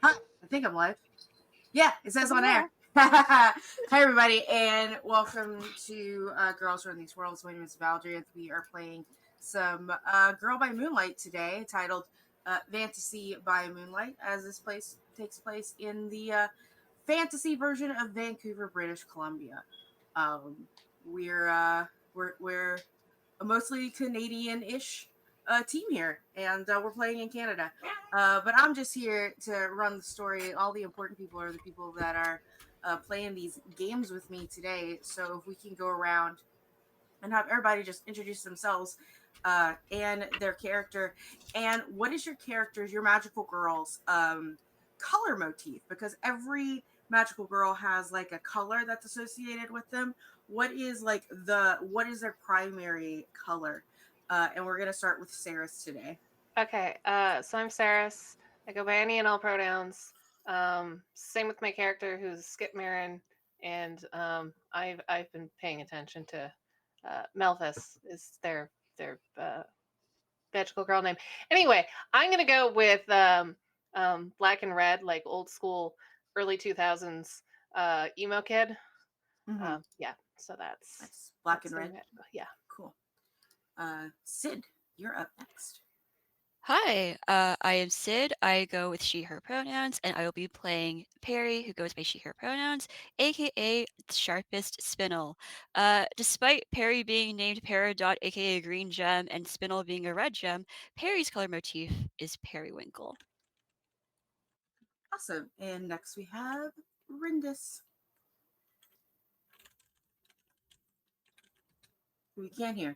Hi, I think I'm live. Yeah, it says on Yeah. air. Hi, everybody, and welcome to Girls Run These Worlds. My name is Valdria. We are playing some Girl by Moonlight today, titled Vantasy by Moonlight, as this place takes place in the fantasy version of Vancouver, British Columbia. Um, we're a mostly Canadian-ish team here, and we're playing in Canada. But I'm just here to run the story. All the important people are the people that are playing these games with me today. So if we can go around and have everybody just introduce themselves and their character, and what is your magical girl's color motif? Because every magical girl has like a color that's associated with them. What is their primary color? And we're gonna start with Saris today. Okay. So I'm Saris. I go by any and all pronouns. Same with my character, who's Skip Marin, and I've been paying attention to Melvis is their magical girl name. Anyway, I'm gonna go with black and red, like old school, early 2000s emo kid. Mm-hmm. Yeah. So that's Nice. Black that's and my red. magical. Yeah. Cool. Sid, you're up next. Hi, I am Sid. I go with she, her pronouns, and I will be playing Perry, who goes by she, her pronouns, aka Sharpest Spinel. Despite Perry being named Peridot, aka Green Gem, and Spinel being a red gem, Perry's color motif is periwinkle. Awesome. And next we have Rindis. We can't hear.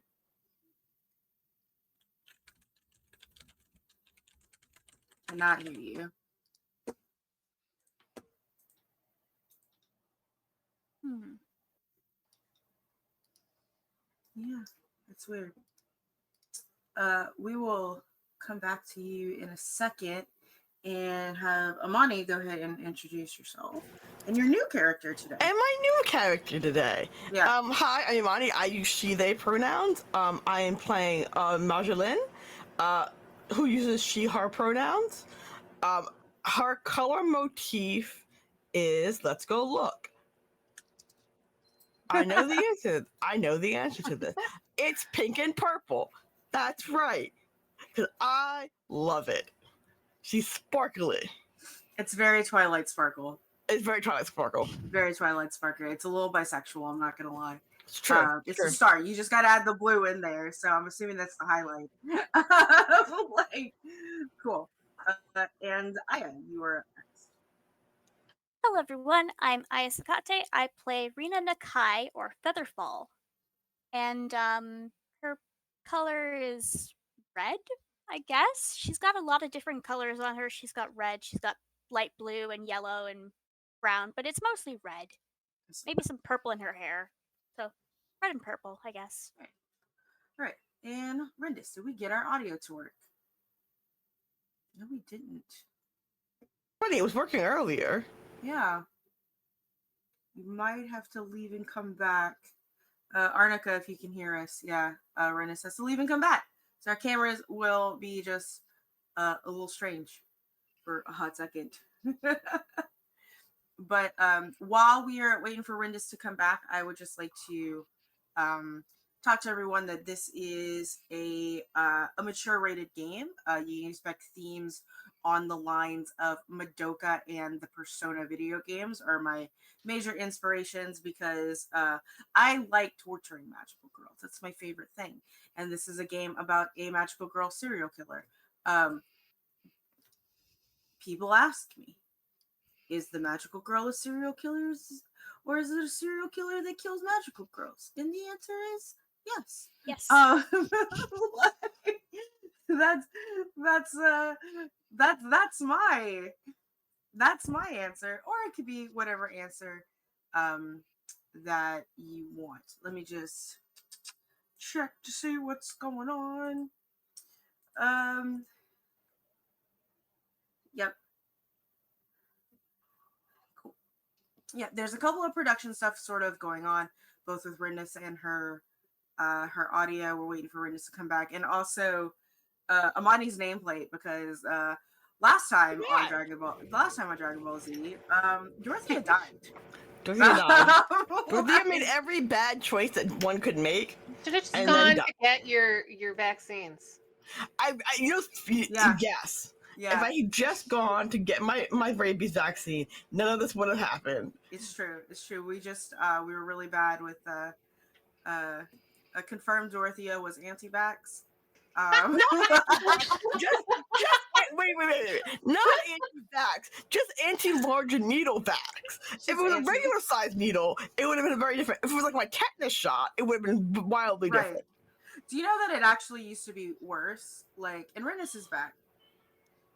Cannot hear you. Yeah, that's weird. We will come back to you in a second and have Amani go ahead and introduce yourself and your new character today. And my new character today. Yeah. Hi, I'm Imani. I use she, they pronouns. I am playing Marjolaine, who uses she, her pronouns. Her color motif is, let's go look. I know the answer. I know the answer to this. It's pink and purple. That's right. Because I love it. She's sparkly. It's very Twilight Sparkle. It's very Twilight Sparkle. Very Twilight Sparkle. It's a little bisexual, I'm not going to lie. It's true. It's true. a start. You just got to add the blue in there. So I'm assuming that's the highlight. Like, cool. And Aya, you are up next. Hello everyone, I'm Aya Sakate. I play Rina Nakai, or Featherfall. And her color is red, I guess. She's got a lot of different colors on her. She's got red, she's got light blue and yellow and brown, but it's mostly red. Maybe some purple in her hair. So red and purple, I guess. All right. And Rendis, did we get our audio to work? No, we didn't. Funny, it was working earlier. Yeah. You might have to leave and come back. Arnica, if you can hear us. Yeah. Rendis has to leave and come back. So our cameras will be just a little strange for a hot second. But while we are waiting for Rendis to come back, I would just like to talk to everyone that this is a mature rated game. You can expect themes on the lines of Madoka and the Persona video games are my major inspirations because I like torturing magical girls. That's my favorite thing. And this is a game about a magical girl serial killer. People ask me, is the magical girl a serial killer, or is it a serial killer that kills magical girls? And the answer is yes. Yes. That's my answer, or it could be whatever answer that you want. Let me just check to see what's going on. Yep. Cool. Yeah, there's a couple of production stuff sort of going on, both with Rindis and her audio. We're waiting for Rindis to come back, and also Amani's nameplate, because last time on Yeah. Dragon Ball Z, Dorothea died. Dorothea died. Dorothea made every bad choice that one could make. Should have just And then gone die. to get your vaccines. Yeah. Yes. Yeah, If I had just gone to get my rabies vaccine, none of this would have happened. it's true. It's true. We just we were really bad with confirmed Dorothea was anti-vax. Just wait. Not anti-vax, just anti-larger needle vax. If it was a regular sized needle, it would have been very different. If it was like my tetanus shot, it would have been wildly Right. different. Do you know that it actually used to be worse? Like, and Renus is back.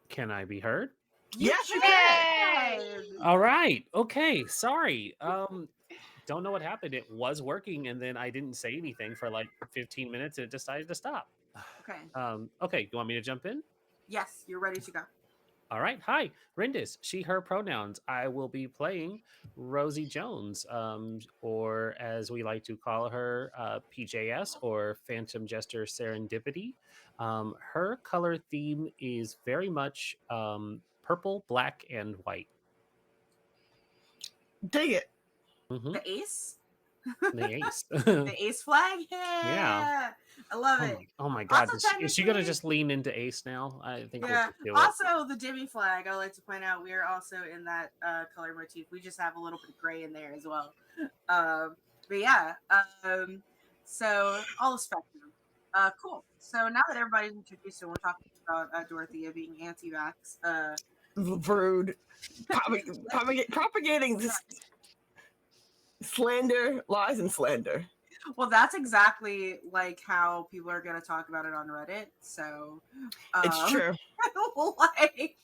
Can I be heard? Yes, you Yay! All right. Okay. Sorry. Don't know what happened. It was working, and then I didn't say anything for like 15 minutes, and it decided to stop. Okay. Okay. You want me to jump in? Yes, you're ready to go. All right. Hi, Rindis. She, her pronouns. I will be playing Rosie Jones, or as we like to call her, PJS, or Phantom Jester Serendipity. Her color theme is very much purple, black, and white. dig it. Mhm. The ace? The ace. The ace flag? Yeah. I love it. Oh my god. Also, Is she gonna technically- just lean into ace now? I think we'll Yeah. just do it. Also, the Jimmy flag, I like to point out, we are also in that color motif. We just have a little bit of gray in there as well. But yeah, so all the spectrum. Cool. So now that everybody's introduced and we're talking about Dorothea being anti-vax, Rude. Propagating this slander, lies, and slander. well, that's exactly like how people are going to talk about it on Reddit. So It's true. like,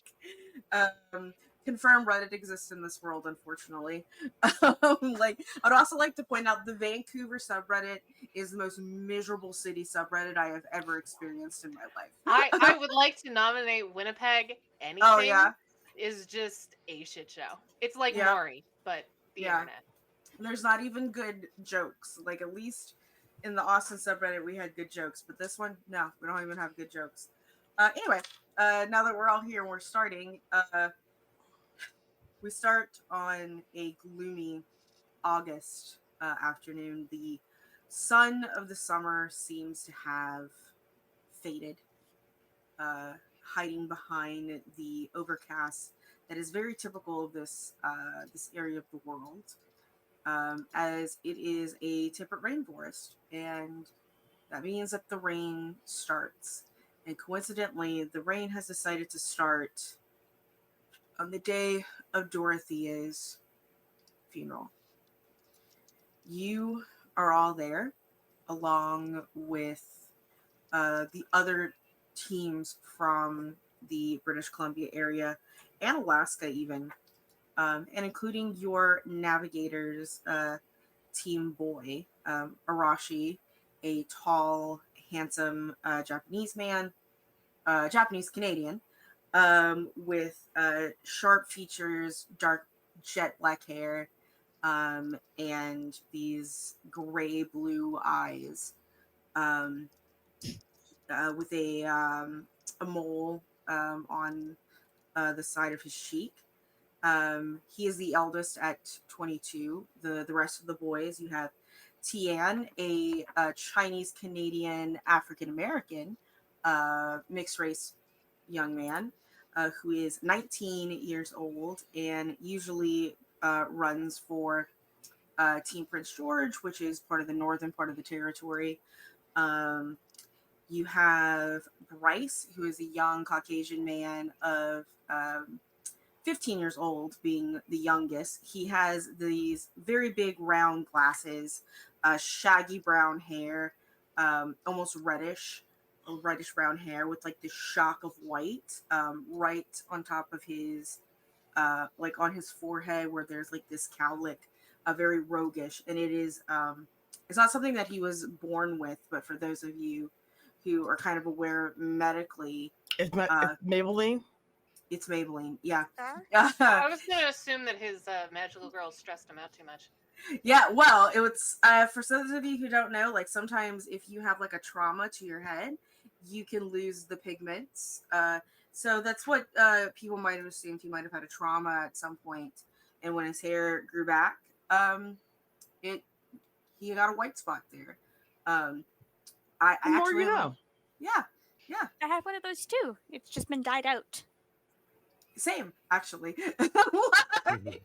confirm Reddit exists in this world, unfortunately. Like, I'd also like to point out the Vancouver subreddit is the most miserable city subreddit I have ever experienced in my life. I would like to nominate Winnipeg. Anything Oh, yeah. is just a shit show. It's like Yeah. Maury, but the Yeah. internet. There's not even good jokes. Like, at least in the Austin subreddit, we had good jokes, but this one, no, we don't even have good jokes. Anyway, now that we're all here and we're starting, we start on a gloomy August afternoon. The sun of the summer seems to have faded, hiding behind the overcast that is very typical of this area of the world, as it is a temperate rainforest, and that means that the rain starts. And coincidentally, the rain has decided to start on the day of Dorothea's funeral. You are all there, along with the other teams from the British Columbia area and Alaska, even, and including your navigators, team boy, Arashi, a tall, handsome Japanese man, Japanese Canadian, with sharp features, dark jet black hair, and these gray blue eyes, with a mole on the side of his cheek. He is the eldest at 22. The rest of the boys, you have Tian, a Chinese Canadian African American mixed race young man, who is 19 years old and usually runs for Team Prince George, which is part of the northern part of the territory. You have Bryce, who is a young Caucasian man of 15 years old, being the youngest. He has these very big round glasses, shaggy brown hair, almost reddish brown hair with like this shock of white right on top of his like on his forehead, where there's like this cowlick, very roguish. And it is it's not something that he was born with, but for those of you who are kind of aware medically, It's Maybelline. it's Maybelline. Yeah. I was going to assume that his magical girl stressed him out too much. Yeah, well, it was for those of you who don't know, like sometimes if you have like a trauma to your head, you can lose the pigments. So that's what people might have assumed. He might have had a trauma at some point, and when his hair grew back, it he got a white spot there. I The more actually you have know. yeah, yeah, I have one of those too. It's just been dyed out. same actually. Mhm.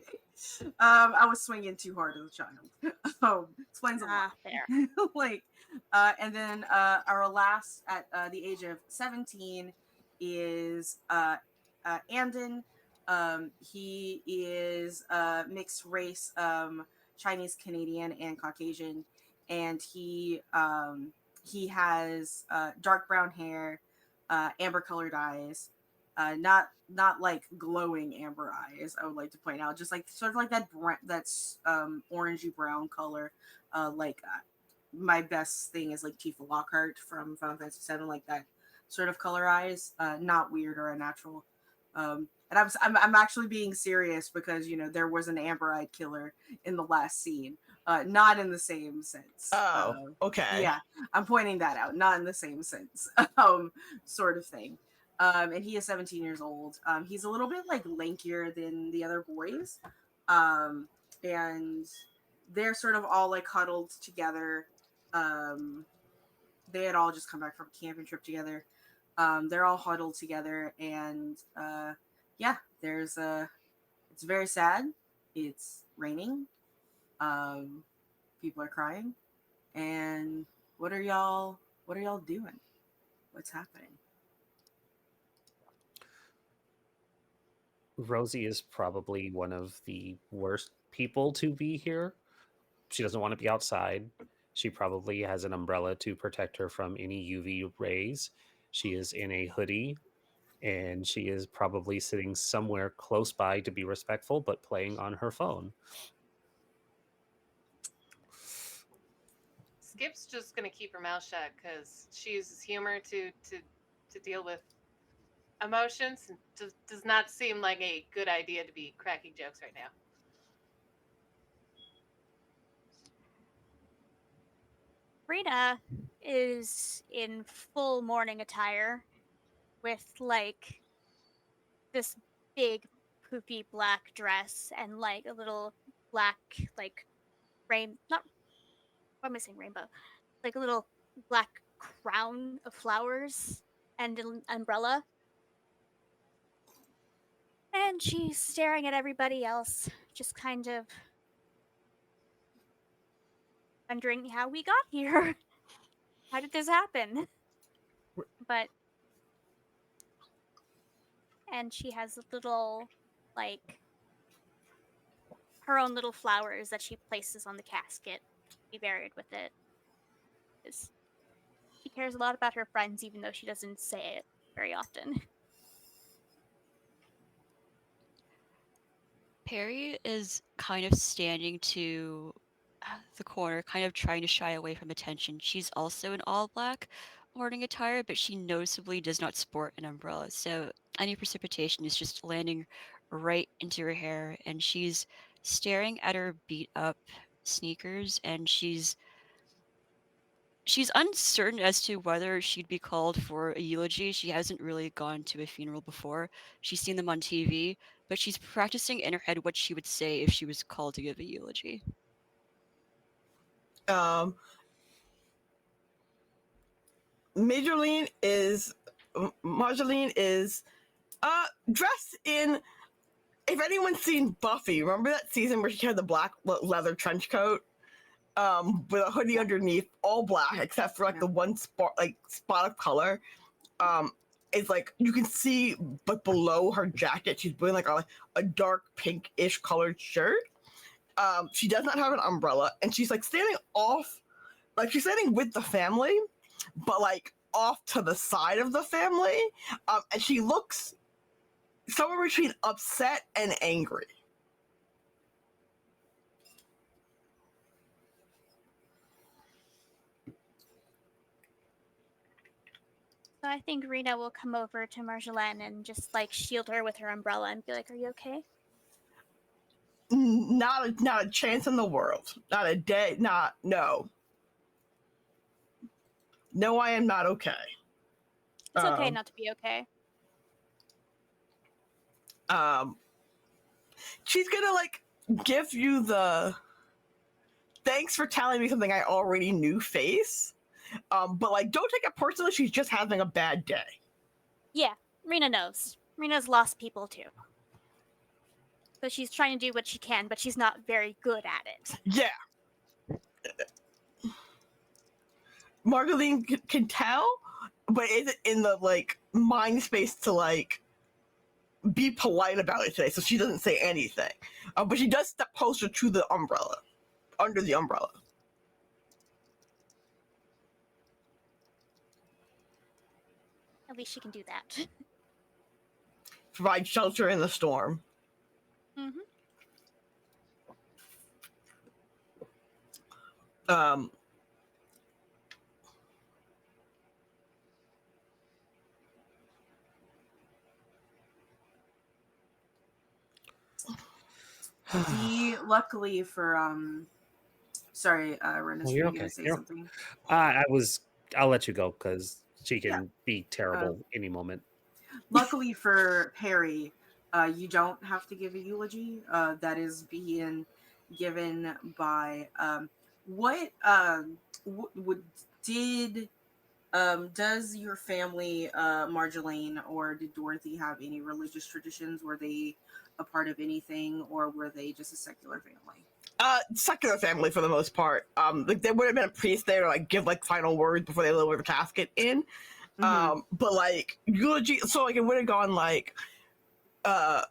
I was swinging too hard as a child. Explains a lot. Fair. Like, and then our last at the age of 17 is Andon. He is mixed race, Chinese Canadian and Caucasian, and he has dark brown hair, amber colored eyes, not like glowing amber eyes. I would like to point out, just like sort of like that that's orangey brown color. Like my best thing is like Chief Lockhart from Final Fantasy VII, like that sort of color eyes. Not weird or unnatural. And I'm actually being serious because there was an amber eyed killer in the last scene. Not in the same sense. Oh, okay. Yeah, I'm pointing that out. Not in the same sense. Sort of thing. And he is 17 years old. He's a little bit like lankier than the other boys, and they're sort of all like huddled together. They had all just come back from a camping trip together. They're all huddled together, and yeah, it's very sad. It's raining. People are crying, and what are y'all? What are y'all doing? What's happening? Rosie is probably one of the worst people to be here. She doesn't want to be outside. She probably has an umbrella to protect her from any UV rays. She is in a hoodie and she is probably sitting somewhere close by to be respectful, but playing on her phone. Skip's just gonna keep her mouth shut because she uses humor to deal with emotions, and does not seem like a good idea to be cracking jokes right now. Rita is in full morning attire with like this big poofy black dress and like a little black like not what am I saying rainbow? Like a little black crown of flowers and an umbrella. And she's staring at everybody else, just kind of wondering how we got here. How did this happen? But and she has a little like her own little flowers that she places on the casket to be buried with it. 'Cause she cares a lot about her friends, even though she doesn't say it very often. Perry is kind of standing to the corner, kind of trying to shy away from attention. She's also in all black morning attire, but she noticeably does not sport an umbrella. So any precipitation is just landing right into her hair, and she's staring at her beat up sneakers, and she's uncertain as to whether she'd be called for a eulogy. She hasn't really gone to a funeral before. She's seen them on TV, but she's practicing in her head what she would say if she was called to give a eulogy. Um, Marjolein is dressed in. If anyone's seen Buffy, remember that season where she had the black leather trench coat, with a hoodie underneath, all black except for like the one spot of color. It's like you can see, but below her jacket, she's wearing like a dark pinkish colored shirt. She does not have an umbrella, and she's like standing off, like she's standing with the family, but like off to the side of the family, and she looks somewhere between upset and angry. So I think Rita will come over to Marjolaine and just like shield her with her umbrella and be like, "Are you okay?" Not a chance in the world. Not a day. Not no. No, I am not okay. It's okay not to be okay. Um, she's gonna like give you the thanks for telling me something I already knew face. But like, don't take it personally. She's just having a bad day. Yeah, Rena knows. Rena's lost people too. So she's trying to do what she can, but she's not very good at it. Yeah, Marguerite can tell, but isn't in the like mind space to like be polite about it today, so she doesn't say anything. But she does step closer to the umbrella, under the umbrella. At least she can do that. Provide shelter in the storm. Mm-hmm. Um, Luckily for sorry, Renus, Well, were you're you okay. gonna say something? I'll let you go because she can Yeah. be terrible any moment. Luckily for Perry, you don't have to give a eulogy. That is being given by what did does your family, Marjolaine or did Dorothy, have any religious traditions? Were they a part of anything, or were they just a secular family? Secular family for the most part. Like there would have been a priest there to like give like final words before they lower the casket in. But like eulogy, so like it would have gone like uh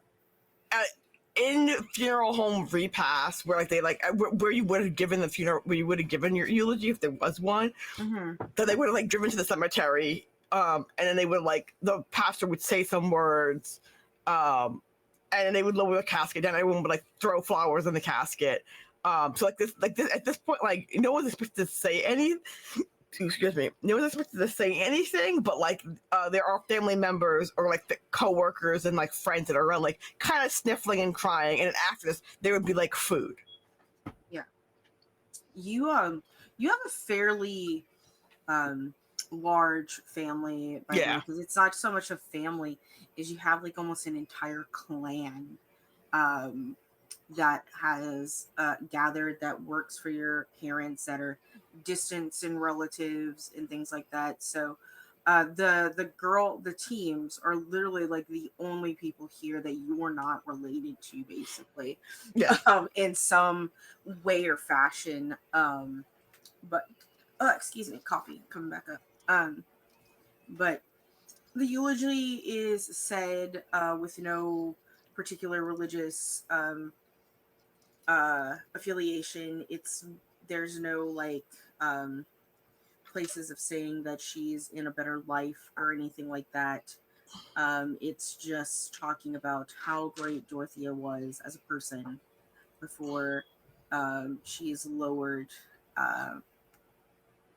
in funeral home repast where like they like where you would have given the funeral, where you would have given your eulogy if there was one. That they would have like driven to the cemetery, and then they would like the pastor would say some words, and then they would lower the casket down. Everyone would like throw flowers in the casket. So like this at this point, like no one's expected to say any. Excuse me. No one's expected to say anything, but like there are family members or like the coworkers and like friends that are around, like kind of sniffling and crying. And then after this, there would be like food. Yeah. You have a fairly large family, by the way, Yeah. because it's not so much a family, is you have like almost an entire clan that has gathered, that works for your parents, that are distance and relatives and things like that. So the teams are literally like the only people here that you're not related to, basically, Yeah. in some way or fashion. But excuse me, coffee coming back up. But the eulogy is said with no particular religious affiliation. There's no like places of saying that she's in a better life or anything like that. It's just talking about how great Dorothea was as a person before she is lowered uh,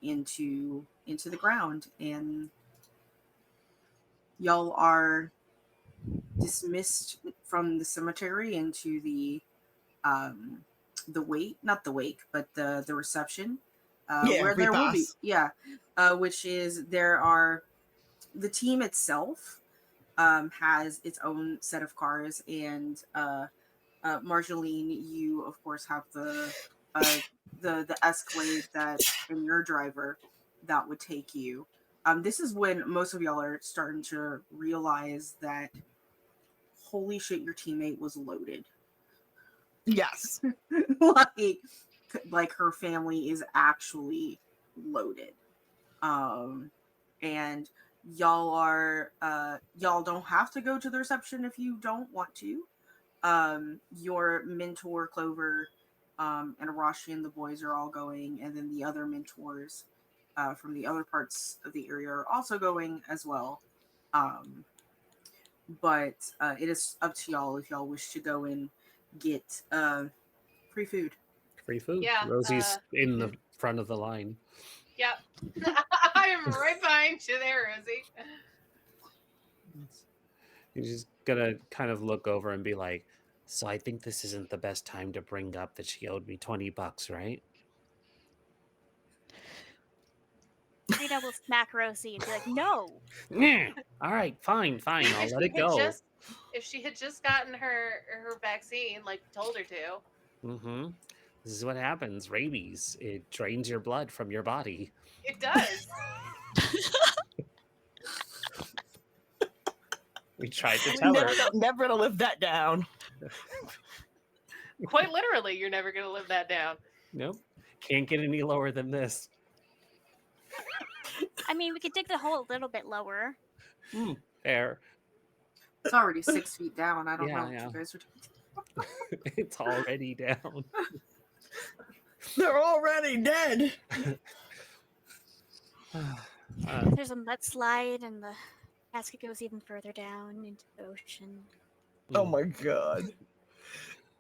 into the ground, and y'all are dismissed from the cemetery into the wake, not the wake, but the reception, Yeah. where there will be, Repass. which is there are the team itself has its own set of cars, and Marjoline, you of course have uh, the Escalade that, and your driver that would take you. This is when most of y'all are starting to realize that holy shit, your teammate was loaded. Yes. like like her family is actually loaded. Um and y'all don't have to go to the reception if you don't want to. Your mentor Clover and Arashi and the boys are all going, and then the other mentors from the other parts of the area are also going as well. Um but it is up to y'all if y'all wish to go and get free food. Free food. Yeah, Rosie's in the front of the line. Yep. I'm right behind you there, Rosie. You're just gonna kind of look over and be like, "So I think this isn't the best time to bring up that she owed me $20, right?" Rena will smack Rosie and be like, no. Yeah. All right, fine. I'll If let she it had go. if she had just gotten her vaccine like we told her to. Mm-hmm. This is what happens. Rabies. It drains your blood from your body. It does. We tried to tell her. Never gonna live that down. Quite literally, you're never gonna live that down. Nope. Can't get any lower than this. I mean, we could dig the hole a little bit lower. Fair. It's already 6 feet down. I don't Yeah, know what yeah. you guys are talking. It's already down. They're already dead. There's a mudslide, and the casket goes even further down into the ocean. Oh my god.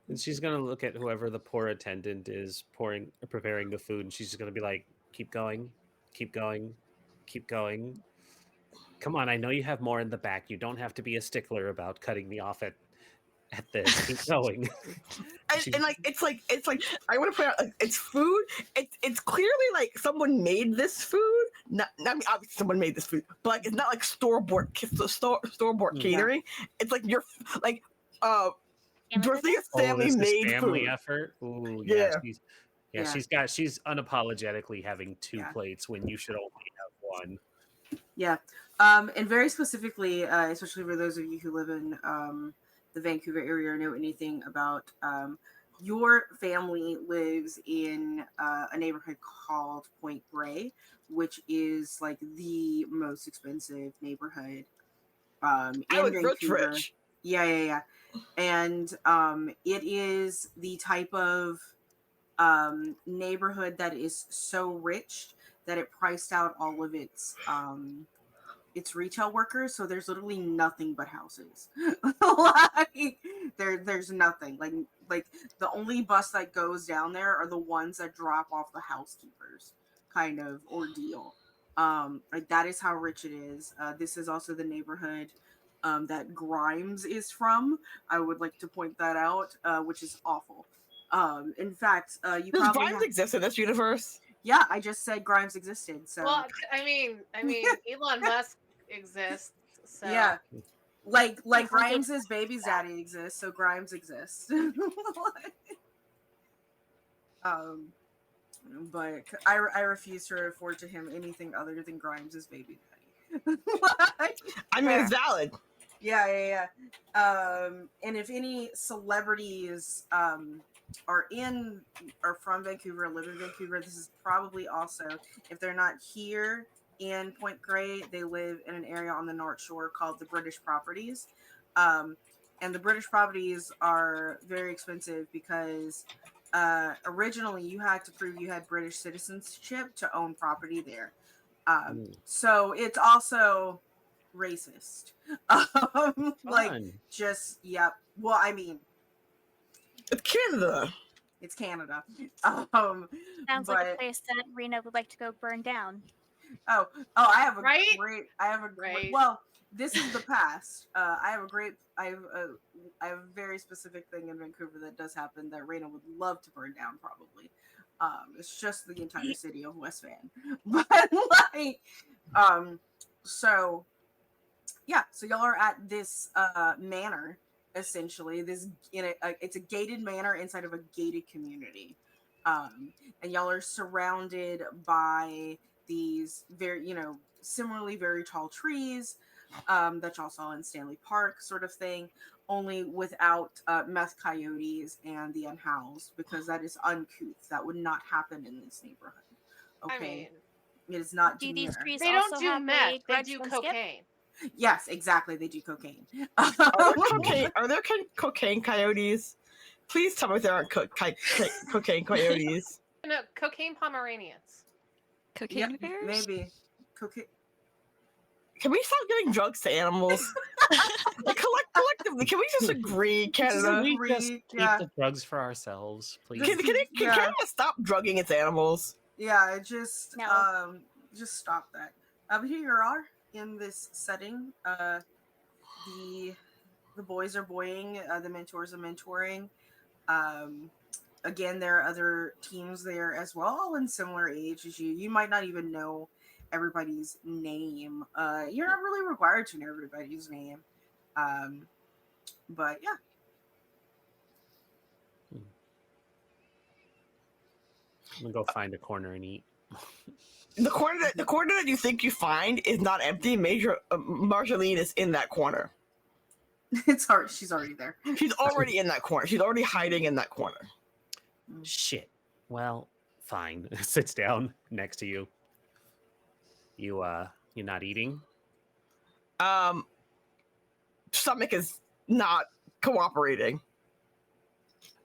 And she's gonna look at whoever the poor attendant is preparing the food, and she's just gonna be like, keep going, keep going, keep going. Come on, I know you have more in the back. You don't have to be a stickler about cutting me off at this. Keep going. And like it's like I want to point out it's food. It's clearly like someone made this food. Not I mean obviously someone made this food, but like it's not like store bought catering. It's like your like Dorothea's family this is made family food. effort. Ooh, Yeah. She's unapologetically having two plates when you should only have one. Yeah. And very specifically, especially for those of you who live in the Vancouver area or know anything about your family lives in a neighborhood called Point Grey, which is like the most expensive neighborhood in Vancouver. Rich. Yeah. And it is the type of neighborhood that is so rich that it priced out all of its retail workers, so there's literally nothing but houses. Like there's nothing. Like the only bus that goes down there are the ones that drop off the housekeepers kind of ordeal. Like that is how rich it is. This is also the neighborhood that Grimes is from. I would like to point that out, which is awful. In fact, you Does probably Grimes exist in this universe? Yeah, I just said Grimes existed. So Well, I mean, Elon Musk exists. So yeah, like Grimes' baby's daddy exists, so Grimes exists. But I refuse to refer to him anything other than Grimes' baby daddy. I mean, it's valid. Yeah. And if any celebrities are from Vancouver, live in Vancouver, this is probably also, if they're not here in Point Grey, they live in an area on the North Shore called the British Properties. And the British Properties are very expensive because originally you had to prove you had British citizenship to own property there. So it's also racist. Well, I mean, it's Canada. It's Canada. Sounds like a place that Rena would like to go burn down. I have a great. Well, this is the past. I have a very specific thing in Vancouver that does happen that Rena would love to burn down. Probably. It's just the entire city of West Van. But like, so y'all are at this manor. Essentially, it's a gated manor inside of a gated community, and y'all are surrounded by these very, similarly very tall trees that y'all saw in Stanley Park, sort of thing, only without meth coyotes and the unhoused, because that is uncouth. That would not happen in this neighborhood. Okay, I mean, it is not. Do these trees they also don't do have meth. a They grudge do from Skip? cocaine. Yes, exactly. They do cocaine. Are there cocaine coyotes? Please tell me there aren't cocaine coyotes. No, cocaine Pomeranians. Cocaine bears? Maybe. Cocaine. Can we stop giving drugs to animals? Like, collectively, can we just agree, Canada? Can we just keep the drugs for ourselves, please? Can Canada stop drugging its animals? Yeah, just stop that. But here you are in this setting. The boys are boying, the mentors are mentoring. Again, there are other teams there as well, all in similar age as you. You might not even know everybody's name. You're not really required to know everybody's name. But yeah. I'm gonna go find a corner and eat. The corner that you think you find is not empty. Marceline is in that corner. It's hard. She's already there. She's already in that corner. She's already hiding in that corner. Shit. Well, fine. Sits down next to you. You're not eating? Stomach is not cooperating.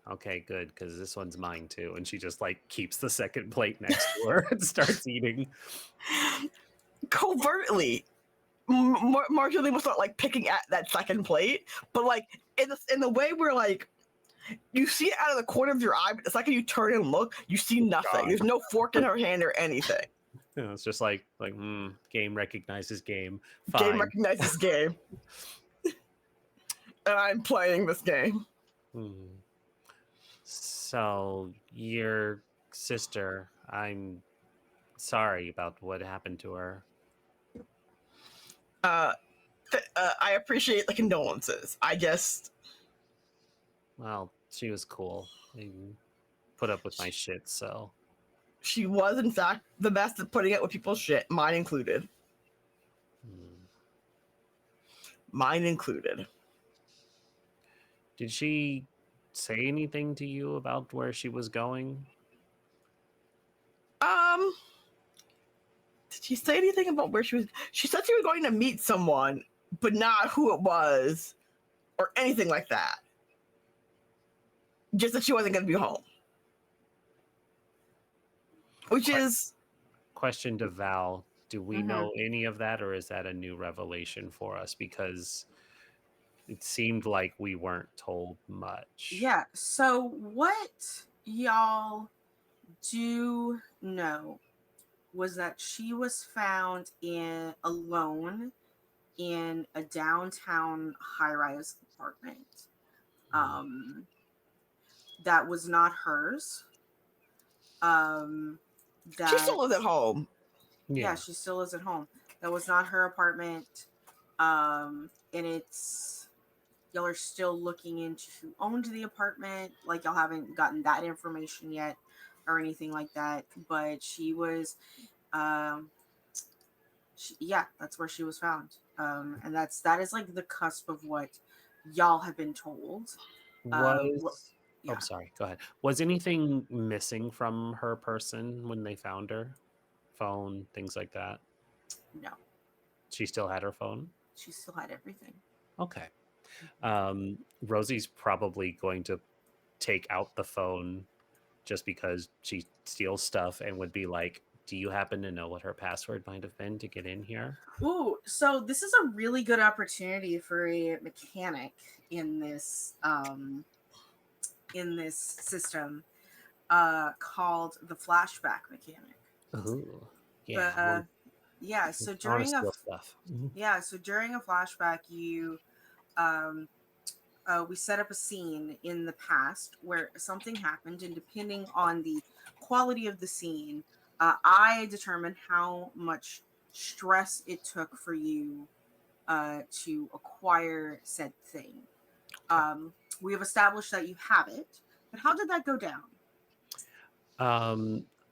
Okay, good, because this one's mine too. And she just like keeps the second plate next to her and starts eating. Covertly, Marjorie will start like picking at that second plate, but like in the way where like you see it out of the corner of your eye, but the second you turn and look, you see nothing. God. There's no fork in her hand or anything. You know, it's just like game recognizes game. Fine. Game recognizes game. And I'm playing this game. So, your sister, I'm sorry about what happened to her. I appreciate the condolences. Well, she was cool. She put up with my shit, so. She was, in fact, the best at putting up with people's shit, mine included. Mine included. Did she say anything to you about where she was going? Did she say anything about where she was? She said she was going to meet someone, but not who it was or anything like that. Just that she wasn't going to be home. Which is... Question to Val. Do we know any of that, or is that a new revelation for us? Because it seemed like we weren't told much. Yeah. So what y'all do know was that she was found alone in a downtown high-rise apartment. That was not hers. She still lives at home. Yeah, she still lives at home. That was not her apartment. And it's y'all are still looking into who owned the apartment. Like y'all haven't gotten that information yet or anything like that. But she was that's where she was found. And that is like the cusp of what y'all have been told. Oh, sorry. Go ahead. Was anything missing from her person when they found her? Phone, things like that? No. She still had her phone? She still had everything. Okay. Rosie's probably going to take out the phone just because she steals stuff and would be like, do you happen to know what her password might have been to get in here? Ooh, so this is a really good opportunity for a mechanic in this system called the flashback mechanic. Ooh, yeah. So during a flashback, you we set up a scene in the past where something happened, and depending on the quality of the scene, I determined how much stress it took for you to acquire said thing. We have established that you have it, but how did that go down?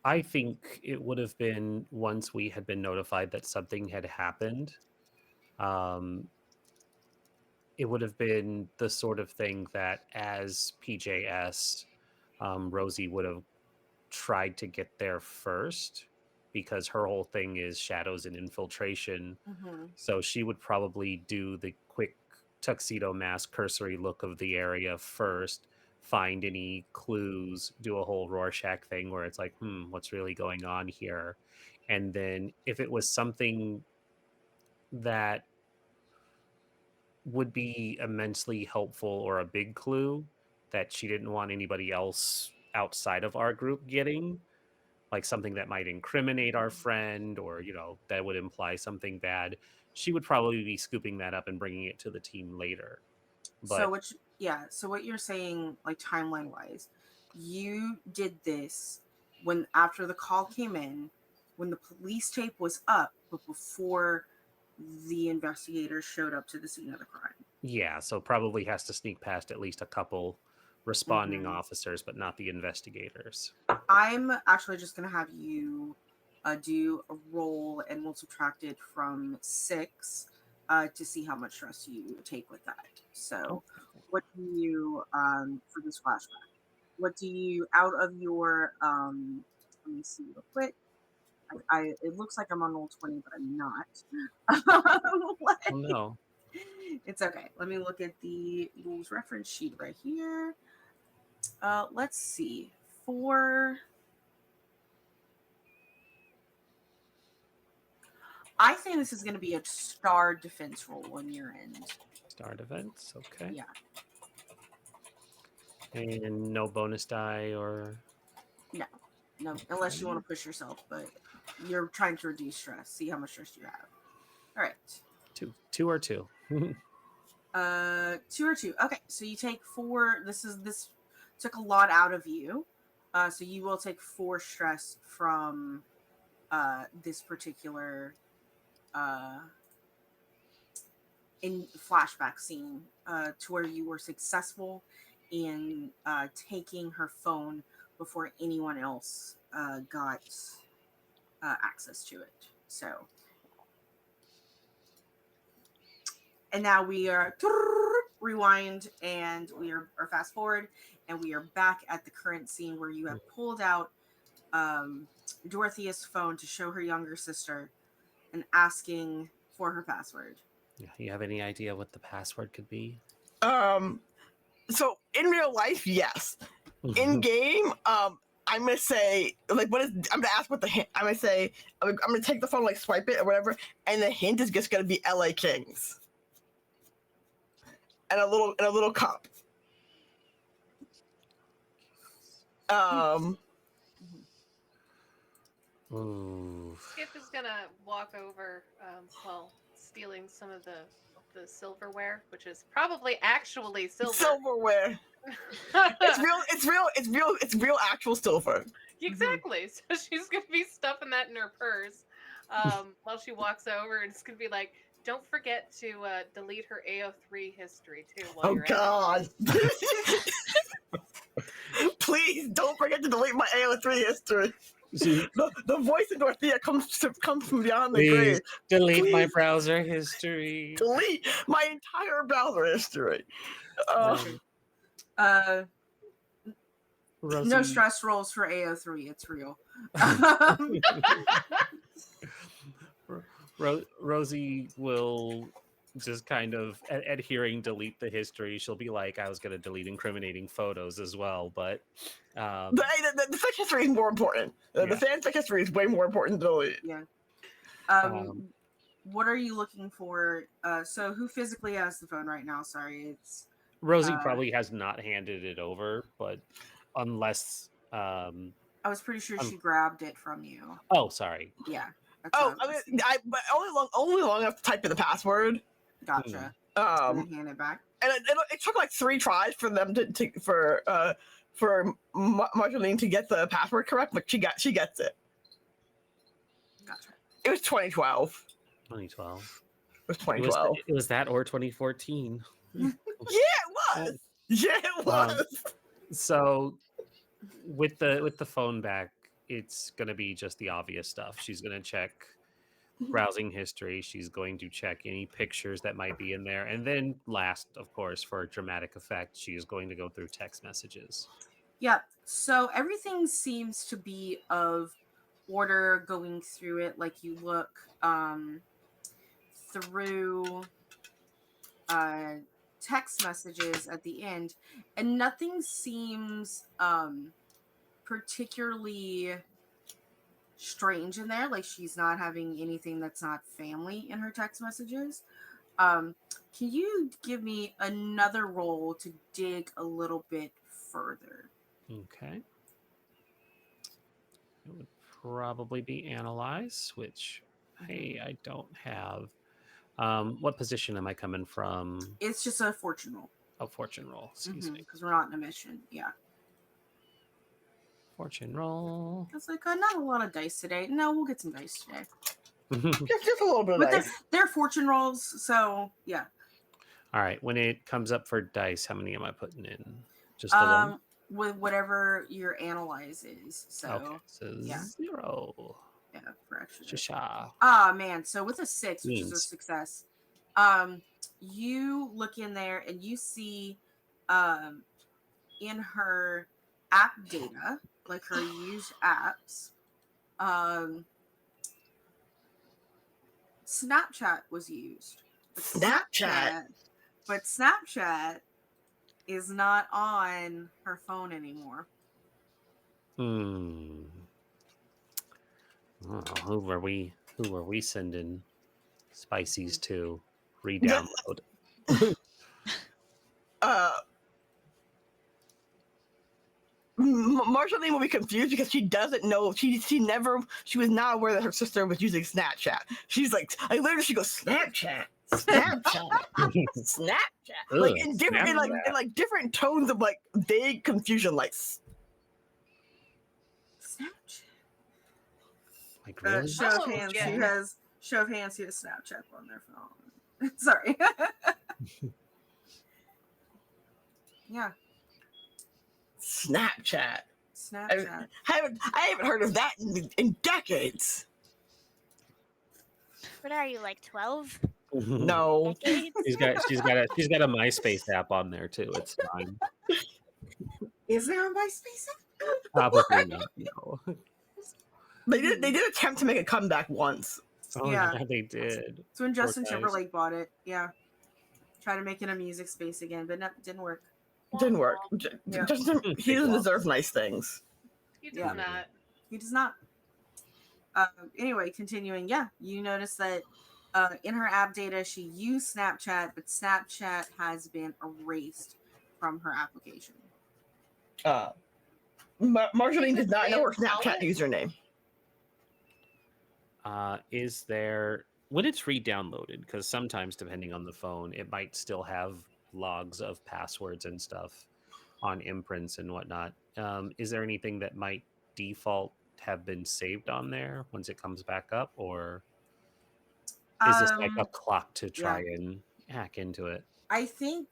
I think it would have been once we had been notified that something had happened. It would have been the sort of thing that as PJS, Rosie would have tried to get there first because her whole thing is shadows and infiltration. So she would probably do the quick tuxedo mask cursory look of the area first, find any clues, do a whole Rorschach thing where it's like, what's really going on here? And then if it was something that would be immensely helpful or a big clue that she didn't want anybody else outside of our group getting, like something that might incriminate our friend or, that would imply something bad, she would probably be scooping that up and bringing it to the team later. But so what you're saying, like timeline wise, you did this when after the call came in, when the police tape was up, but before the investigators showed up to the scene of the crime. Yeah, so probably has to sneak past at least a couple responding Mhm. officers, but not the investigators. I'm actually just going to have you do a roll, and we'll subtract it from 6 to see how much stress you take with that. So, what do you, for this flashback, what do you, out of your, let me see real quick. It looks like I'm on roll 20, but I'm not. Oh no. It's okay. Let me look at the rules reference sheet right here. Let's see. I think this is going to be a star defense roll on your end. Start events, okay. Yeah. And no bonus die or No, unless you want to push yourself, but you're trying to reduce stress. See how much stress you have. All right. two or two. 2 or 2. Okay, so you take 4. This took a lot out of you. So you will take 4 stress from this particular in flashback scene to where you were successful in taking her phone before anyone else got access to it. So, and now we are rewind, and we are or fast forward, and we are back at the current scene where you have pulled out Dorothea's phone to show her younger sister and asking for her password. Yeah, you have any idea what the password could be? So in real life, yes. In game, I'm gonna say like I'm gonna ask what the hint. I'm gonna say I'm gonna take the phone, like swipe it or whatever, and the hint is just gonna be LA Kings and a little cup. Ooh. Skip is gonna walk over while stealing some of the silverware, which is probably actually silver. Silverware. It's real actual silver. Exactly. So she's gonna be stuffing that in her purse while she walks over, and it's gonna be like, don't forget to delete her AO3 history too while Oh you're God! Please don't forget to delete my AO3 history. The voice of Dorothea comes from beyond the grave. Delete my browser history. Delete my entire browser history. Rosie. No stress rolls for AO3. It's real. Rosie will just kind of at hearing delete the history. She'll be like, I was going to delete incriminating photos as well, but the fic history is more important. The fanfic history is way more important to delete. Yeah. What are you looking for? So who physically has the phone right now? Sorry, it's Rosie probably has not handed it over, but unless I was pretty sure she grabbed it from you. Oh, sorry. Yeah. But only long enough to type in the password. Gotcha. And hand it back. And it took like 3 tries for them for Marceline to get the password correct, but she gets it. Gotcha. It was 2012. 2012. It was 2012. It was that or 2014. Yeah, it was. So with the phone back, it's gonna be just the obvious stuff. She's gonna check browsing history. She's going to check any pictures that might be in there, and then last, of course, for dramatic effect, she is going to go through text messages. Yeah. So everything seems to be of order going through it. Like you look through text messages at the end, and nothing seems particularly strange in there. Like she's not having anything that's not family in her text messages. Can you give me another roll to dig a little bit further? Okay. It would probably be analyze, which I don't have. What position am I coming from? It's just a fortune roll. Oh, fortune roll. Excuse me. Because we're not in a mission. Yeah. Fortune roll. I was like, not a lot of dice today. No, we'll get some dice today. Just a little bit of But dice. they're fortune rolls, so yeah. All right. When it comes up for dice, how many am I putting in? Just the one? With whatever your analyze is. So Okay. So yeah. 0. Yeah, for extra. Shasha. Man, so with a 6, which is a success, you look in there and you see in her app data, like her used apps, Snapchat was used. But Snapchat is not on her phone anymore. Oh, who were we sending spices to re-download? Marceline will be confused because she doesn't know. She was not aware that her sister was using Snapchat. She's like, I literally, she goes, Snapchat, Snapchat, like in different, in like different tones of like vague confusion, like Snapchat. Like really? Show of hands. yeah. Who has Snapchat on their phone? Sorry. Yeah. Snapchat. Snapchat. I haven't heard of that in decades. What are you, like 12? No. Decades? she's got a MySpace app on there too. It's fine. Is there a MySpace? Probably not. No. They did attempt to make a comeback once. Oh yeah, they did. It's when Justin guys. Timberlake bought it. Yeah. Try to make it a music space again, but didn't work. Didn't work. Yeah. Justin, he doesn't deserve nice things. He does Yeah. not. He does not. Anyway, continuing. Yeah, you notice that in her app data, she used Snapchat, but Snapchat has been erased from her application. Marceline does not know her Tell Snapchat it? username. Is there when it's re-downloaded? Because sometimes, depending on the phone, it might still have logs of passwords and stuff on imprints and whatnot. Is there anything that might default have been saved on there once it comes back up, or is this like a clock to try and hack into it? I think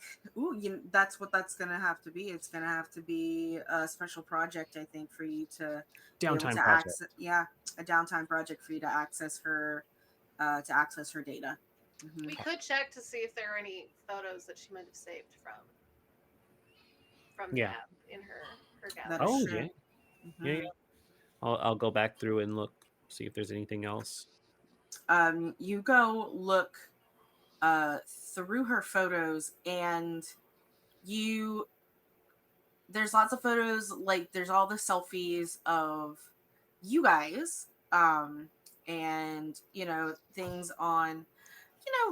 that's what that's gonna have to be. It's gonna have to be a special project, I think, for you to Downtime to project. a downtime project for you to access her data. Mm-hmm. We could check to see if there are any photos that she might have saved from the app in her gallery. Oh true. yeah. Mm-hmm. Yeah. I'll go back through and look, see if there's anything else. You go look through her photos, and there's lots of photos, like there's all the selfies of you guys, and things on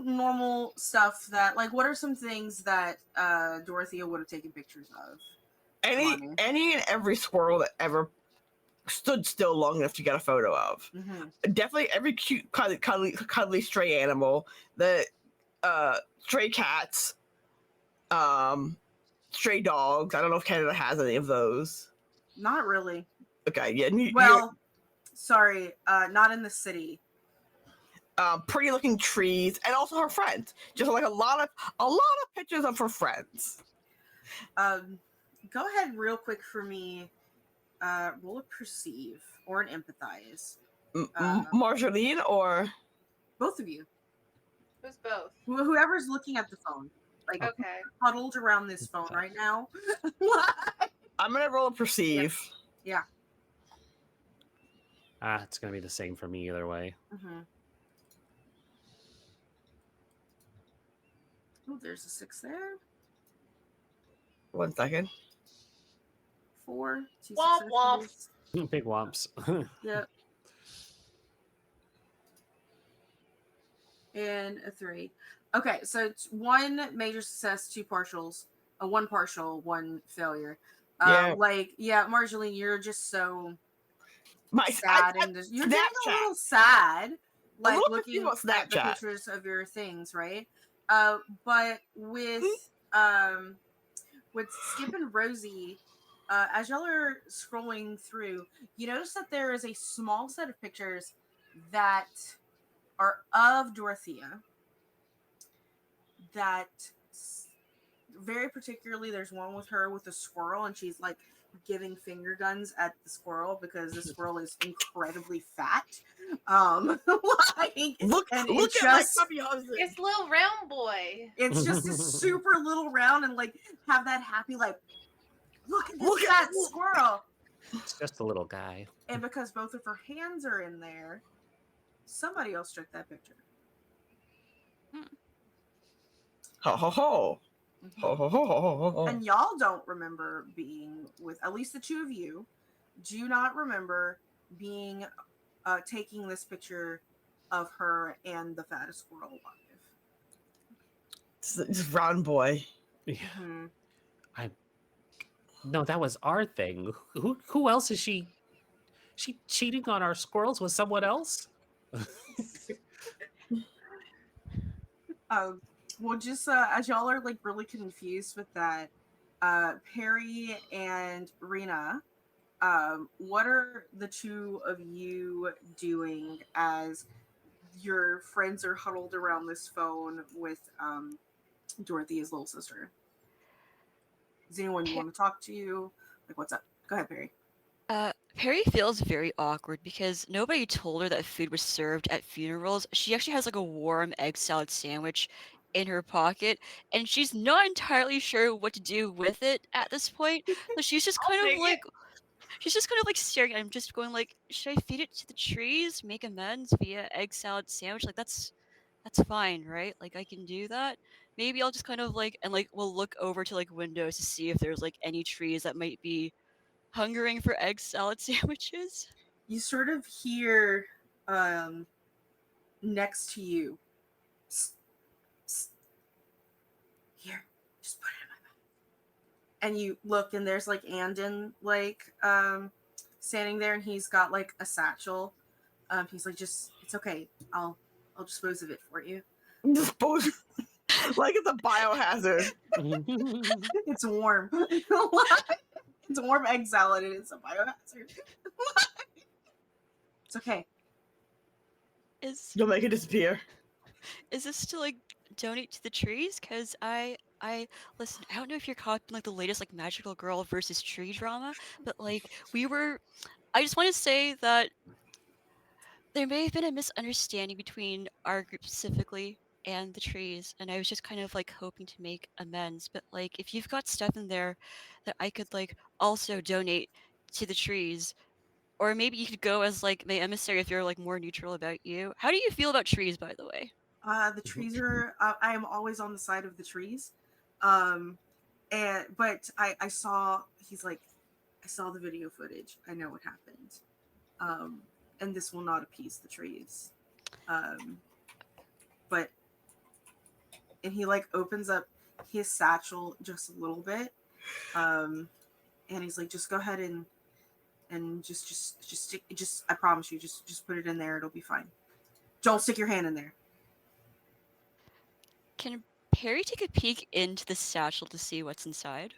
normal stuff that, like, what are some things that Dorothea would have taken pictures of? Any and every squirrel that ever stood still long enough to get a photo of. Mm-hmm. Definitely every cute, cuddly stray animal, the stray cats, stray dogs. I don't know if Canada has any of those. Not really. Okay, yeah. Sorry, not in the city. Pretty looking trees, and also her friends. Just like a lot of pictures of her friends. Go ahead real quick for me. Roll a perceive or an empathize. Marceline or both of you. Who's both? Whoever's looking at the phone, like huddled around this phone right now. I'm gonna roll a perceive. Yeah. It's gonna be the same for me either way. Mm-hmm. Oh, there's a 6 there. 1 second. 4. 2 Womp successes. Big womps. Yep. And a 3. Okay, so it's 1 major success, 2 partials, 1 partial, 1 failure. Marceline, you're just so sad, and you're getting a little sad, like looking at the pictures of your things, right? But with Skip and Rosie, as y'all are scrolling through, you notice that there is a small set of pictures that are of Dorothea that very particularly there's one with her with a squirrel, and she's like giving finger guns at the squirrel because the squirrel is incredibly fat. Like, Look and at it's my just puppy husband. It's little round boy. it's just this super little round and like have that happy like look at this Look at- fat squirrel. It's just a little guy. And because both of her hands are in there, somebody else took that picture. Ho ho ho. Mhm. Ho ho ho ho ho ho. And y'all don't remember being with, at least the two of you do not remember being taking this picture of her and the fattest squirrel alive. It's round boy. Yeah. Hmm. No, that was our thing. Who else is she? She cheating on our squirrels with someone else? Well, just as y'all are like really confused with that, Perry and Rena, what are the two of you doing as your friends are huddled around this phone with Dorothea's little sister? Is anyone you want to talk to? Like, what's up? Go ahead, Perry. Perry feels very awkward because nobody told her that food was served at funerals. She actually has like a warm egg salad sandwich in her pocket, and she's not entirely sure what to do with it at this point. So she's just I'll kind of take like it. she's just kind of like staring at him, just going like, should I feed it to the trees, make amends via egg salad sandwich? Like that's fine, right? Like I can do that. Maybe I'll just kind of like and like we'll look over to like windows to see if there's like any trees that might be hungering for egg salad sandwiches. You sort of hear next to you, "Psst, psst. Here, just put it in my mouth." And you look, and there's like Andon like standing there, and he's got like a satchel. He's like, just it's okay. I'll dispose of it for you. Dispose like it's a biohazard. It's warm. It's warm egg salad, and it's a biohazard. It's okay. Is You'll make it disappear. this to like donate to the trees? Cause I listen. I don't know if you're caught in like the latest like magical girl versus tree drama, but like I just want to say that there may have been a misunderstanding between our group specifically and the trees, and I was just kind of like hoping to make amends. But like, if you've got stuff in there that I could like also donate to the trees, or maybe you could go as like my emissary if you're like more neutral about you. How do you feel about trees, by the way? The trees are. I am always on the side of the trees. But I saw. He's like, I saw the video footage. I know what happened. And this will not appease the trees. But and he like opens up his satchel just a little bit. And he's like, just go ahead and just stick. Just I promise you, just put it in there. It'll be fine. Don't stick your hand in there. Can Perry take a peek into the satchel to see what's inside?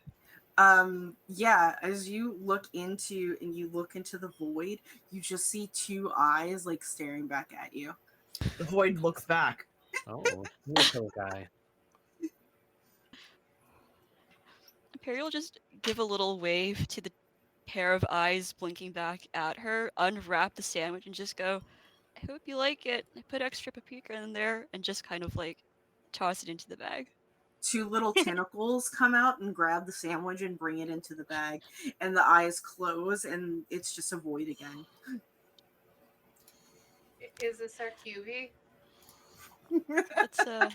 Yeah, as you look into the void, you just see two eyes like staring back at you. The void looks back. Oh, little guy. Perry will just give a little wave to the pair of eyes blinking back at her, unwrap the sandwich, and just go, I hope you like it. I put extra paprika in there, and just kind of like toss it into the bag. Two little tentacles come out and grab the sandwich and bring it into the bag, and the eyes close, and it's just a void again. Is this our QV? It's a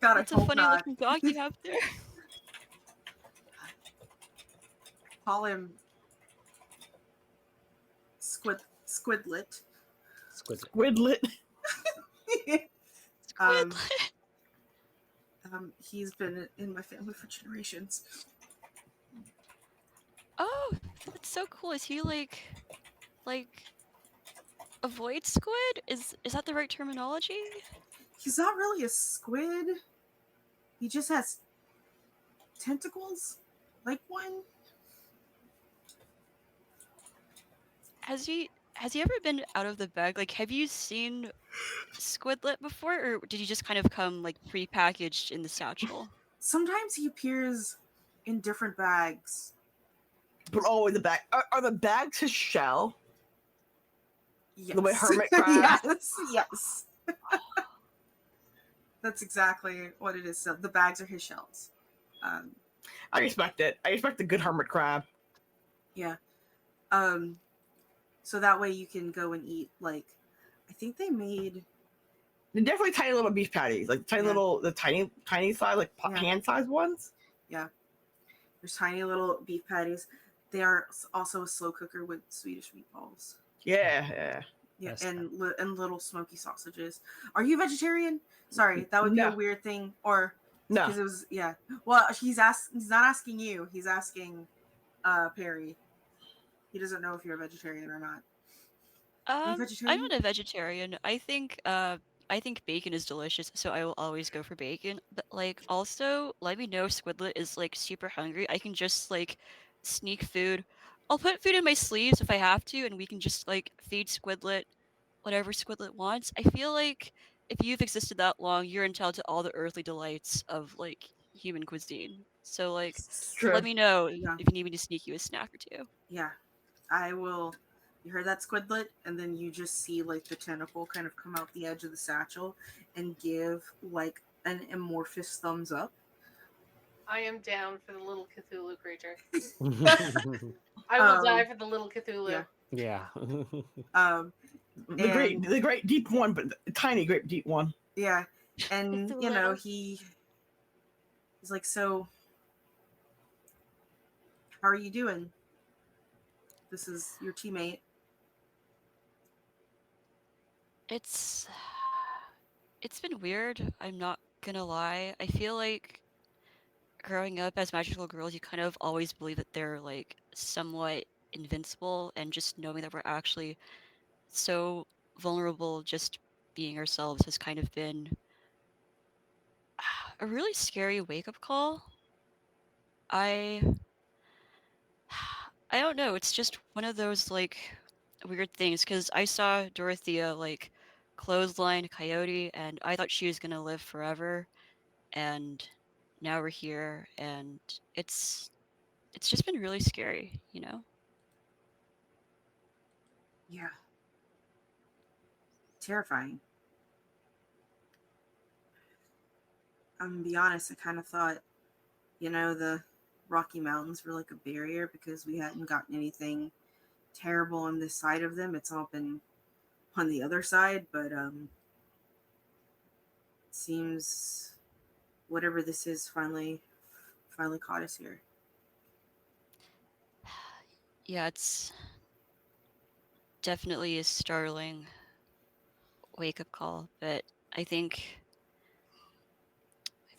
God, it's I a hope funny not. looking dog you have there. Call him Squidlet. Squidlet. um, he's been in my family for generations. Oh, that's so cool. Is he like a void squid? Is that the right terminology? He's not really a squid. He just has tentacles. like one. Has he ever been out of the bag? Like, have you seen Squidlet before, or did he just kind of come like prepackaged in the satchel? Sometimes he appears in different bags. But in the bag. Are the bags his shell? Yes. The way hermit crab? yes. That's exactly what it is. So the bags are his shells. I respect it. I respect the good hermit crab. Yeah. So that way you can go and eat, like, I think they made. They're definitely tiny little beef patties, like tiny Yeah. little, the tiny size, like Yeah. hand sized ones. Yeah. There's tiny little beef patties. They are also a slow cooker with Swedish meatballs. Yeah. Yeah, That's and little smoky sausages. Are you vegetarian? Sorry, that would be a No. weird thing. Or No. because it was Well, he's not asking you. He's asking Perry. He doesn't know if you're a vegetarian or not. Are you I'm vegetarian? not a vegetarian. I think bacon is delicious, so I will always go for bacon. But like, also, let me know if Squidlet is like super hungry. I can just like sneak food. I'll put food in my sleeves if I have to, and we can just like feed Squidlet whatever Squidlet wants. I feel like if you've existed that long, you're entitled to all the earthly delights of like human cuisine. So like, It's True. let me know Yeah. if you need me to sneak you a snack or two. Yeah, I will. You heard that, Squidlet? And then you just see like the tentacle kind of come out the edge of the satchel and give like an amorphous thumbs up. I am down for the little Cthulhu creature. fine. I will die for the little Cthulhu. Yeah. Yeah. The great deep one, but the tiny great deep one. Yeah, and It's a you know little. he's like, so how are you doing? This is your teammate. It's been weird. I'm not gonna lie. I feel like growing up as magical girls, you kind of always believe that they're like somewhat invincible, and just knowing that we're actually so vulnerable just being ourselves has kind of been a really scary wake up call. I I don't know, it's just one of those like weird things because I saw Dorothea like clothesline Coyote and I thought she was gonna live forever, and now we're here, and it's just been really scary, you know? Yeah, terrifying. I'm gonna be honest. I kind of thought, the Rocky Mountains were like a barrier because we hadn't gotten anything terrible on this side of them. It's all been on the other side, but it seems whatever this is finally caught us here. Yeah, it's definitely a startling wake up call, but I think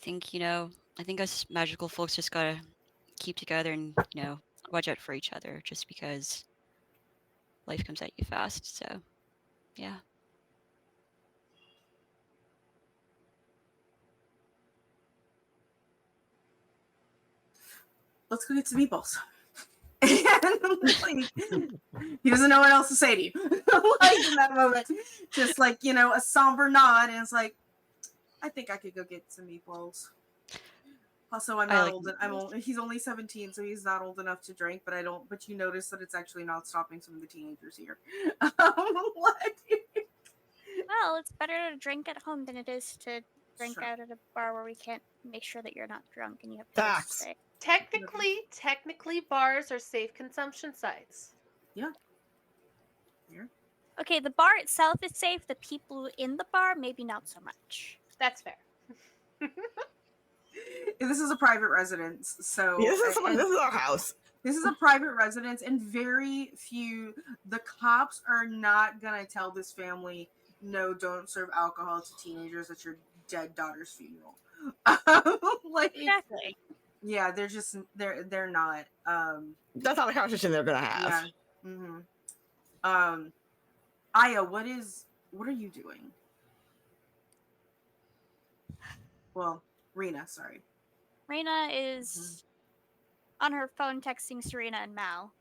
I think us magical folks just gotta keep together and, watch out for each other just because life comes at you fast. So, yeah. Let's go get some meatballs. And like, he doesn't know what else to say to you. Like in that moment, just like, a somber nod, and it's like, I think I could go get some meatballs. Also, I'm I not like old. He's only 17, so he's not old enough to drink. But But you notice that it's actually not stopping some of the teenagers here. What? Well, it's better to drink at home than it is to drink Sure. out at a bar where we can't make sure that you're not drunk and you have place to Facts. stay. Technically, bars are safe consumption sites. Yeah. Okay, the bar itself is safe. The people in the bar, maybe not so much. That's fair. This is a private residence, so Yeah, this is our house. this is a private residence, and the cops are not gonna tell this family, no, don't serve alcohol to teenagers at your dead daughter's funeral. Like, Exactly. yeah, they're not. That's not a conversation they're gonna have. Yeah. Aya, what are you doing? Well, Rena, sorry. Reina is on her phone texting Serena and Mal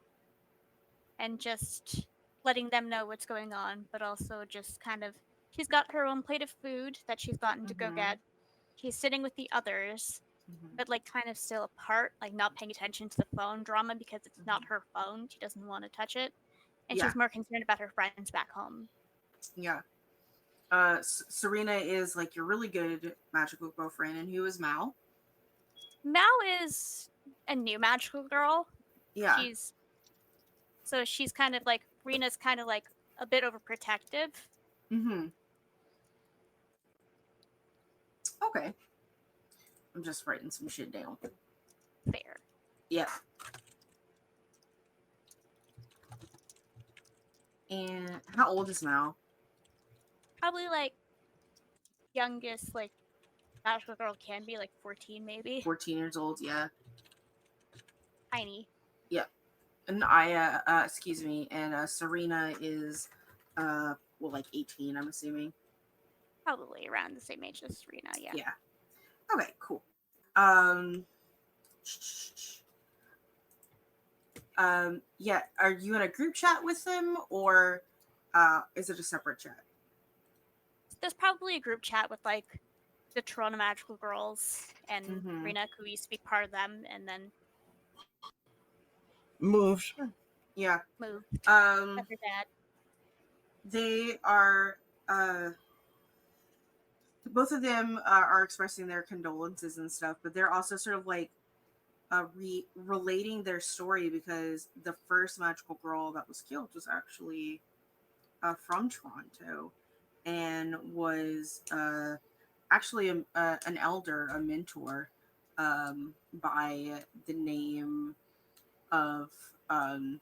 and just letting them know what's going on, but also just kind of she's got her own plate of food that she's gotten to go Mhm. get. She's sitting with the others, Mhm. but like kind of still apart, like not paying attention to the phone drama because it's not Mhm. her phone. She doesn't want to touch it. And Yeah. she's more concerned about her friends back home. Yeah. Serena is like your really good magical girlfriend, and who is Mal? Mal is a new magical girl. Yeah. She's kind of like Rena's kind of like a bit overprotective. Mm-hmm. Okay. I'm just writing some shit down. Fair. Yeah. And how old is Mal? Probably like youngest like magical girl can be like 14 maybe. 14 years old. Yeah. Tiny. Yeah. And excuse me, and Serena is, like 18, I'm assuming. Probably around the same age as Serena, yeah. Yeah. Okay, cool. Um, yeah, are you in a group chat with them, or is it a separate chat? There's probably a group chat with like the Toronto Magical Girls and Mhm. Rena, who used to be part of them and then Moved. Yeah. moved Um, with her dad. they are, both of them are expressing their condolences and stuff, but they're also sort of like relating their story, because the first magical girl that was killed was actually from Toronto, and was actually an elder, a mentor, by the name of um,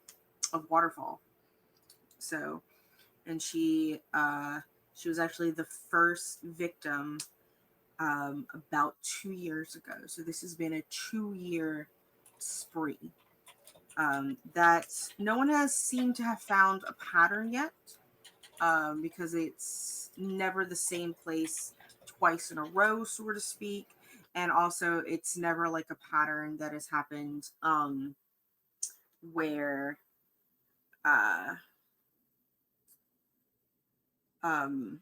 Waterfall. So, and she was actually the first victim about 2 years ago. So this has been a 2-year spree. That no one has seemed to have found a pattern yet, because it's never the same place twice in a row, so to speak. And also, it's never like a pattern that has happened where uh, um,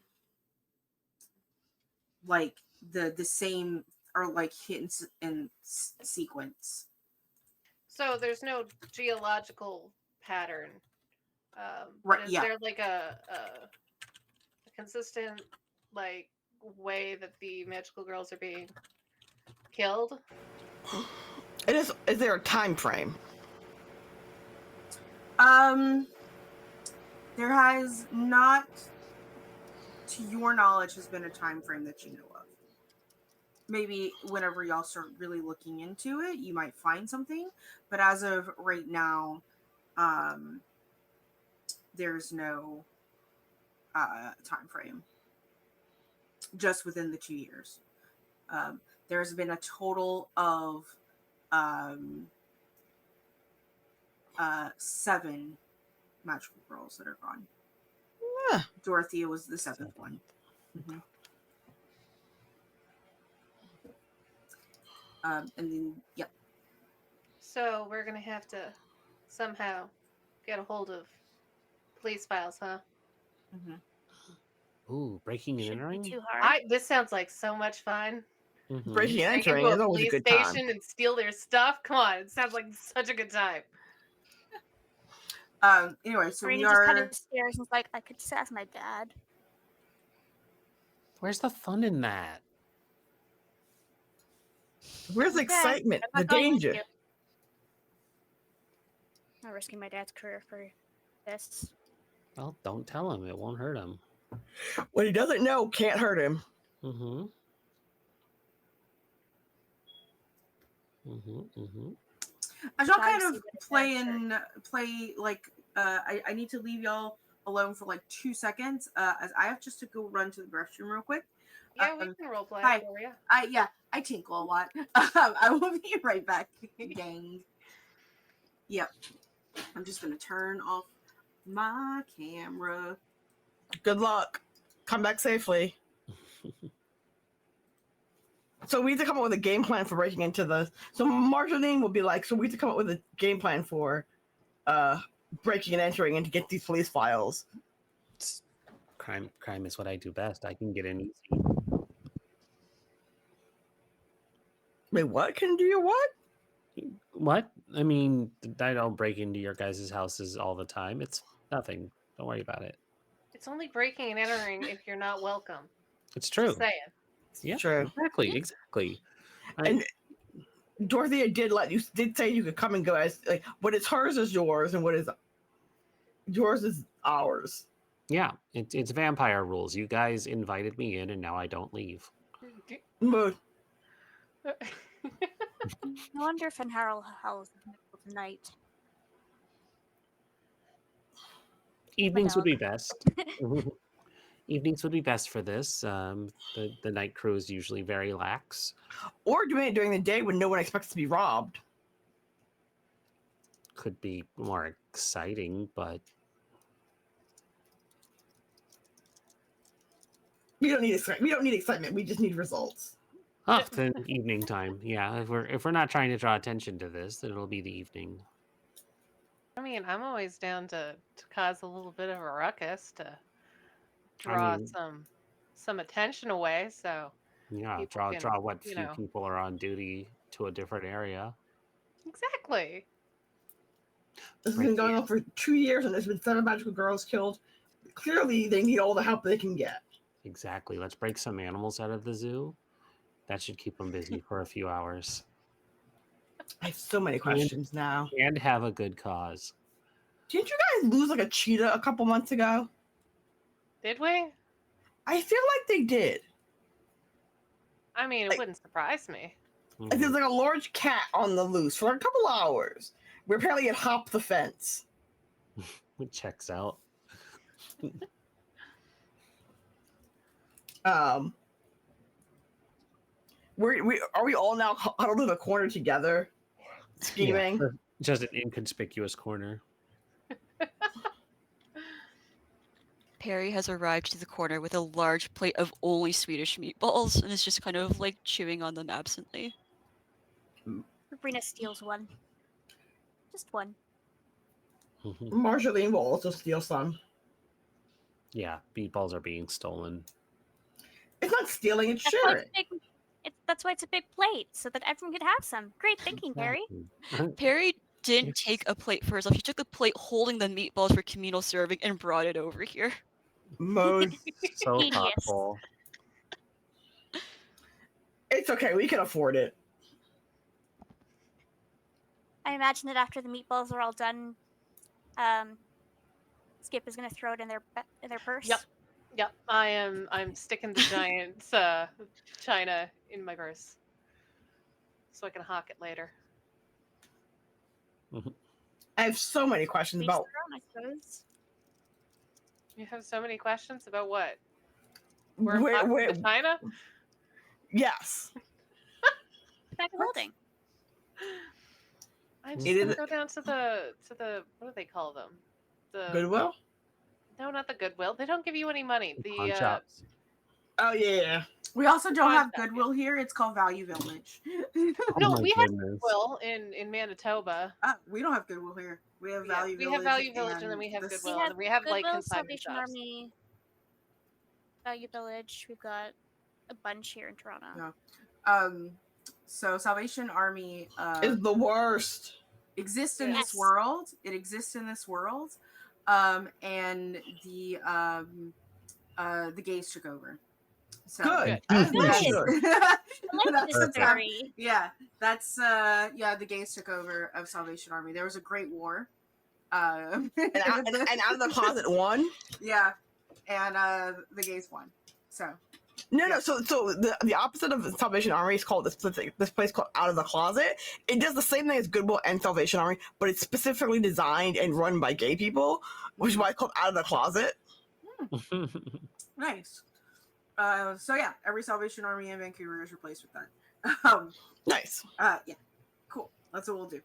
like the same, or like hit in sequence. So there's no geological pattern. Right? But is Yeah. there like a consistent like way that the magical girls are being killed? Is there a time frame? There has not, to your knowledge, has been a time frame that you know of. Maybe whenever y'all start really looking into it, you might find something. But as of right now, there's no time frame. Just within the 2 years, there's been a total of 7 magical girls that are gone. Yeah. Dorothea was the 7th one. Mm-hmm. And then, yep. So we're gonna have to somehow get a hold of police files, huh? Mm-hmm. Ooh, breaking and Shouldn't be entering. too hard. This sounds like so much fun. Mhm. Breaking and Break entering into is a always a police good time. station and steal their stuff. Come on, it sounds like such a good time. Anyway, so Serena we just kind are. of stares and is like, I could just ask my dad. Where's the fun in that? Where's the Okay, excitement? I'm The not going with danger? you. I'm not risking my dad's career for this. Well, don't tell him. It won't hurt him. What he doesn't know can't hurt him. Mm-hmm. Mm-hmm. Mm-hmm. As y'all Gotta kind see of what his dad play like, I need to leave y'all alone for like 2 seconds, as I have just to go run to the restroom real quick. Yeah, we can roleplay hi. for you. I tinkle a lot. I will be right back, gang. Yep. I'm just gonna turn off my camera. Good luck. Come back safely. So we need to come up with a game plan for breaking into the. So Marceline will be like, so we need to come up with a game plan for breaking and entering and to get these police files. Crime is what I do best. I can get in easy. Wait, what? Can do your what? What? I mean, I don't break into your guys' houses all the time. It's nothing. Don't worry about it. It's only breaking and entering if you're not welcome. It's true. Just saying. Yeah, True. exactly. And Dorothea did say you could come and go as like what is hers is yours and what is yours is ours. Yeah, it's vampire rules. You guys invited me in, and now I don't leave. But I wonder if Harold howls in the middle of the night. Evenings would dog. be best. Evenings would be best for this. The night crew is usually very lax. or doing it during the day when no one expects to be robbed. Could be more exciting, but We don't need excitement. We don't need excitement. We just need results. then evening time. Yeah, if we're not trying to draw attention to this, then it'll be the evening. I mean, I'm always down to cause a little bit of a ruckus to draw mean- some attention away. So Yeah, People draw can, what you few know. people are on duty to a different area. exactly. This has been going on for 2 years, and there's been 7 magical girls killed. Clearly, they need all the help they can get. Exactly. Let's break some animals out of the zoo. That should keep them busy for a few hours I have so many questions now. and have a good cause. Didn't you guys lose like a cheetah a couple months ago? Did we? I feel like they did. I mean, it Like- wouldn't surprise me. Like, there's like a large cat on the loose for a couple hours. Where apparently it hopped the fence. It checks out. Are we all now huddled in a corner together, scheming? Yeah, just an inconspicuous corner. Perry has arrived to the corner with a large plate of only Swedish meatballs and is just kind of like chewing on them absently. Sabrina steals one. Just one. Marceline will also steal some. Yeah, meatballs are being stolen. It's not stealing; it's That's why sharing. that's why it's a big plate, so that everyone could have some. Great thinking, Perry. Exactly. Perry didn't Yes. take a plate for herself. She took the plate holding the meatballs for communal serving and brought it over here. Mode. So Genius. thoughtful. It's okay. We can afford it. I imagine that after the meatballs are all done, Skip is gonna throw it in their purse. Yep. I'm sticking the giant china in my purse, so I can hawk it later. I have so many questions Each about. their own, I suppose. You have so many questions about what? We're Where, the china. yes. Back in holding. I'm just It gonna is- go down to the what do they call them? The Goodwill? No, not the Goodwill. They don't give you any money. Pawn The shops. Oh, yeah. We also don't Fine, have that Goodwill here. It's called Value Village. no, Oh my we have goodness. Goodwill in Manitoba. We don't have Goodwill here. We have Yeah, Value we Village. have Value Village, and then we have this- Goodwill, and then we have like Goodwill, consignment Salvation shops. Army, Value Village. We've got a bunch here in Toronto. No. So Salvation Army It's the worst. exists in this Yes. world. It exists in this world. And the gays took over. So Good. Good. As they Nice. should. I like That's this what's theory. yeah, that's the gays took over of Salvation Army. There was a great war. And out of the closet one. yeah, and the gays won. So No. So the opposite of Salvation Army is called this place called Out of the Closet. It does the same thing as Goodwill and Salvation Army, but it's specifically designed and run by gay people, which is why it's called Out of the Closet. nice. So yeah, every Salvation Army in Vancouver is replaced with that. Nice. Yeah, cool. That's what we'll do.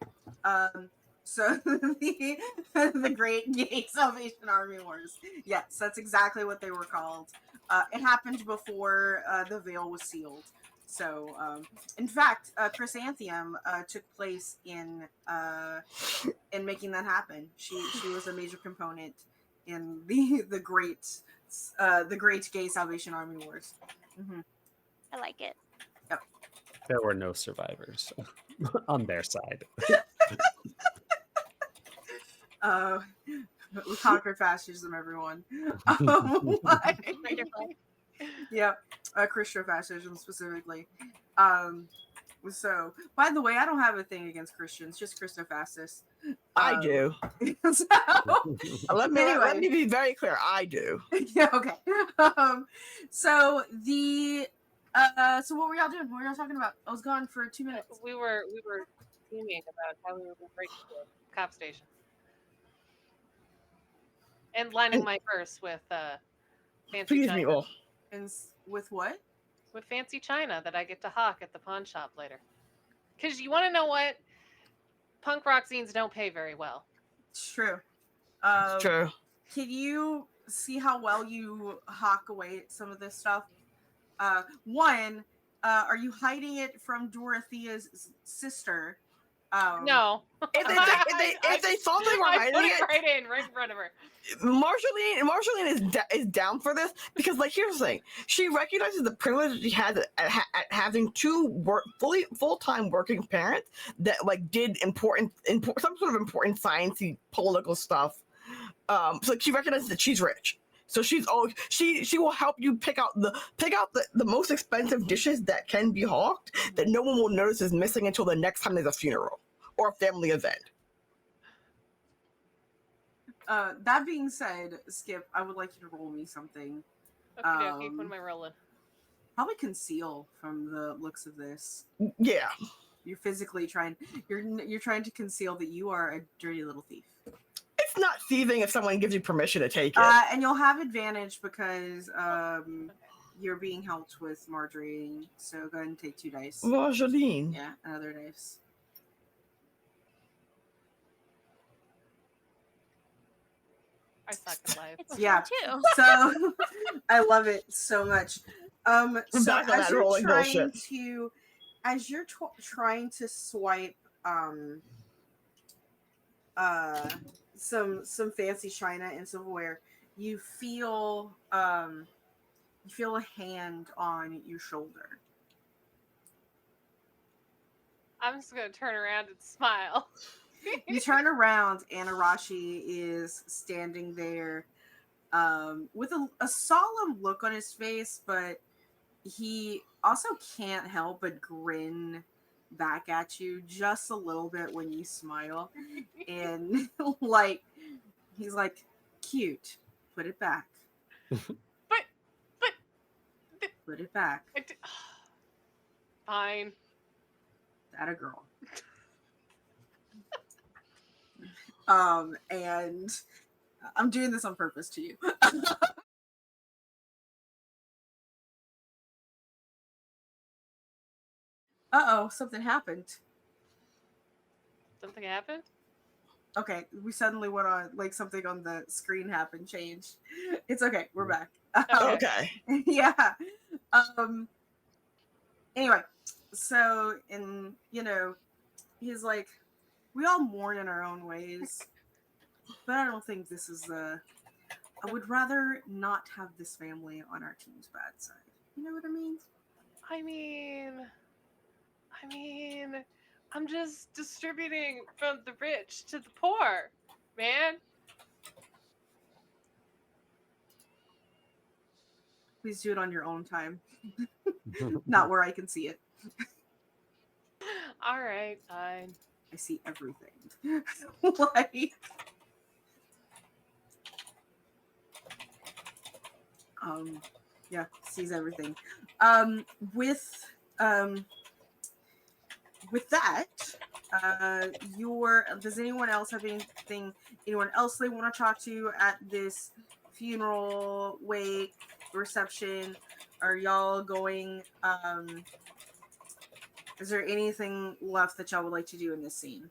So the Great Gay Salvation Army Wars. Yes, that's exactly what they were called. It happened before the veil was sealed. So, in fact, Chrysanthemum took place in making that happen. She was a major component in the great gay Salvation Army Wars. Mm-hmm. I like it. There were no survivors on their side. We conquered fascism, everyone. Yeah, Christofascism specifically. So, by the way, I don't have a thing against Christians, just Christofascists. I do. So, Let anyway. me be very clear. I do. Yeah, okay. So the so what were y'all doing? What were y'all talking about? I was gone for 2 minutes. We were scheming about how we were going to break the cop station. And lining my purse with fancy Please china. me all. And with what? With fancy china that I get to hawk at the pawn shop later. Because you want to know what? Punk rock scenes don't pay very well. It's true. It's true. Can you see how well you hawk away some of this stuff? One, are you hiding it from Dorothea's sister? No. If they thought they were I hiding put it, right in front of her. Marceline is down for this because, like, here's the thing: she recognizes the privilege she had at having two full-time working parents that like did important some sort of important sciencey political stuff. So she recognizes that she's rich. So she will help you pick out the most expensive dishes that can be hawked that no one will notice is missing until the next time there's a funeral or a family event. That being said, Skip, I would like you to roll me something. Okay, what am I rolling? Probably conceal from the looks of this. Yeah. You're physically trying. You're trying to conceal that you are a dirty little thief. It's not thieving if someone gives you permission to take it. And you'll have advantage because you're being helped with Marjorie. So go ahead and take 2 dice. Marjorie. Yeah, another dice. I suck at life. It's Yeah. too. So I love it so much. So back on as that you're rolling trying bullshit. to, as you're trying to swipe some fancy china and silverware, you feel a hand on your shoulder. I'm just gonna turn around and smile. You turn around and Arashi is standing there with a solemn look on his face, but he also can't help but grin back at you just a little bit when you smile. And like he's like, cute, put it back. But Put it back. Fine. That a girl. And I'm doing this on purpose to you. Uh-oh, something happened. Something happened? Okay, we suddenly went on, like, something on the screen happened, changed. It's okay, we're back. Okay. Yeah. Anyway, so, he's like, we all mourn in our own ways, but I don't think this is I would rather not have this family on our team's bad side. You know what I mean? I mean, I'm just distributing from the rich to the poor, man. Please do it on your own time. Not where I can see it. All right, fine. I see everything. Like, yeah, sees everything. With that, does anyone else have anyone else they want to talk to at this funeral, wake, reception? Are y'all going, is there anything left that y'all would like to do in this scene?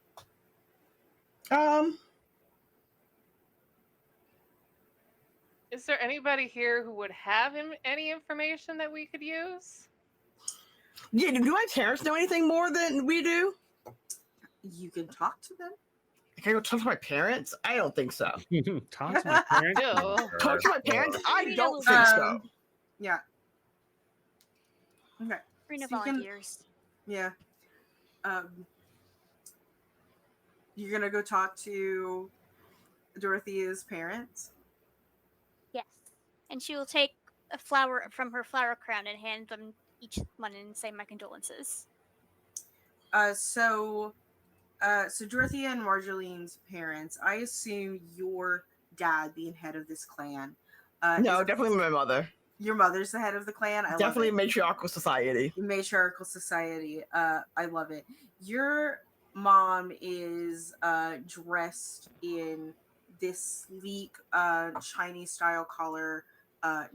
Is there anybody here who would have any information that we could use? Yeah, do my parents know anything more than we do? You can talk to them. Can I go talk to my parents? I don't think so. Talk to my parents. Ew. Talk to my parents? I Rena don't will think do so. Um, Yeah. Okay. Rena So you can- volunteers. Yeah. You're gonna go talk to Dorothea's parents. Yes. And she will take a flower from her flower crown and hand them each one and say my condolences. So Dorothea and Marjolaine's parents. I assume your dad, being head of this clan, No, is definitely my mother. your mother's the head of the clan. I Definitely love it. matriarchal society. Matriarchal society. I love it. Your mom is dressed in this sleek Chinese style collar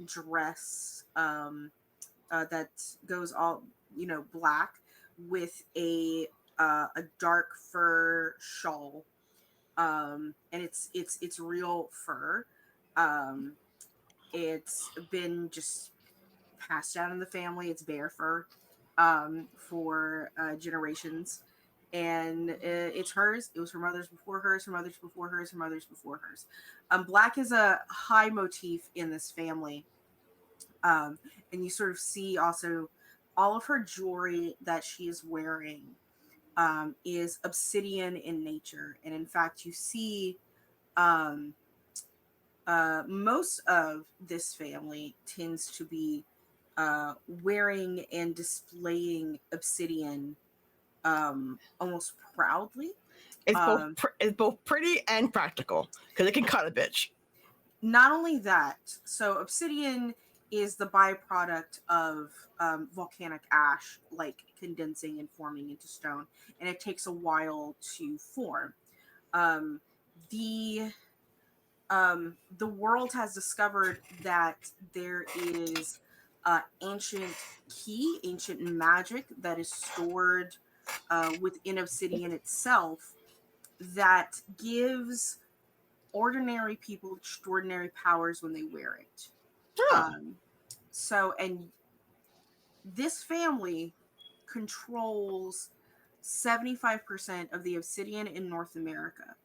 dress that goes all black with a dark fur shawl, and it's real fur. It's been just passed down in the family. It's bear fur for generations. And it's hers. It was her mother's before hers, her mother's before hers, her mother's before hers. Black is a high motif in this family. And you sort of see also all of her jewelry that she is wearing is obsidian in nature. And in fact, you see um, most of this family tends to be wearing and displaying obsidian almost proudly. It's both pretty and practical because it can cut a bitch. Not only that, so obsidian is the byproduct of volcanic ash, like condensing and forming into stone, and it takes a while to form. Um, the world has discovered that there is ancient ancient magic that is stored within obsidian itself that gives ordinary people extraordinary powers when they wear it. Huh. And this family controls 75% of the obsidian in North America.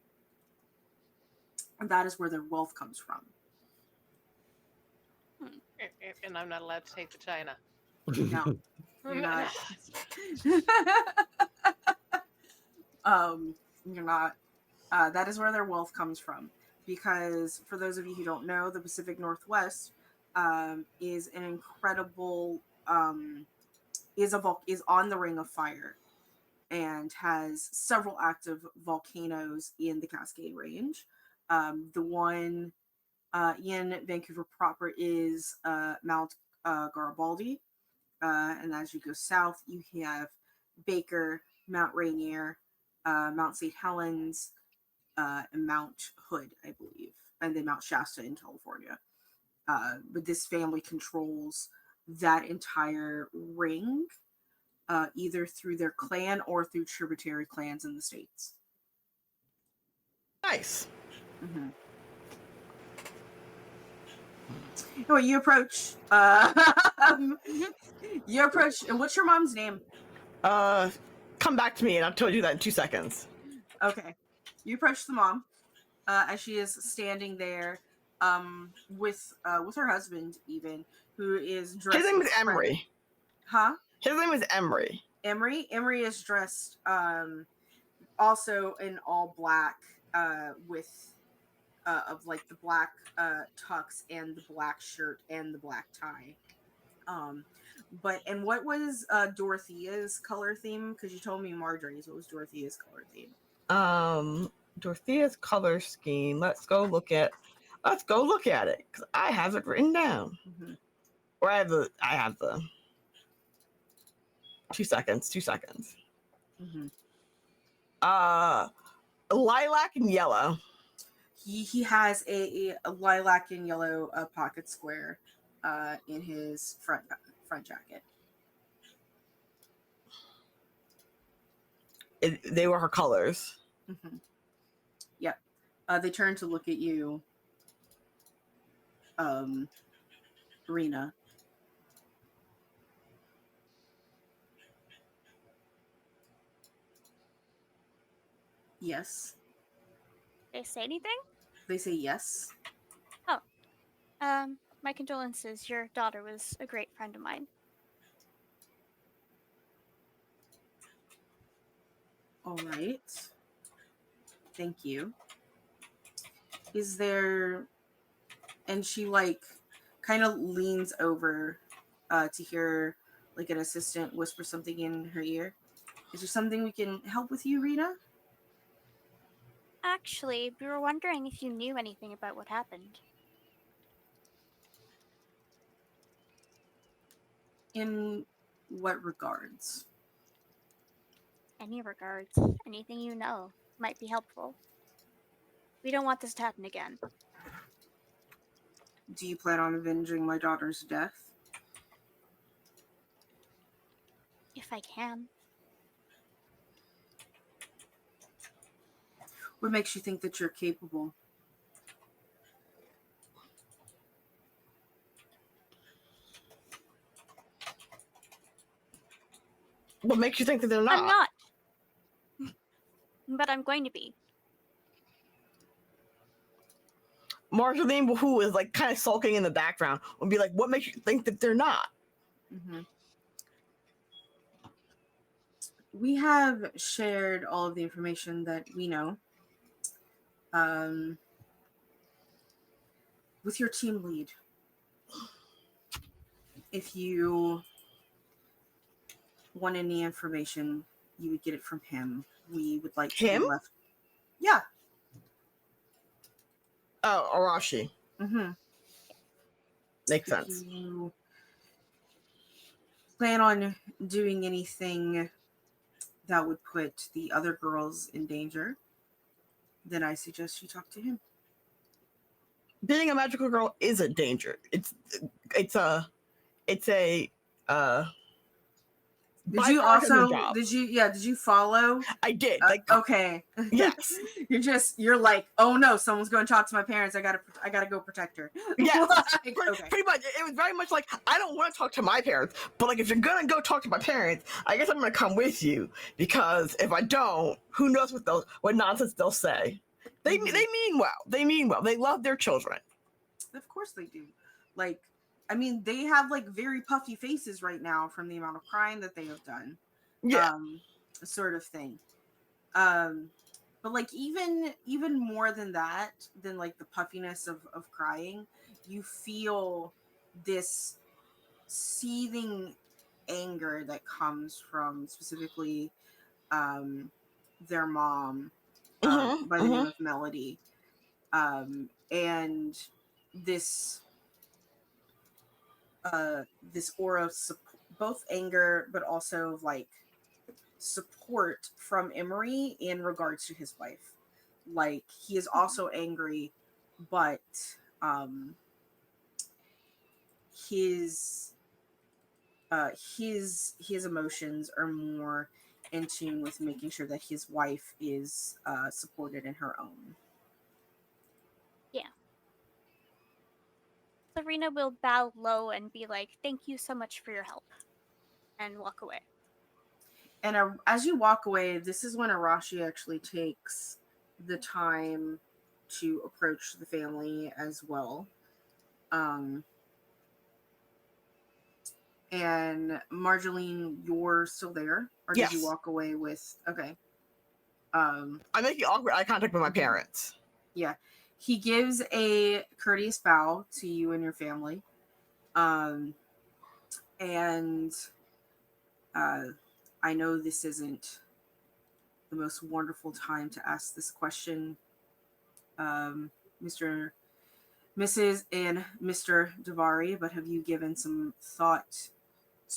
And that is where their wealth comes from. And I'm not allowed to take the China. No, you're not. You're not. That is where their wealth comes from. Because for those of you who don't know, the Pacific Northwest is an incredible is on the Ring of Fire and has several active volcanoes in the Cascade Range. The one in Vancouver proper is Mount Garibaldi, and as you go south, you have Baker, Mount Rainier, Mount St. Helens, and Mount Hood, I believe, and then Mount Shasta in California. But this family controls that entire ring, either through their clan or through tributary clans in the States. Nice. Mm-hmm. Oh, you approach. You approach. And what's your mom's name? Come back to me, and I'll tell you that in 2 seconds. Okay. You approach the mom as she is standing there with her husband, even, who is dressed. His name is Emery. Huh? His name is Emery. Emery is dressed also in all black with of like the black tux and the black shirt and the black tie. And what was Dorothea's color theme? Because you told me Marjorie's. What was Dorothea's color theme? Dorothea's color scheme. Let's go look at it because I have it written down. Mm-hmm. Or I have the 2 seconds. Mm-hmm. Lilac and yellow. He has a lilac and yellow pocket square in his front jacket. They were her colors. Mm-hmm. Yep. They turn to look at you, Rena. Yes. They say anything? They say yes. Oh. My condolences. Your daughter was a great friend of mine. All right. Thank you. Is there, and she like kind of leans over to hear like an assistant whisper something in her ear. Is there something we can help with you, Rena? Actually, we were wondering if you knew anything about what happened. In what regards? Any regards. Anything you know might be helpful. We don't want this to happen again. Do you plan on avenging my daughter's death? If I can. What makes you think that you're capable? What makes you think that they're I'm not? not. But I'm going to be. Marceline, who is like kind of sulking in the background, would be like, "What makes you think that they're not?" Mm-hmm. We have shared all of the information that we know with your team lead. If you want any information, you would get it from him. We would like to be Him? left. Yeah. Oh, Arashi. Mm-hmm. Makes If sense. you plan on doing anything that would put the other girls in danger, then I suggest you talk to him. Being a magical girl is a danger. It's a uh Did you byproduct of your also job. did you follow? I did. Like Okay. yes. You're like, oh no, someone's going to talk to my parents. I gotta go protect her. Yes. Like, okay. Pretty much. It was very much like, I don't want to talk to my parents, but like if you're gonna go talk to my parents, I guess I'm gonna come with you, because if I don't, who knows what nonsense they'll say. They Mhm. mean well. They mean well. They love their children. Of course they do. Like, I mean, they have like very puffy faces right now from the amount of crime that they have done. Yeah. Sort of thing. But like even more than that, than like the puffiness of crying, you feel this seething anger that comes from specifically their mom, by the name of Melody, and this this aura of both anger but also like support from Emery in regards to his wife. Like he is also angry, but his his emotions are more in tune with making sure that his wife is supported in her own. Yeah. Serena will bow low and be like, "Thank you so much for your help," and walk away. And as you walk away, this is when Arashi actually takes the time to approach the family as well. And Marjoline, you're still there, or did you Yes. walk away with? Okay. I'm making awkward eye contact with my parents. Yeah, he gives a courteous bow to you and your family, and I know this isn't the most wonderful time to ask this question, Mr. Mrs. and Mr. Davari, but have you given some thought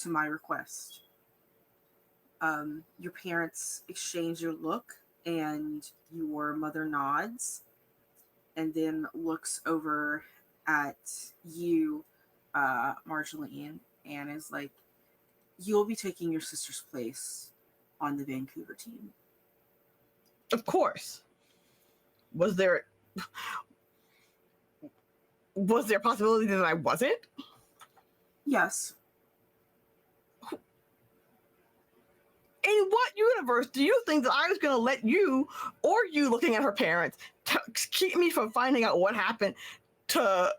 to my request? Your parents exchange your look, and your mother nods and then looks over at you, Marceline, and is like, you'll be taking your sister's place on the Vancouver team. Of course. Was there a possibility that I wasn't? Yes. in what universe do you think that I was going to let you, or you looking at her parents, keep me from finding out what happened to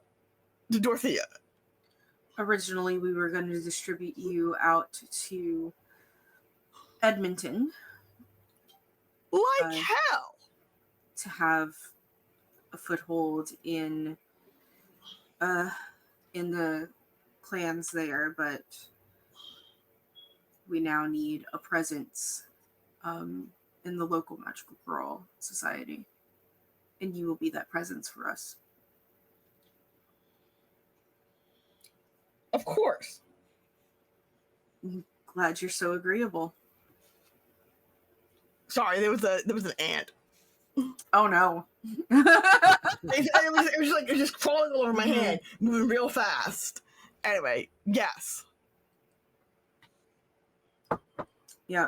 Dorothea? Originally, we were going to distribute you out to Edmonton Like Uh, hell. to have a foothold in the clans there, but we now need a presence in the local magical girl society, and you will be that presence for us. Of course. Glad you're so agreeable. Sorry, there was an ant. Oh no. It was like it was just crawling all over my Mhm. hand, moving real fast. Anyway, yes. Yeah.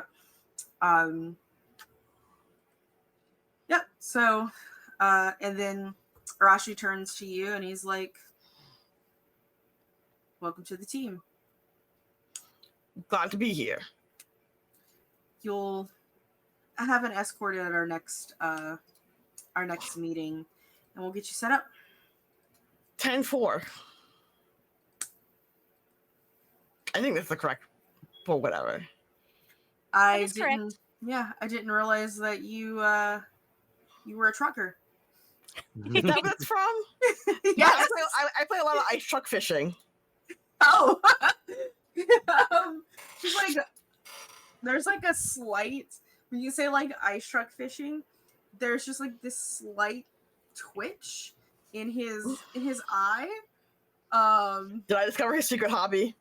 Yep. So, and then Arashi turns to you and he's like, "Welcome to the team. Glad to be here. You'll have an escort at our next meeting, and we'll get you set up." 10-4. I think that's the correct, but whatever. I is didn't. correct. Yeah, I didn't realize that you were a trucker. Is that what it's from? Yeah, Yes. I play a lot of ice truck fishing. Oh. He's like, there's like a slight, when you say like ice truck fishing, there's just like this slight twitch in his eye. Did I discover his secret hobby?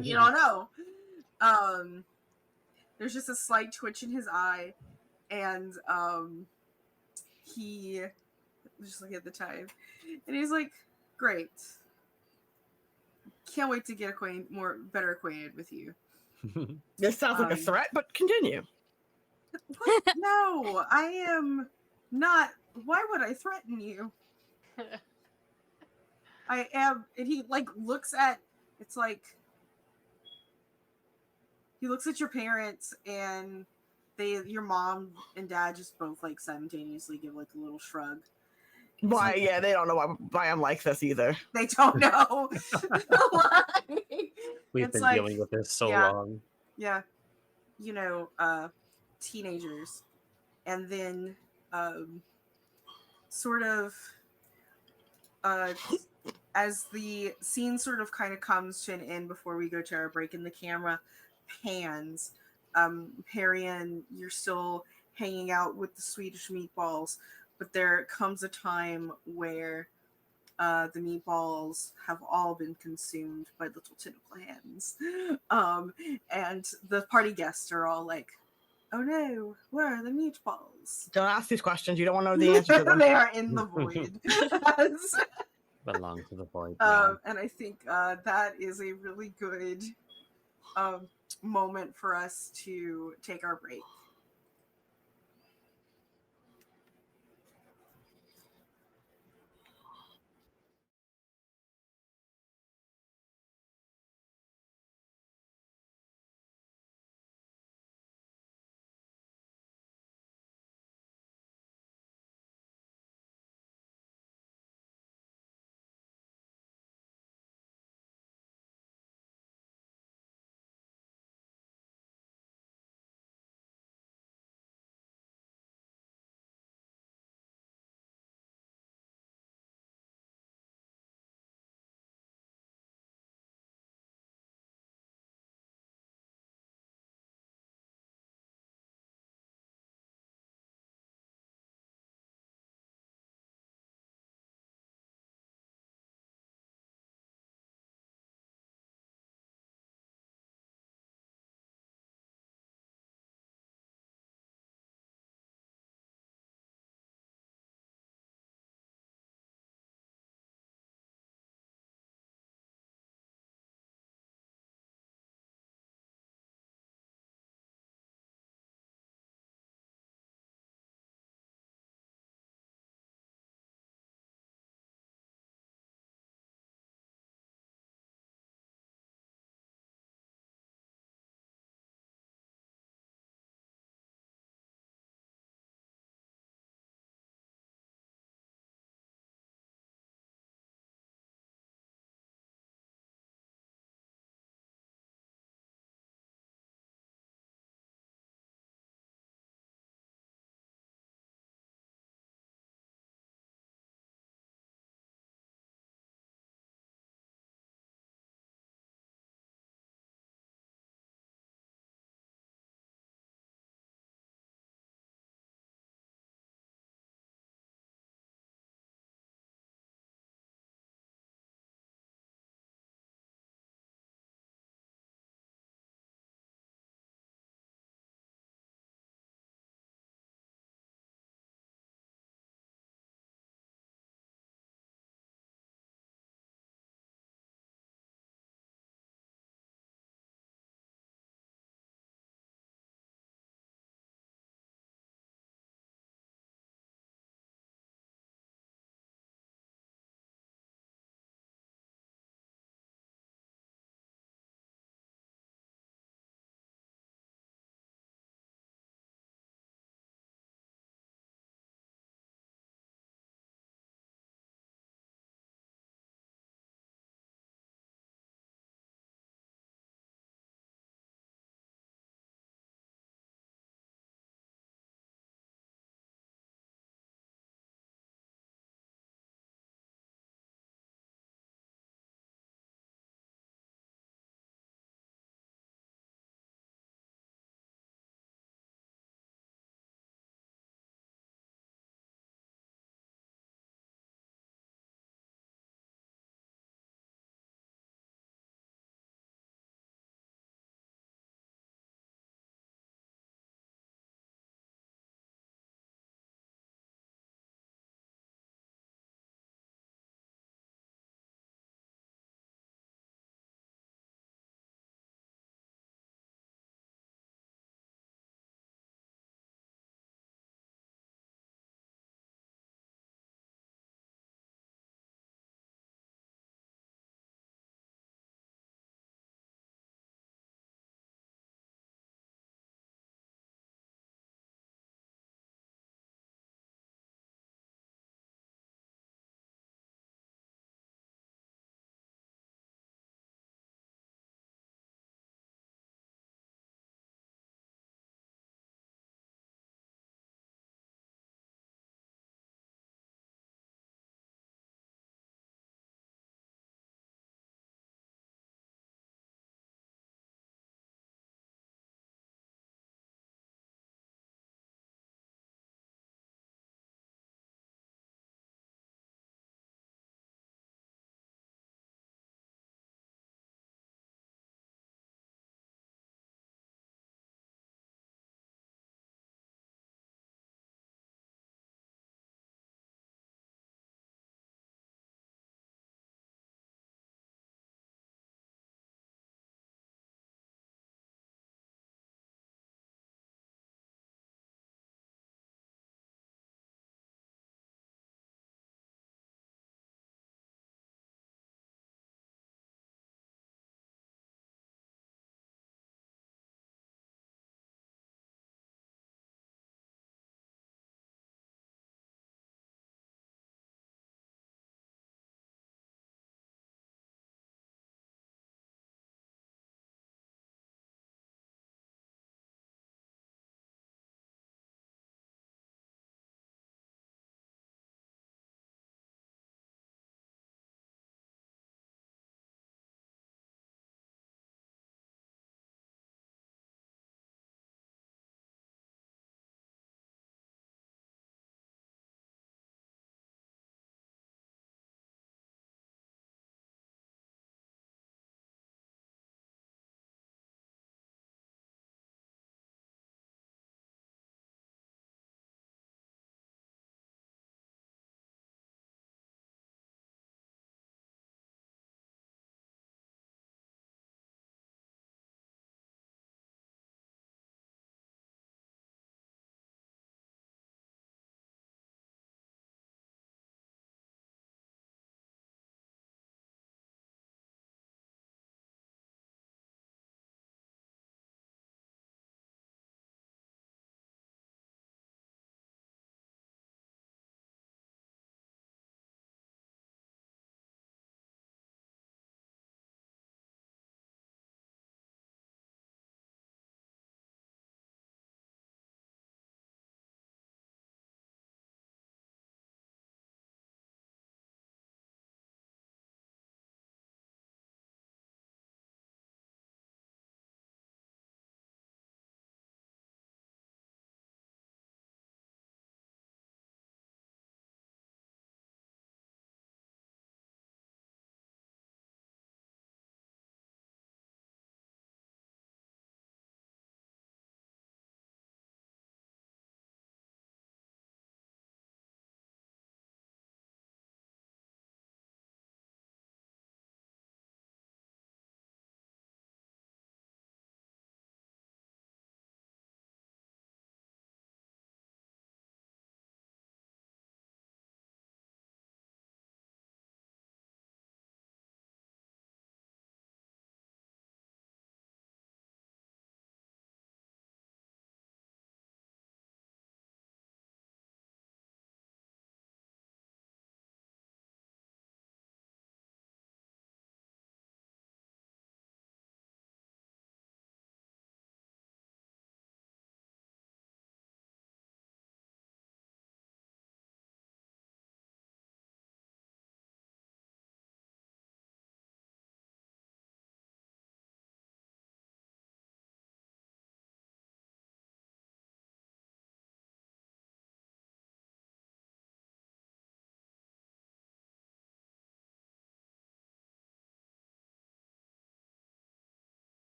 You don't know. There's just a slight twitch in his eye, and he just like at the time, and he's like, "Great, can't wait to get better acquainted with you." This sounds like a threat, but continue. What? No, I am not. Why would I threaten you? I am. And he like looks at. It's like he looks at your parents, and your mom and dad just both like simultaneously give like a little shrug. Why? Yeah, they don't know why I'm like this either. They don't know. We've It's been like, dealing with this so yeah. long. Yeah, teenagers, and then sort of as the scene sort of kind of comes to an end before we go to our break in the camera pans, Parian, you're still hanging out with the Swedish meatballs, but there comes a time where the meatballs have all been consumed by little tentacle hands. And the party guests are all like, "Oh no, where are the meatballs?" Don't ask these questions. You don't want to know the answer to them. They are in the void. Belong to the void. Yeah. And I think that is a really good moment for us to take our break.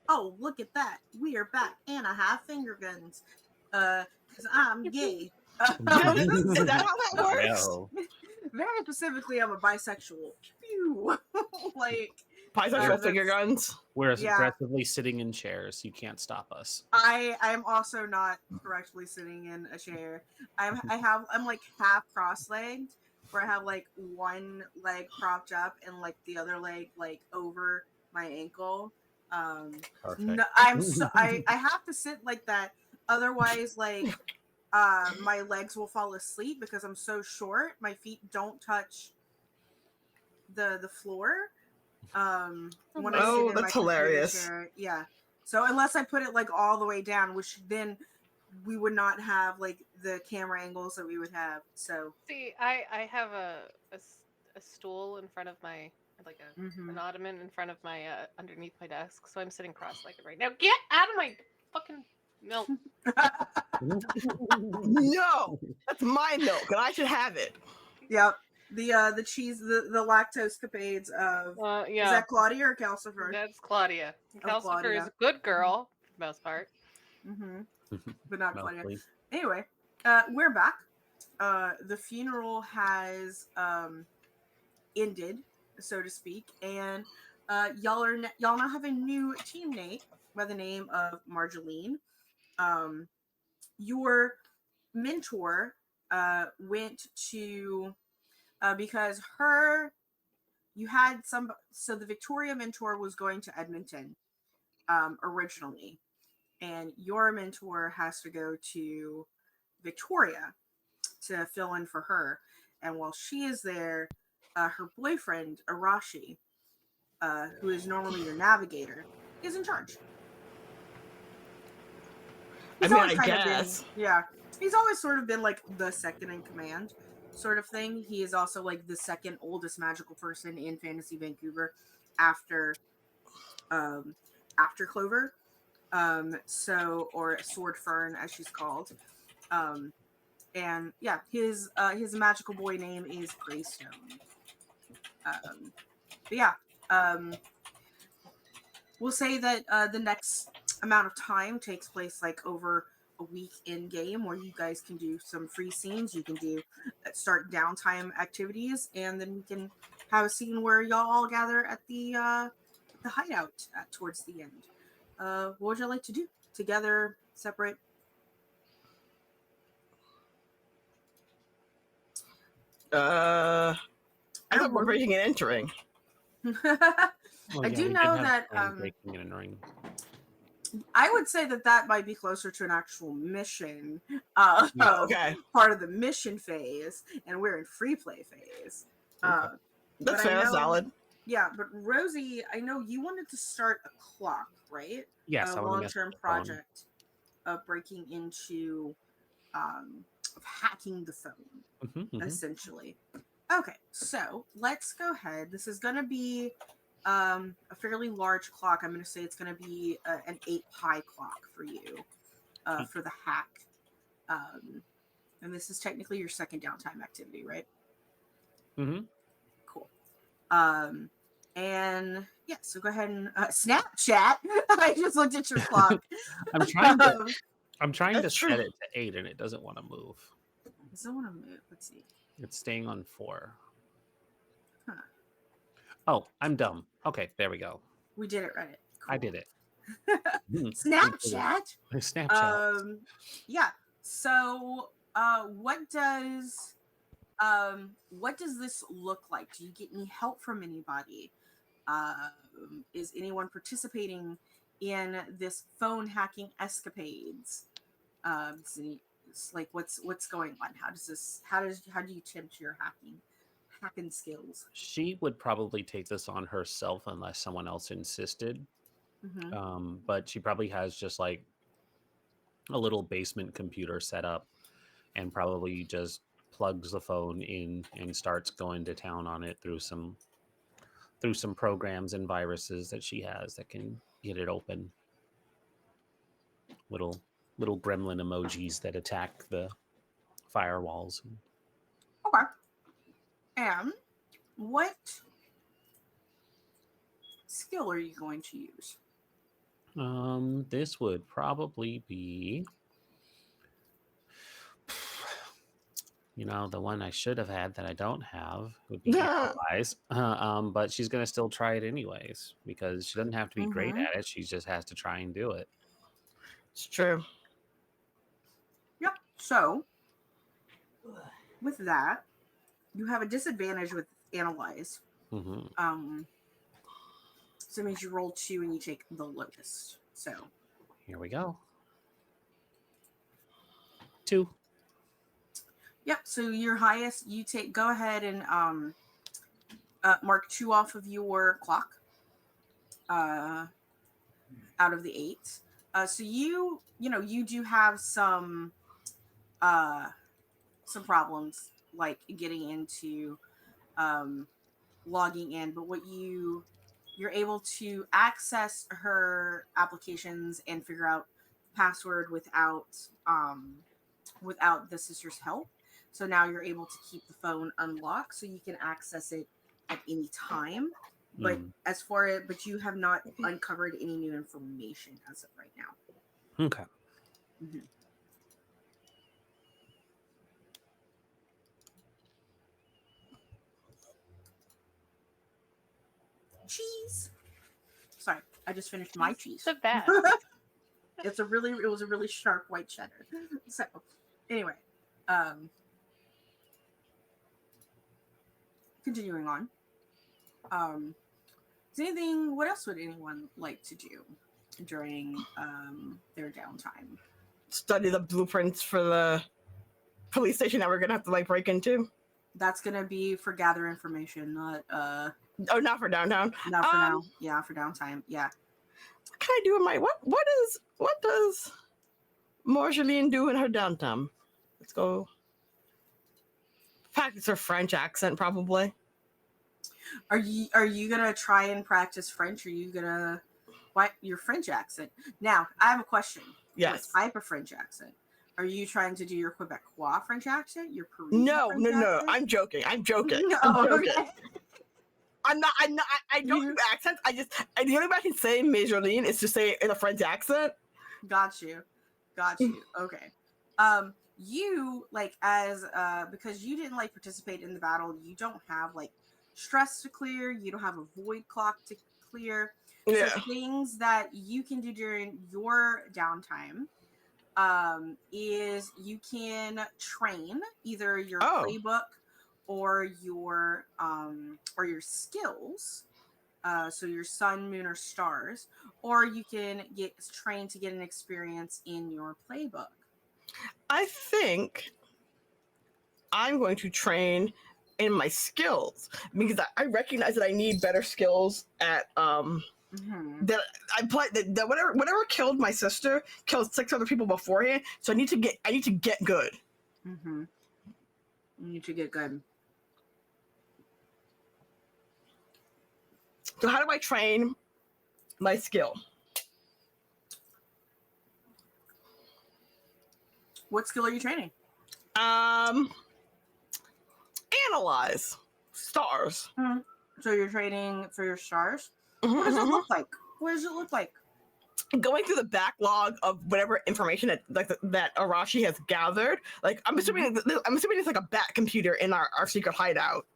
oh, look at that, we are back, and I have finger guns, because I'm gay. Is that how that works? No. Very specifically, I'm a bisexual. Pew. Like, Bisexual finger that's- guns. We're Yeah. aggressively sitting in chairs. You can't stop us. I'm also not correctly sitting in a chair. I'm like half cross-legged, where I have like one leg propped up and like the other leg like over my ankle. Perfect. No, I have to sit like that, otherwise like my legs will fall asleep because I'm so short. My feet don't touch the floor. When I sit Oh, in my that's computer hilarious. chair, yeah. So unless I put it like all the way down, which then we would not have like the camera angles that we would have. So See, I have a stool in front of my like an ottoman in front of my underneath my desk, so I'm sitting cross-legged right now. Get out of my fucking milk. No, that's my milk, and I should have it. Yep. The cheese, the lactose capades of is Yeah, that Claudia or Calcifer? that's Claudia. Oh, Calcifer Claudia. is a good girl for the most part. But not Claudia. Mostly. Anyway, we're back. The funeral has ended, so to speak, and y'all now have a new teammate by the name of Marjolaine. Your mentor went to because you had some, so the Victoria mentor was going to Edmonton originally, and your mentor has to go to Victoria to fill in for her. And while she is there, her boyfriend Arashi, who is normally your navigator, is in charge. He's I always kind of guess. been, yeah. He's always sort of been like the second in command, sort of thing. He is also like the second oldest magical person in Fantasy Vancouver, after Clover. So, or Sword Fern as she's called. And yeah, his magical boy name is Greystone. But yeah, we'll say that the next amount of time takes place like over a week in game, where you guys can do some free scenes. You can do start downtime activities, and then we can have a scene where y'all all gather at the hideout towards the end. What would you like to do? Together, separate? I thought we're breaking and entering. I do know that breaking and entering. I would say that might be closer to an actual mission, Okay, part of the mission phase, and we're in free play phase. Okay. that's but fair. That's solid. Yeah, but Rosie, I know you wanted to start a clock, right? Yes, A I want to mess long-term with the phone. project of breaking into, of hacking the phone, essentially. Okay, so let's go ahead. This is going to be a fairly large clock. I'm going to say it's going to be an 8 pi clock for you for the hack. And this is technically your second downtime activity, right? Cool. And yeah, so go ahead and Snapchat. I just looked at your clock. I'm trying to That's true. set it to 8, and it doesn't want to move. It doesn't want to move. Let's see. It's staying on 4. Huh. Oh, I'm dumb. Okay, there we go. We did it right. Cool. I did it. Snapchat. Snapchat. Yeah. So, what does this look like? Do you get any help from anybody? Is anyone participating in this phone hacking escapades? It's like what's going on? How do you tempt your hacking skills? She would probably take this on herself unless someone else insisted. But she probably has just like a little basement computer set up and probably just plugs the phone in and starts going to town on it through some programs and viruses that she has that can get it open. Little gremlin emojis that attack the firewalls. Okay. And what skill are you going to use? This would probably be, the one I should have had that I don't have would be analyze. But she's gonna still try it anyways because she doesn't have to be great Mhm. at it. She just has to try and do it. It's true. Yep. So with that, you have a disadvantage with analyze. Hmm. So it means you roll 2 and you take the lowest. So Here we go. 2. yep. So your highest, you take. Go ahead and mark 2 off of your clock. Out of the 8. So you do have some problems like getting into logging in, but you're able to access her applications and figure out password without the sister's help. So now you're able to keep the phone unlocked so you can access it at any time. But but you have not uncovered any new information as of right now. Okay. Mm-hmm. Cheese. Sorry, I just finished my cheese. The best. It was a really sharp white cheddar. So anyway, continuing on. What else would anyone like to do during their downtime? Study the blueprints for the police station that we're gonna have to like break into. That's gonna be for gather information, not Oh, not for downtown. not for now. Yeah, for downtime. Yeah. What can I do in my what does Marjolaine do in her downtime? Let's go. Practice her French accent, probably. Are you gonna try and practice French? Are you gonna your French accent? Now, I have a question. Yes. What type of French accent? Are you trying to do your Quebecois French accent? Your Parisian No, French no, no. accent? I'm joking. I'm joking. No, I'm joking. okay. I'm not. I don't do accents. The only way I can say Marjolaine is to say it in a French accent. Got you. Okay. You as because you didn't participate in the battle, you don't have stress to clear, you don't have a void clock to clear. Yeah. So things that you can do during your downtime is you can train either your playbook or your skills. So your sun, moon, or stars, or you can get trained to get an experience in your playbook. I think I'm going to train in my skills because I recognize that I need better skills at that I play that whatever killed my sister killed 6 other people beforehand. So I need to get good. You need to get good. So how do I train my skill? What skill are you training? Analyze stars. So you're training for your stars. What does it look like? What does it look like? Going through the backlog of whatever information that Arashi has gathered. Like I'm assuming it's like a bat computer in our secret hideout.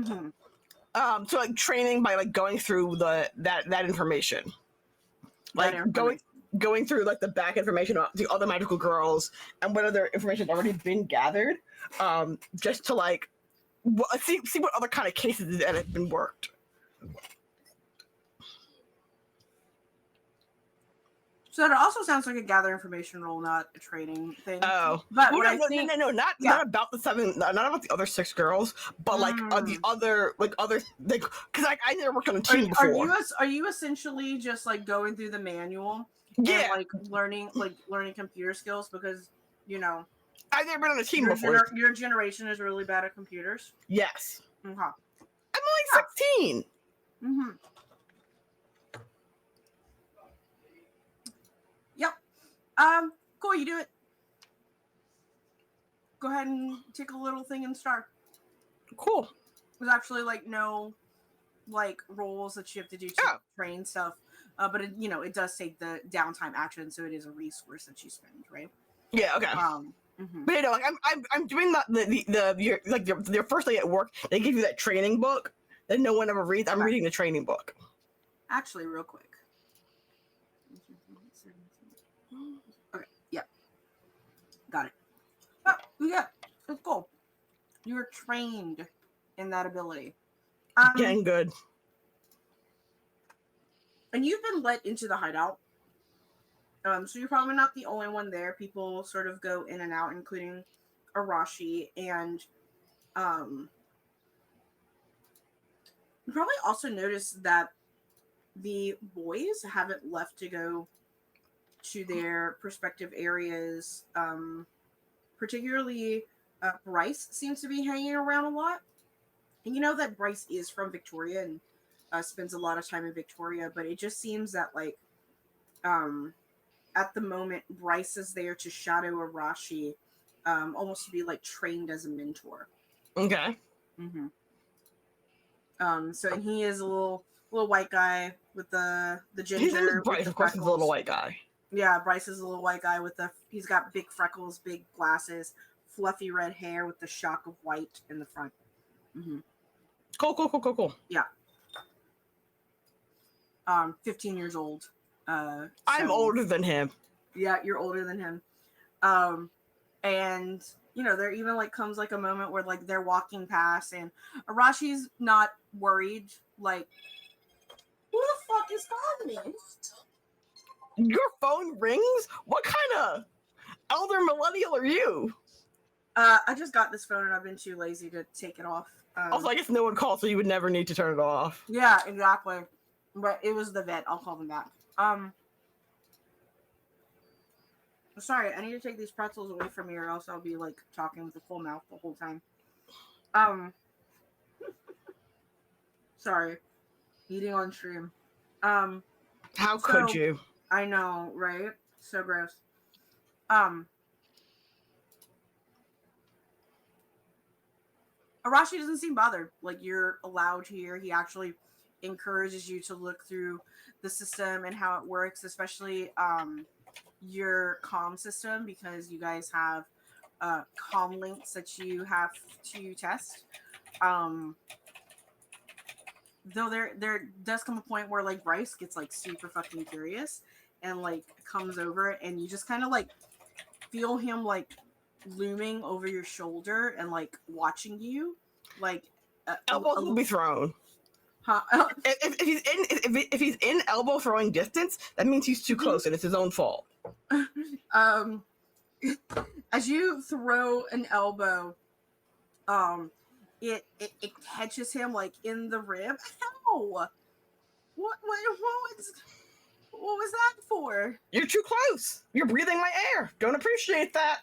So like training by going through that information. Going through the back information of the other magical girls and what other information has already been gathered, just to see what other kind of cases that have been worked. So it also sounds like a gather information role, not a training thing. Oh, but not about the 7, not about the other 6 girls, but the other because I never worked on a team before. Are you essentially just going through the manual? Yeah, and learning computer skills because I've never been on a team before. Your generation is really bad at computers. Yes. Okay. I'm only 16. Yep. Cool. You do it. Go ahead and take a little thing and start. Cool. There's actually no roles that you have to do to train stuff. but it, it does take the downtime action, so it is a resource that you spend, right? Yeah. Okay. Mhm. But like I'm doing your first day at work. They give you that training book that no one ever reads. I'm Okay. reading the training book. Actually, real quick. Okay, yeah. Got it. Oh, yeah, that's cool. You're trained in that ability. Getting good. And you've been let into the hideout. So you're probably not the only one there. People sort of go in and out, including Arashi, and you probably also noticed that the boys haven't left to go to their respective areas. Particularly, Bryce seems to be hanging around a lot. And you know that Bryce is from Victoria and spends a lot of time in Victoria, but it just seems that, like, at the moment, Bryce is there to shadow Arashi, almost to be, like, trained as a mentor. Okay. Mm-hmm. And he is a little white guy with the ginger. His name is with Bryce. the Of course, he's a little white guy. Yeah, Bryce is a little white guy he's got big freckles, big glasses, fluffy red hair with the shock of white in the front. Mm-hmm. Cool. Yeah. 15 years old. I'm so- older than him. Yeah, you're older than him. And there even like comes like a moment where like they're walking past and Arashi's not worried, like, who the fuck is calling me? Your phone rings? What kind of elder millennial are you? I just got this phone and I've been too lazy to take it off. Also, I guess no one called, so you would never need to turn it off. Yeah, exactly. But it was the vet. I'll call them back. Sorry, I need to take these pretzels away from me or else I'll be like talking with a full mouth the whole time. Sorry. Eating on stream. How could you? I know, right? So gross. Arashi doesn't seem bothered. Like, you're allowed here. He actually encourages you to look through the system and how it works, especially your comm system, because you guys have comm links that you have to test. Though there does come a point where like Bryce gets like super fucking curious and like comes over and you just kind of like feel him like looming over your shoulder and like watching you, like Elbows will be thrown. Huh? If he's in elbow throwing distance, that means he's too close and it's his own fault. As you throw an elbow, it catches him like in the rib. Ow! What was that for? You're too close. You're breathing my air. Don't appreciate that.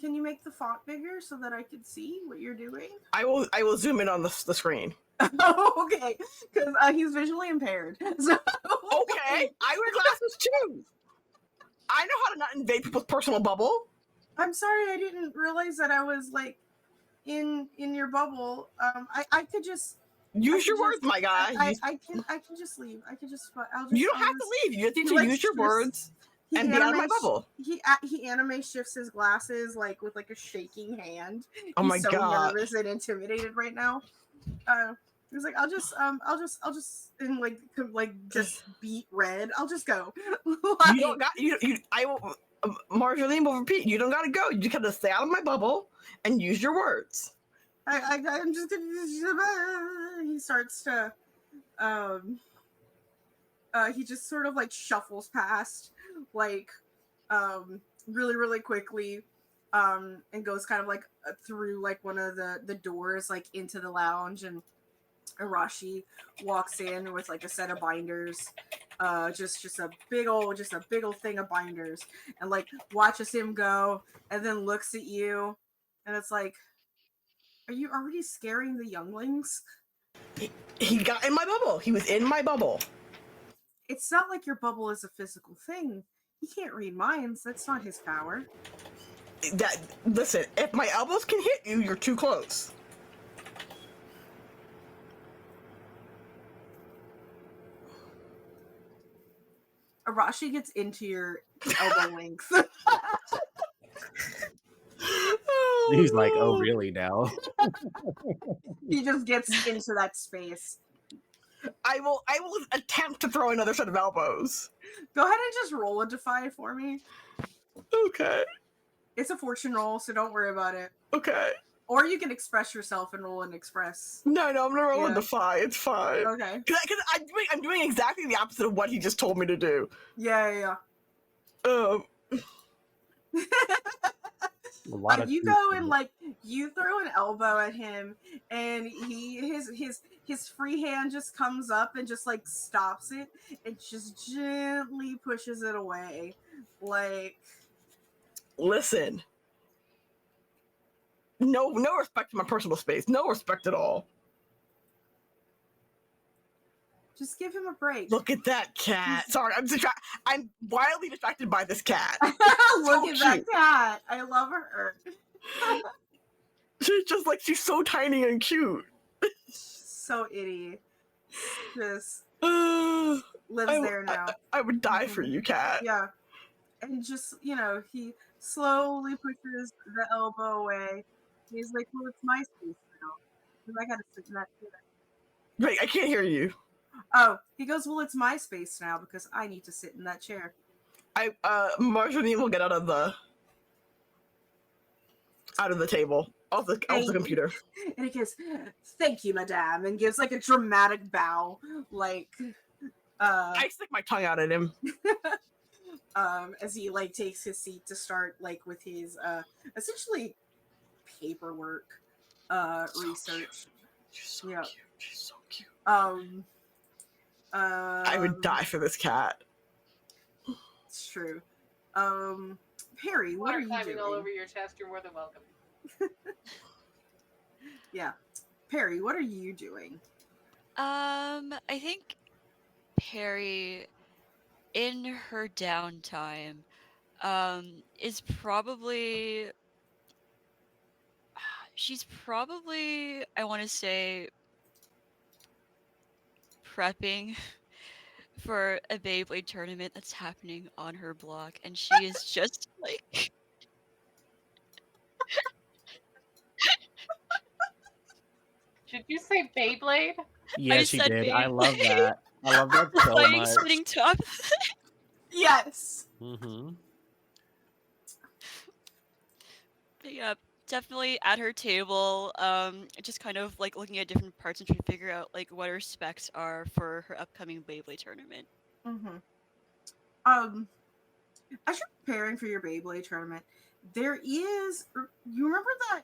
Can you make the font bigger so that I can see what you're doing? I will zoom in on the screen. Oh, okay, because he's visually impaired. So Okay, I wear glasses too. I know how to not invade people's personal bubble. I'm sorry, I didn't realize that I was like in your bubble. I could just use your words, my guy. I can just leave. I can just. You don't have to leave. You just need to use your words and be out of my bubble. He anime shifts his glasses like with like a shaking hand. Oh my He's so God. nervous and intimidated right now. He's like, I'll just and like just beat red. I'll just go. Like, You don't got you. I will. Marjorie will repeat. You don't got to go. You just got to stay out of my bubble and use your words. I'm just gonna. He starts to. He just sort of like shuffles past, like, really, really quickly, and goes kind of like through like one of the doors, like into the lounge, and Arashi walks in with like a set of binders, just a big old thing of binders, and like watches him go, and then looks at you, and it's like, are you already scaring the younglings? He got in my bubble. He was in my bubble. It's not like your bubble is a physical thing. He can't read minds. That's not his power. Listen, if my elbows can hit you, you're too close. Arashi gets into your elbow length. Oh, He's like, oh, no. really now? He just gets into that space. I will attempt to throw another set of elbows. Go ahead and just roll a defy for me. Okay. It's a fortune roll, so don't worry about it. Okay. Or you can express yourself and roll an express. No, I'm gonna roll Yeah. a defy. It's fine. Okay. Because I'm doing exactly the opposite of what he just told me to do. Yeah. Um. A lot of You truth go in and it. like you throw an elbow at him, and his free hand just comes up and just like stops it and just gently pushes it away. Like, Listen. No respect for my personal space. No respect at all. just give him a break. Look at that cat. Sorry, I'm wildly distracted by this cat. Look so at that cute. cat. I love her. She's just like, she's so tiny and cute. So itty. Just Uh, lives there now. I would die for Mhm. you, cat. Yeah. And just, he slowly pushes the elbow away. He's like, well, it's my space now. Because I gotta sit in that chair. Wait, I can't hear you. Oh, he goes, well, it's my space now because I need to sit in that chair. Marjorie will get out of the table, off the Thank- computer. And he goes, thank you, madame, and gives like a dramatic bow. Like, I stick my tongue out at him. as he like takes his seat to start like with his essentially paperwork research. She's so Yeah. cute. She's so cute. I I would die for this cat. It's true. Perry, what are you climbing doing? all over your chest, you're more than welcome. Yeah. Perry, what are you doing? I think Perry, in her downtime, is probably she's probably, I want to say, prepping for a Beyblade tournament that's happening on her block, and she is just like Did you say Beyblade? Yeah, I she said did. I Beyblade. love that. I love that so playing much. sitting top. Yes. Mm-hmm. But yeah, definitely at her table, just kind of like looking at different parts and trying to figure out like what her specs are for her upcoming Beyblade tournament. Mm-hmm. As you're preparing for your Beyblade tournament, there is, you remember that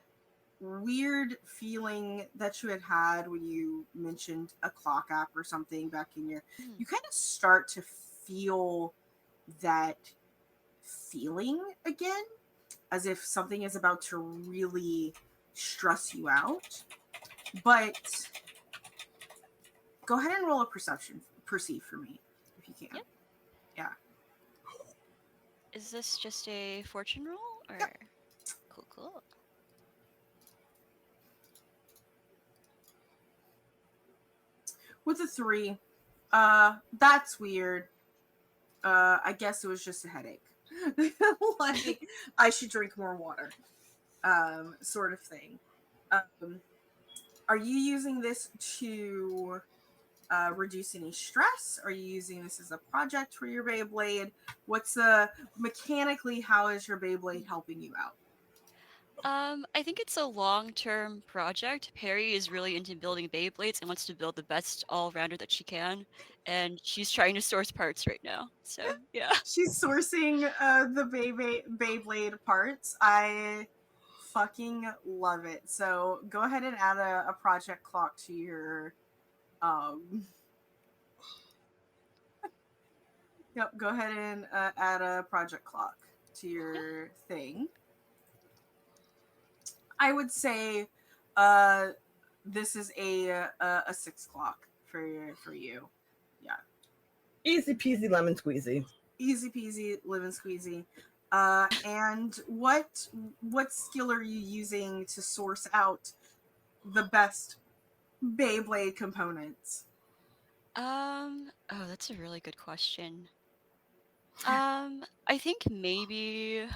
weird feeling that you had when you mentioned a clock app or something back in your, you kind of start to feel that feeling again, as if something is about to really stress you out. But go ahead and roll a perceive for me if you can. Yep. Yeah. Is this just a fortune roll or? Yep. Cool. With a 3, that's weird. I guess it was just a headache. Like, I should drink more water, sort of thing. Are you using this to reduce any stress? Are you using this as a project for your Beyblade? What's mechanically, how is your Beyblade helping you out? I think it's a long-term project. Perry is really into building Beyblades and wants to build the best all-rounder that she can, and she's trying to source parts right now. So yeah. She's sourcing the Beyblade parts. I fucking love it. So go ahead and add a project clock to your Yep, go ahead and add a project clock to your thing. I would say this is a 6 o'clock for you. Yeah. Easy peasy lemon squeezy. Easy peasy lemon squeezy. And what skill are you using to source out the best Beyblade components? Oh, that's a really good question. I think maybe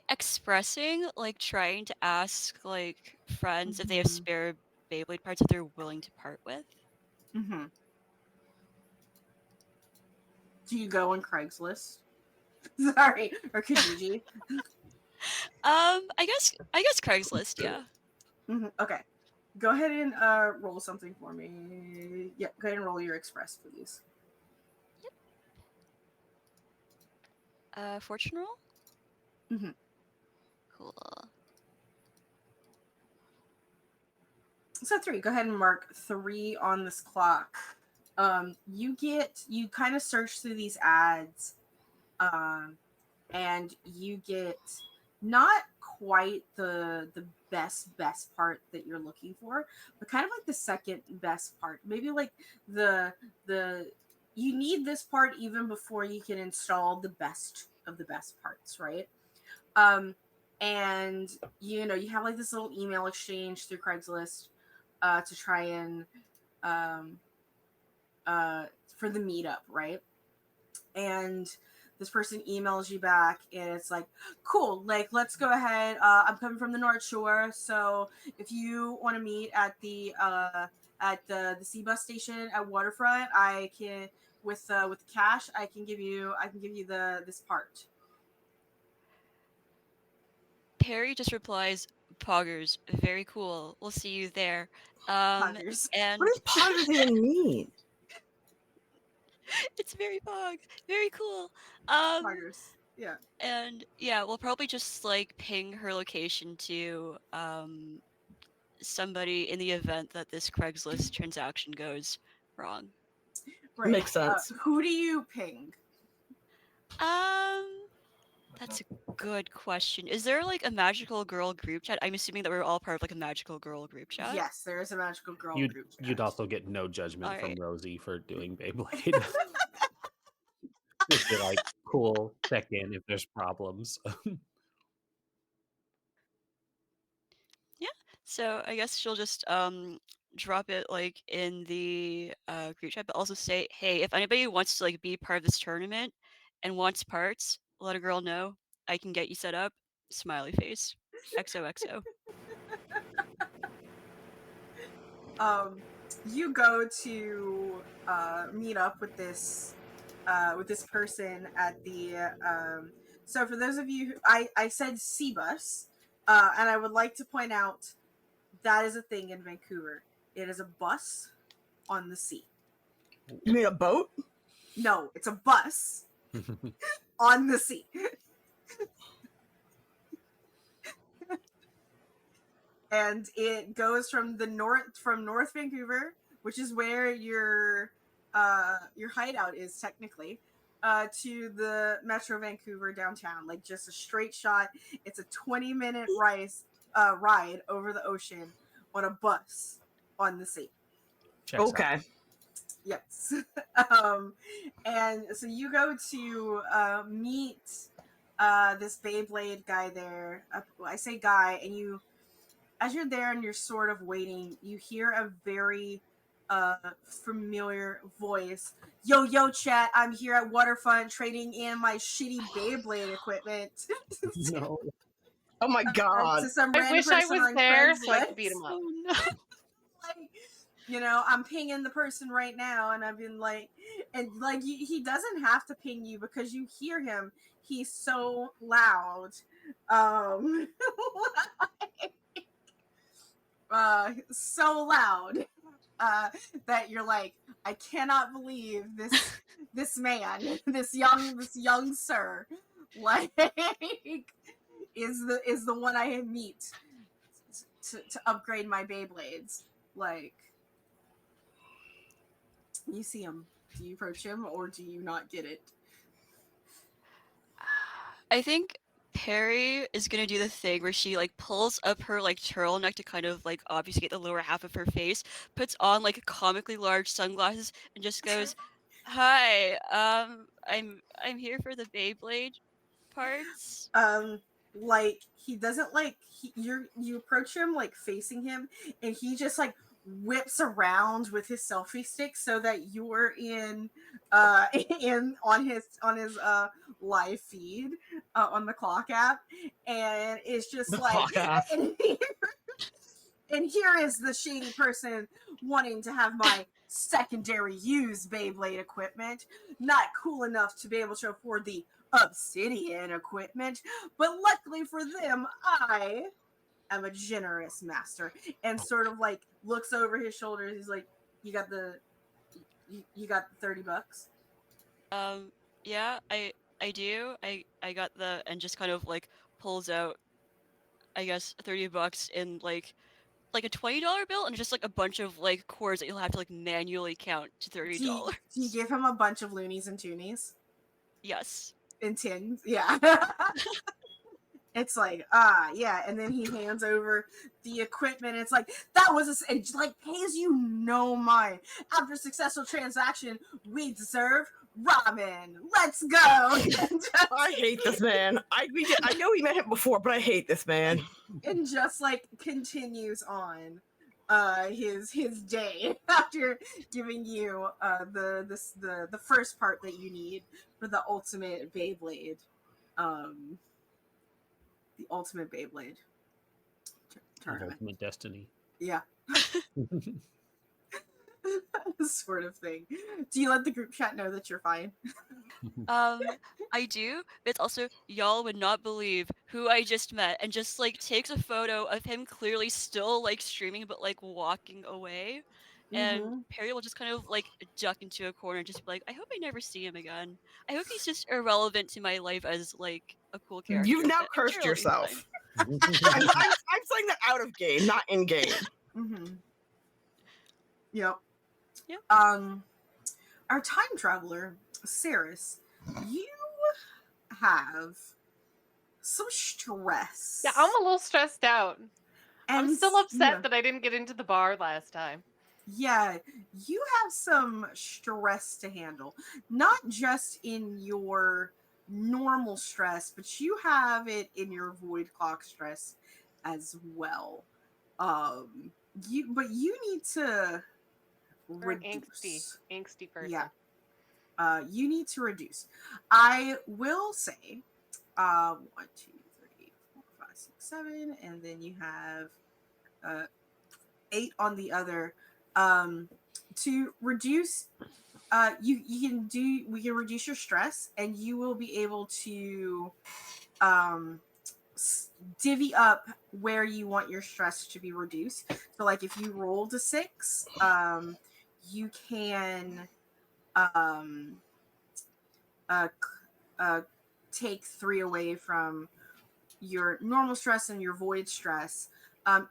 expressing, like trying to ask like friends if they have Mhm. spare Beyblade parts that they're willing to part with. Mm-hmm. Do you go on Craigslist? Sorry, or Kijiji? I guess Craigslist, yeah. Okay. Go ahead and roll something for me. Yeah, go ahead and roll your express, please. Fortune roll? Mm-hmm. Cool. So 3. Go ahead and mark 3 on this clock. You kind of search through these ads, and you get not quite the best part that you're looking for, but kind of like the second best part. Maybe like the you need this part even before you can install the best of the best parts, right? Um, and you have like this little email exchange through Craigslist to try and um, for the meetup, right? And this person emails you back and it's like, cool, like let's go ahead, I'm coming from the North Shore, so if you want to meet at the C bus station at Waterfront, I can with the cash I can give you the this part. Perry just replies, Poggers, very cool. We'll see you there. Um Poggers. What and does poggers even mean? it's very Pog, very cool. Um Poggers, yeah. and yeah, we'll probably just like ping her location to somebody in the event that this Craigslist transaction goes wrong. Right. Makes sense. Who do you ping? Um, that's a good question. Is there like a magical girl group chat? I'm assuming that we're all part of like a magical girl group chat. Yes, there is a magical girl You'd group chat. you'd also get no judgment from Alright. Rosie for doing Beyblade. Just be like, cool, check in if there's problems. Yeah. So I guess she'll just drop it like in the group chat, but also say, hey, if anybody wants to like be part of this tournament and wants parts, let a girl know. I can get you set up. Smiley face. XOXO. You go to meet up with this person at the so for those of you who, I said C bus, and I would like to point out that is a thing in Vancouver. It is a bus on the sea. You mean a boat? No, it's a bus on the sea. And it goes from North Vancouver, which is where your hideout is technically, to the Metro Vancouver downtown, like just a straight shot. It's a 20-minute ride over the ocean on a bus on the sea. Checks out. Okay. Yes. And so you go to meet this Beyblade guy there. I say guy, and as you're there and you're sort of waiting, you hear a very familiar voice. Yo, chat, I'm here at Waterfront trading in my shitty Beyblade equipment No. Oh my god. to some I random wish I person was on there so I Craigslist. could beat him up. Oh no. Like, I'm pinging the person right now, and I've been like, and like he doesn't have to ping you because you hear him. He's so loud. So loud that you're like, I cannot believe this man, this young sir, like is the one I meet to upgrade my Beyblades. Like, you see him. Do you approach him or do you not get it? I think Perry is gonna do the thing where she like pulls up her like turtleneck to kind of like obfuscate the lower half of her face, puts on like comically large sunglasses, and just goes, "Hi, I'm here for the Beyblade parts." Like he doesn't like you approach him like facing him, and he just like whips around with his selfie stick so that you're in in on his live feed on the clock app, and it's just The like clock app. and here is the shady person wanting to have my secondary used Beyblade equipment, not cool enough to be able to afford the obsidian equipment, but luckily for them, I am a generous master. And sort of like looks over his shoulders. He's like, "You got the, you got the $30." Yeah, I do. I got the and just kind of like pulls out, I guess, $30 in like a $20 bill and just like a bunch of like chords that you'll have to like manually count to $30. Do you give him a bunch of loonies and toonies Yes. and tins? Yeah. It's like, yeah, and then he hands over the equipment. It's like, that was it like pays you no mind. After successful transaction, we deserve ramen. Let's go. I hate this man. I know we met him before, but I hate this man. And just like continues on his day after giving you the first part that you need for the ultimate Beyblade. The ultimate Beyblade tournament. Ultimate destiny. Yeah. Sort of thing. Do you let the group chat know that you're fine? I do, but it's also y'all would not believe who I just met and just like takes a photo of him clearly still like streaming but like walking away. And Mm-hmm. Perry will just kind of like duck into a corner and just be like, I hope I never see him again. I hope he's just irrelevant to my life as like a cool character. You've now but cursed Geraldine's fine." yourself. I'm saying that out of game, not in game. Mm-hmm. Yep. Yep. Our time traveler, Saris, you have some stress. Yeah, I'm a little stressed out. I'm And still upset yeah. that I didn't get into the bar last time. Yeah, you have some stress to handle. Not just in your normal stress, but you have it in your void clock stress as well. You need to We're an reduce. angsty person. Yeah. You need to reduce. I will say 1, 2, 3, 4, 5, 6, 7, and then you have 8 on the other. To reduce, we can reduce your stress, and you will be able to divvy up where you want your stress to be reduced. So, like if you rolled a 6, you can um, uh, take 3 away from your normal stress and your void stress.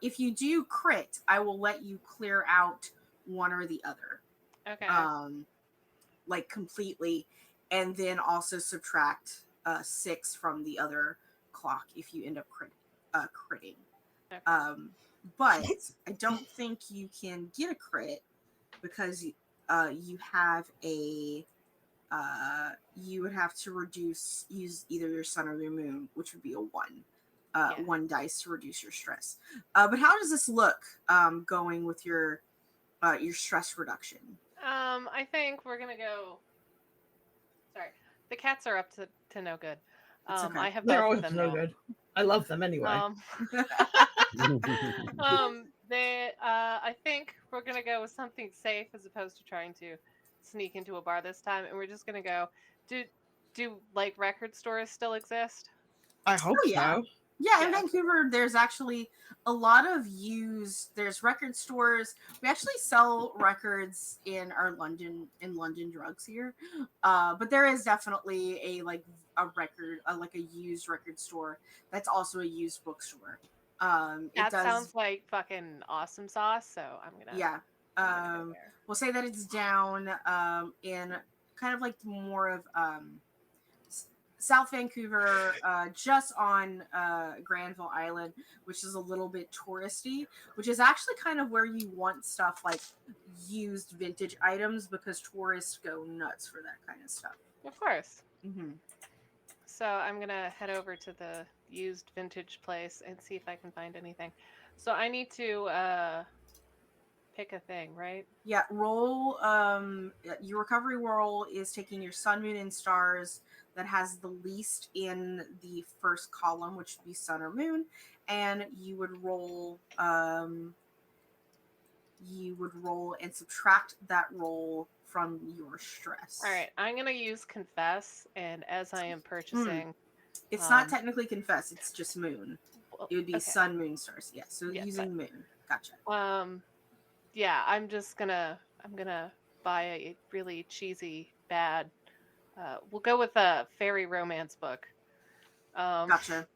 If you do crit, I will let you clear out one or the other. Okay. Like completely, and then also subtract 6 from the other clock if you end up critting. Okay. But I don't think you can get a crit because you have a you would have to use either your sun or your moon, which would be a 1. Yeah. 1 dice to reduce your stress. But how does this look going with your stress reduction? I think we're gonna go. Sorry, the cats are up to no good. It's okay. I have They're both always of them no now. good. I love them anyway. I think we're gonna go with something safe as opposed to trying to sneak into a bar this time, and we're just gonna go. Do like record stores still exist? I hope Oh, yeah. so. Yeah, in Yeah. Vancouver, there's actually a lot of there's record stores. We actually sell records in London drugs here. But there is definitely a used record store that's also a used bookstore. That sounds like fucking awesome sauce. So I'm gonna. Yeah. I'm gonna go there. We'll say that it's down in kind of like more of South Vancouver, just on Granville Island, which is a little bit touristy, which is actually kind of where you want stuff like used vintage items because tourists go nuts for that kind of stuff. Of course. Mm-hmm. So I'm gonna head over to the used vintage place and see if I can find anything. So I need to pick a thing, right? Yeah, roll. Your recovery roll is taking your sun, moon, and stars that has the least in the first column, which would be sun or moon, and you would roll. You would roll and subtract that roll from your stress. All right, I'm gonna use confess, and as I am purchasing, It's not technically confess; it's just moon. well, It would be okay. sun, moon, stars. Yeah, so Yeah, using moon. Gotcha. Yeah, I'm gonna buy a really cheesy bad. We'll go with a fairy romance book. Gotcha.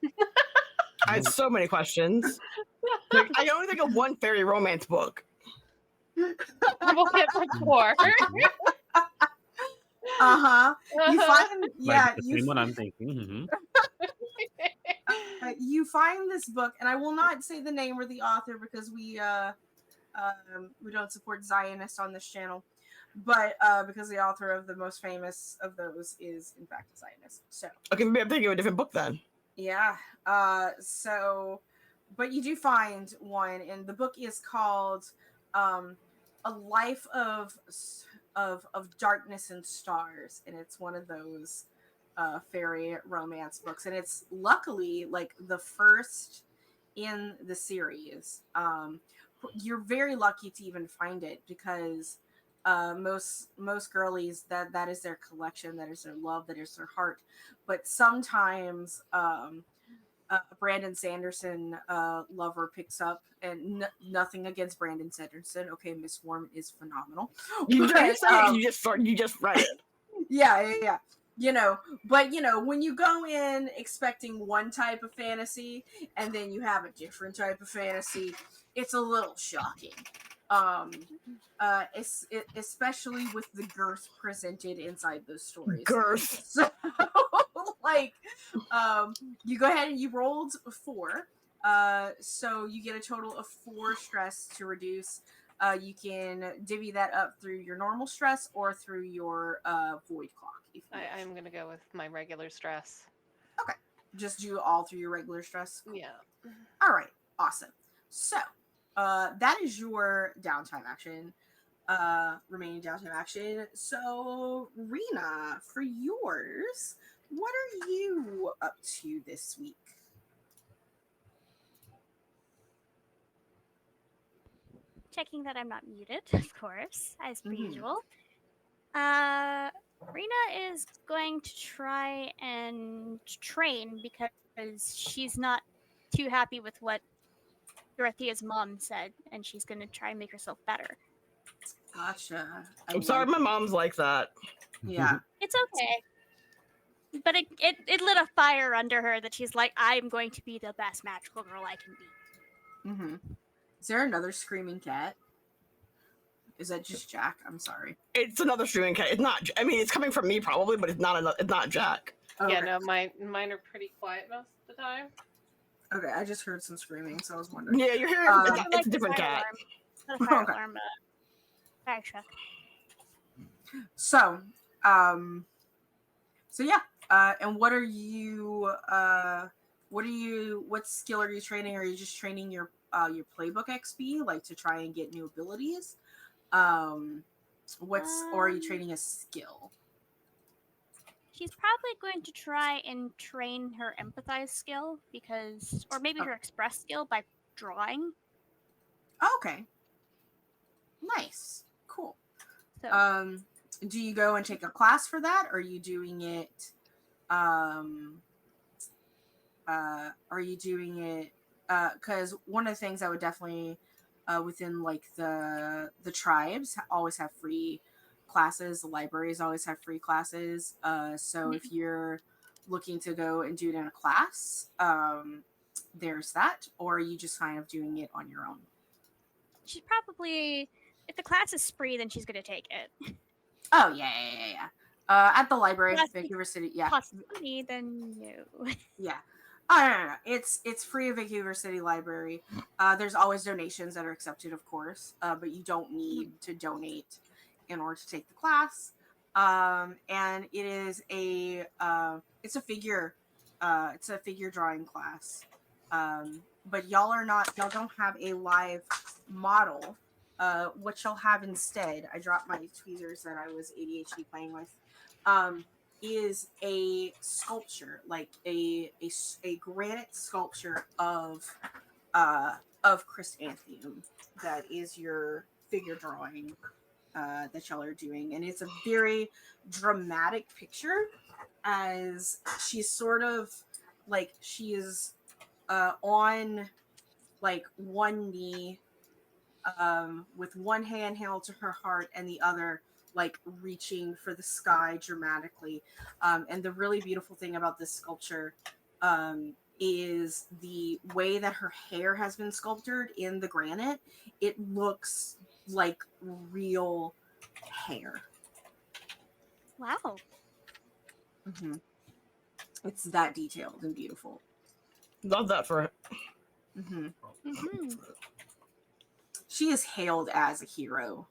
I had so many questions. Like, I only think of one fairy romance book. We'll get like 4. You find Like the same one I'm thinking. you find this book, and I will not say the name or the author because we don't support Zionists on this channel, but because the author of the most famous of those is in fact a Zionist. So Okay, maybe I'm thinking of a different book then. yeah. But you do find one, and the book is called "A Life of Darkness and Stars," and it's one of those fairy romance books, and it's luckily like the first in the series. You're very lucky to even find it because most girlies that is their collection, that is their love, that is their heart. But sometimes Brandon Sanderson lover picks up, and nothing against Brandon Sanderson. Okay, Miss Warm is phenomenal. You But, you just read it. yeah. But when you go in expecting one type of fantasy and then you have a different type of fantasy, it's a little shocking. Especially with the girth presented inside those stories. Girth. So, like, you go ahead and you rolled 4. So you get a total of 4 stress to reduce. You can divvy that up through your normal stress or through your void clock. If you wish. I'm gonna go with my regular stress. Okay. Just do all through your regular stress. Cool. Yeah. All right. Awesome. So that is your downtime action. Remaining downtime action. So Rena, for yours, what are you up to this week? Checking that I'm not muted, of course, as per usual. Rena is going to try and train because she's not too happy with what Dorothea's mom said, and she's going to try and make herself better. Gotcha. I'm sorry, my mom's like that. Yeah. It's okay. But it lit a fire under her that she's like, I'm going to be the best magical girl I can be. Mm-hmm. Is there another screaming cat? Is that just Jack? I'm sorry. It's another streaming cat. It's not. I mean, it's coming from me probably, but it's not Jack. Okay. Yeah, no, mine are pretty quiet most of the time. Okay, I just heard some screaming, so I was wondering. Yeah, you're hearing. It's a different cat. Not a fire alarm, fire truck. So yeah. And what skill are you training? Are you just training your playbook XP, like to try and get new abilities? Or are you training a skill? She's probably going to try and train her empathize skill or maybe her express skill by drawing. Okay. Nice. Cool. So, do you go and take a class for that? Or are you doing it because one of the things I would definitely within like the tribes always have free classes. The libraries always have free classes. So if you're looking to go and do it in a class, there's that. Or are you just kind of doing it on your own? she's probably, if the class is free, then she's going to take it. Oh yeah. At the library, Vancouver City. Yeah. Costs money, then no. Yeah. No. It's free at Vancouver City Library. There's always donations that are accepted, of course, but you don't need to donate in order to take the class. And it is it's a figure drawing class. But y'all don't have a live model what you'll have instead, I dropped my tweezers that I was ADHD playing with, is a sculpture, like a granite sculpture of chrysanthemum. That is your figure drawing that y'all are doing, and it's a very dramatic picture as she's sort of like she is on like one knee, with one hand held to her heart and the other like reaching for the sky dramatically. And the really beautiful thing about this sculpture is the way that her hair has been sculpted in the granite. It looks like real hair. Wow. Mm-hmm. It's that detailed and beautiful. Love that for it. Mm-hmm. Mm-hmm. She is hailed as a hero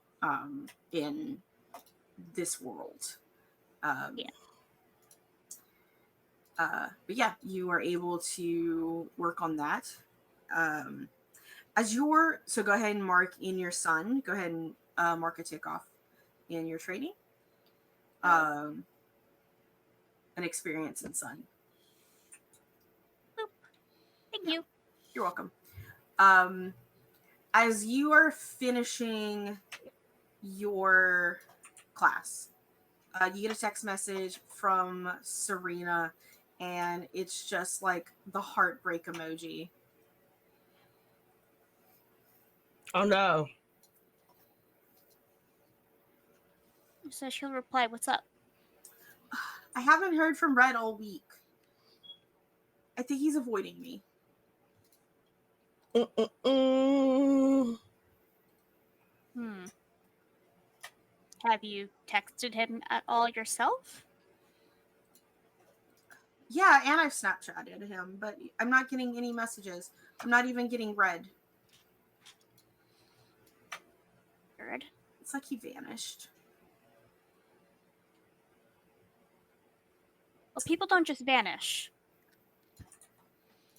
in this world. Yeah. But yeah, you are able to work on that. So go ahead and mark in your sun. Go ahead and mark a tick off in your trading. An experience in sun. Thank you. You're welcome. As you are finishing your class, you get a text message from Serena, and it's just like the heartbreak emoji. Oh no. So she'll reply, "What's up?" I haven't heard from Red all week. I think he's avoiding me. Mm-mm-mm. Have you texted him at all yourself? Yeah, and I've Snapchatted him, but I'm not getting any messages. I'm not even getting read. Weird. It's like he vanished. Well, people don't just vanish.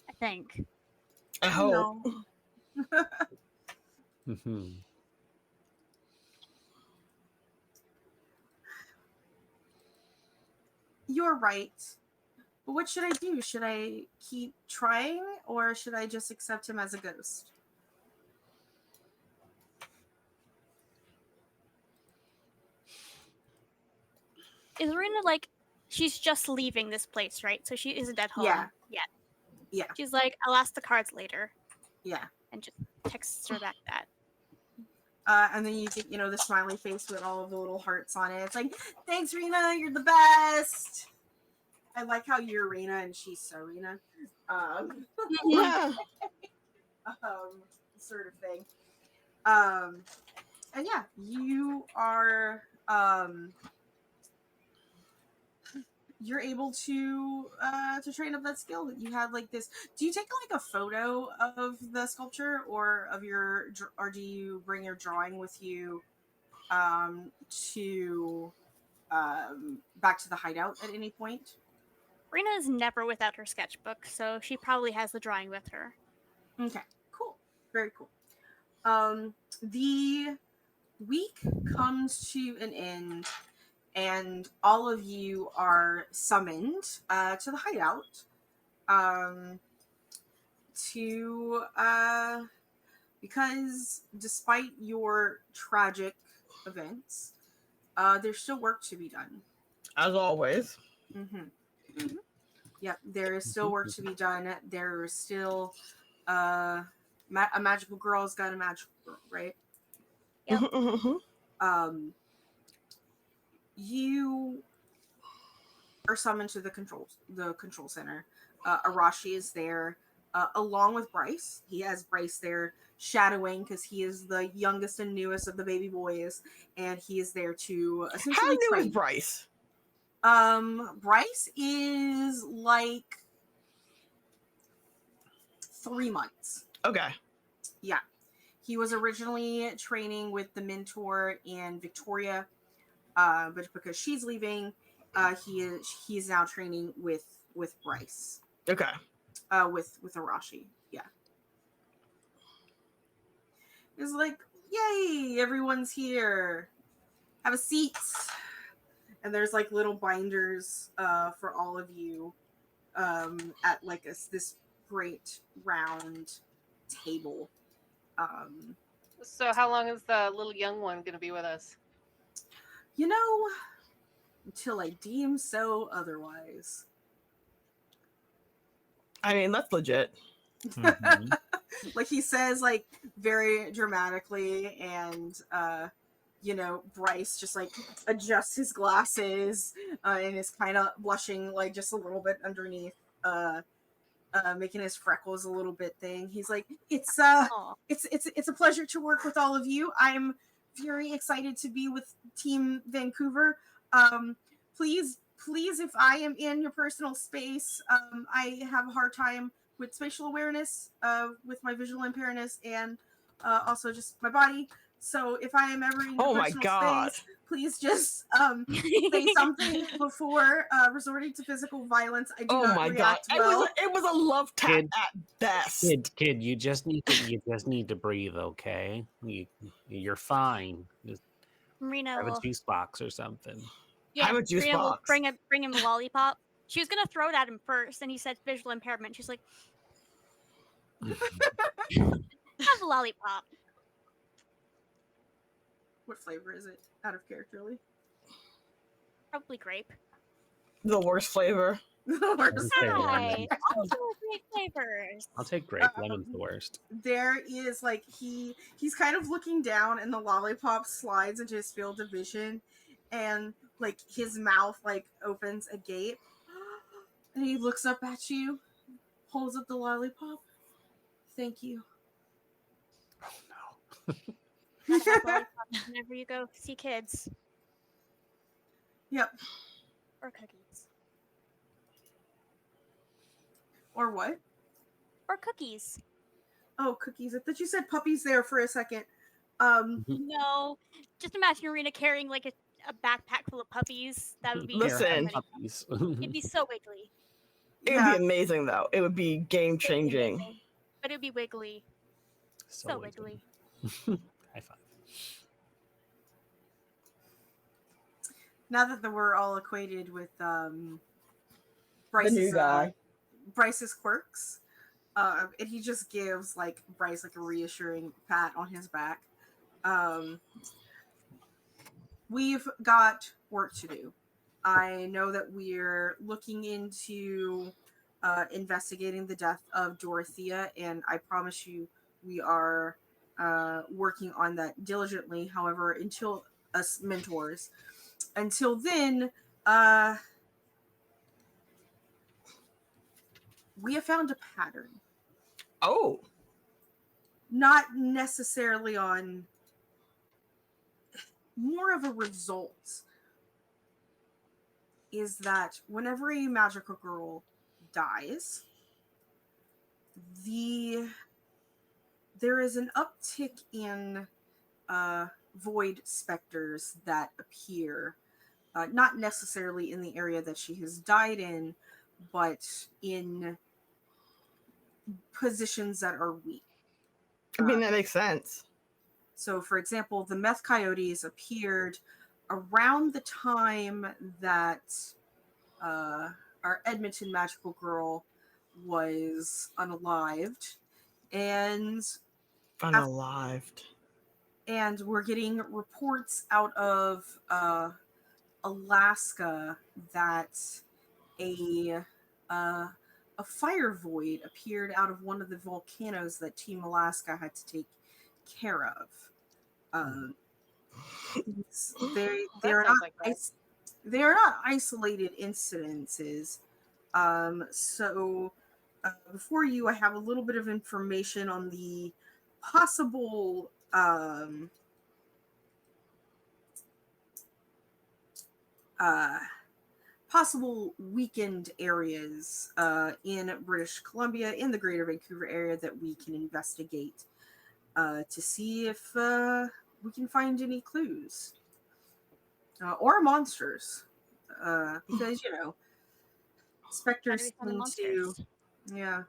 I think. I hope. No. Mhm. You're right. But what should I do? Should I keep trying, or should I just accept him as a ghost? Is Rena like, she's just leaving this place, right? So she isn't at home Yeah. yet. Yeah. She's like, I'll ask the cards later, Yeah. and just texts her back that. And then you get, the smiley face with all of the little hearts on it. It's like, thanks, Rena, you're the best. I like how you're Rena and she's Serena. Yeah. Sort of thing. And yeah, you are you're able to train up that skill. That you have like this. Do you take like a photo of the sculpture or or do you bring your drawing with you to back to the hideout at any point? Rena is never without her sketchbook, so she probably has the drawing with her. Okay, cool, very cool. The week comes to an end, and all of you are summoned to the hideout to because despite your tragic events, there's still work to be done. As always. Mm-hmm. Mm-hmm. Yep, there is still work to be done. There is still a magical girl's got a magical girl, right? Yep. You are summoned to the control center. Arashi is there, along with Bryce. He has Bryce there shadowing because he is the youngest and newest of the baby boys, and he is there to essentially How new train. is Bryce? Bryce is like 3 months. Okay. Yeah. He was originally training with the mentor in Victoria, but because she's leaving, he is now training with Bryce. Okay. With Arashi. Yeah. is like, yay, everyone's here. Have a seat. And there's like little binders for all of you at like this great round table. So how long is the little young one going to be with us? You know, until I deem so otherwise. I mean, that's legit. Mhm. Like he says, like very dramatically, and Bryce just like adjusts his glasses and is kind of blushing like just a little bit underneath, making his freckles a little bit thing. He's like, it's Aw. a pleasure to work with all of you. I'm very excited to be with Team Vancouver. Please, if I am in your personal space, I have a hard time with spatial awareness, with my visual impairness, and also just my body. So if I am ever in your Oh my personal God. space, please just say something before resorting to physical violence. I do Oh not my God. react well. It was a love tap Kid. at best. Kid, you just need to breathe, okay? You're fine. Just Marina have a will, juice box or something. yeah, Have a juice Marina will box. bring him a lollipop. She was gonna throw it at him first, and he said visual impairment. She's like, have a lollipop. What flavor is it? Out of characterly. Probably grape. The worst flavor. Worst Okay, flavor. Hi. lemon. Also great flavors. I'll take grape. Lemon's the worst. There is like he's kind of looking down, and the lollipop slides into his field of vision, and like his mouth like opens a gate, and he looks up at you, holds up the lollipop. Thank you. Oh Gotta have lollipops whenever you go see kids Yep. or cookies Or what? or cookies. Oh, cookies. I thought you said puppies there for a second. no. No, just imagine Arena carrying like a backpack full of puppies. That would be Listen. so Haircut funny. puppies. It'd be so wiggly. It would be Yeah. amazing, though. It would be game It would be changing. amazing, but it'd be wiggly. So wiggly. High five. Now that we're all acquainted with The Bryce's new guy. Bryce's quirks, and he just gives like Bryce like a reassuring pat on his back. We've got work to do. I know that we're looking into investigating the death of Dorothea, and I promise you we are working on that diligently. However, until us mentors, until then, we have found a pattern. Oh. Not necessarily on, more of a result is that whenever a magical girl dies, there is an uptick in void specters that appear, not necessarily in the area that she has died in, but in positions that are weak. I mean, that makes sense. So, for example, the meth coyotes appeared around the time that our Edmonton magical girl was unalived, and Unalived. and we're getting reports out of Alaska that a fire void appeared out of one of the volcanoes that Team Alaska had to take care of. They That are sounds not like that. they are not isolated incidences. So before you, I have a little bit of information on the possible possible weakened areas in British Columbia, in the Greater Vancouver area, that we can investigate to see if we can find any clues or monsters, because specters Gotta be fun tend to, monsters. yeah,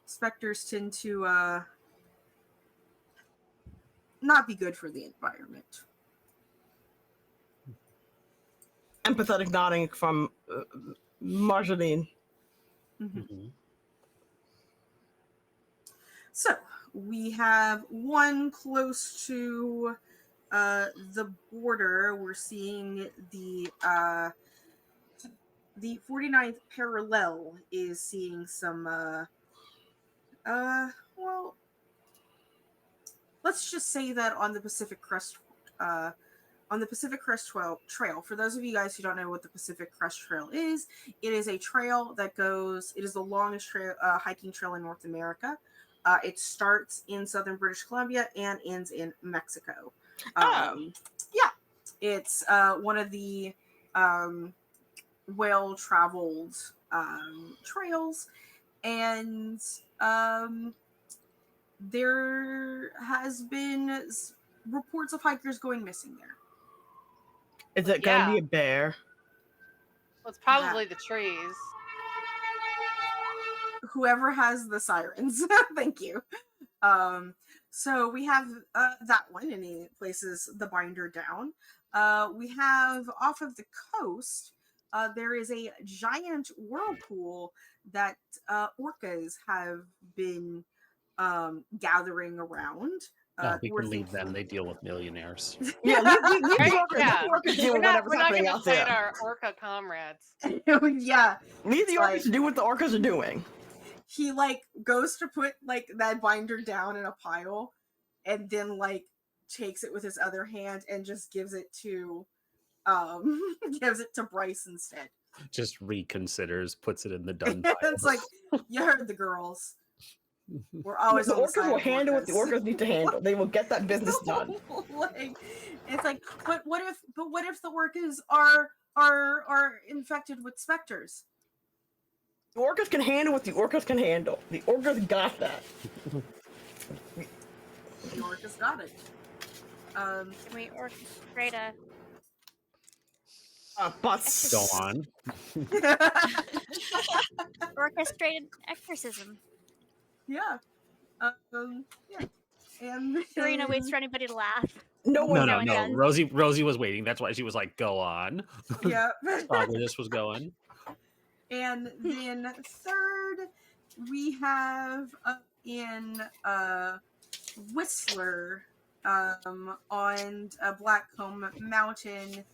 specters tend to not be good for the environment. Empathetic nodding from Marceline. Mhm. So we have one close to the border. We're seeing the 49th parallel is seeing some well, let's just say that on the Pacific Crest Trail. For those of you guys who don't know what the Pacific Crest Trail is, it is a trail that goes. It is the longest hiking trail in North America. It starts in southern British Columbia and ends in Mexico. Yeah, it's one of the well-traveled trails, and there has been reports of hikers going missing there. Is it gonna be a bear? Well, it's probably the trees. Whoever has the sirens, thank you. So we have that one, and he places the binder down. We have off of the coast, there is a giant whirlpool that orcas have been gathering around. No, we we're can leave them. thinking- They deal with millionaires. Yeah, leave Right? the orcas. Yeah. Let the orcas do We're not whatever's happening going to out fight there. our orca comrades. Yeah, Leave the orcas like- to do what the orcas are doing. he like goes to put like that binder down in a pile, and then like takes it with his other hand and just gives it to gives it to Bryce instead. Just reconsiders, puts it in the done pile. It's like, you heard the girls. We're always The on the orcas side will of handle what the orcas. orcas need to handle. They will get that business done. Like, it's like, but what if the orcas are infected with specters? The orcas can handle what the orcas can handle. The orcas got that. The orcas got it. Can we orchestrate a But Go on. orchestrated exorcism? Yeah. Yeah. And Serena waits for anybody to laugh. no one. No. Again. Rosie was waiting. That's why she was like, "Go on." Yeah. Saw where this was going. And then third, we have in Whistler on Blackcomb Mountain.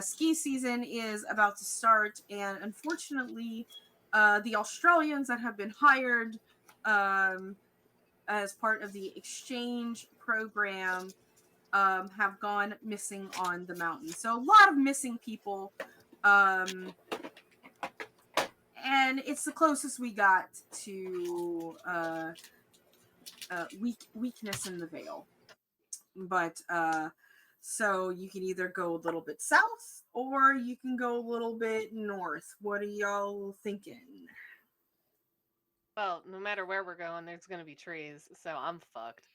Ski season is about to start, and unfortunately, the Australians that have been hired as part of the exchange program have gone missing on the mountain. So a lot of missing people. And it's the closest we got to weakness in the veil. But so you can either go a little bit south or you can go a little bit north. What are y'all thinking? Well, no matter where we're going, there's going to be trees, so I'm fucked.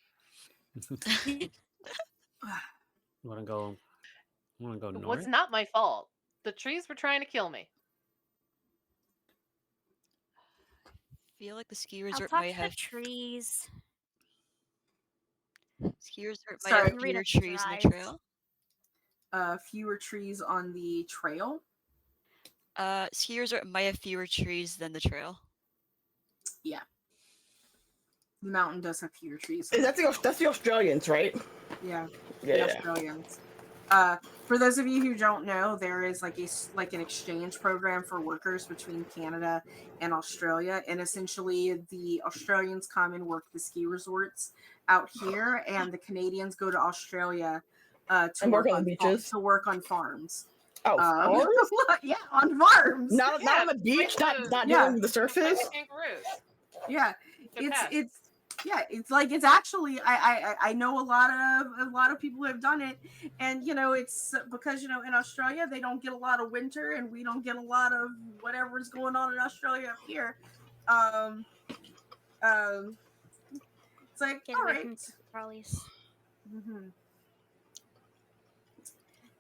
You want to go? It North? was not my fault. The trees were trying to kill me. Feel like the ski I'll resort talk might to the have trees. ski resort might Sorry. have Rita fewer trees in the drives. trail. Fewer trees on the trail. Ski resort might have fewer trees than the trail. Yeah. The mountain does have fewer trees. That's the Australians, right? Yeah. The Yeah. Australians. For those of you who don't know, there is like an exchange program for workers between Canada and Australia, and essentially the Australians come and work the ski resorts out here, and the Canadians go to Australia to And work on the beaches. to work on farms. Oh, farms? Yeah, on farms. Not on the beach. Not Yeah. dealing with the surface. Kangaroos. Yeah, Good pass. it's actually I know a lot of people have done it, and it's because in Australia they don't get a lot of winter, and we don't get a lot of whatever's going on in Australia up here. It's like, Get all away right. from trolleys. Mm-hmm.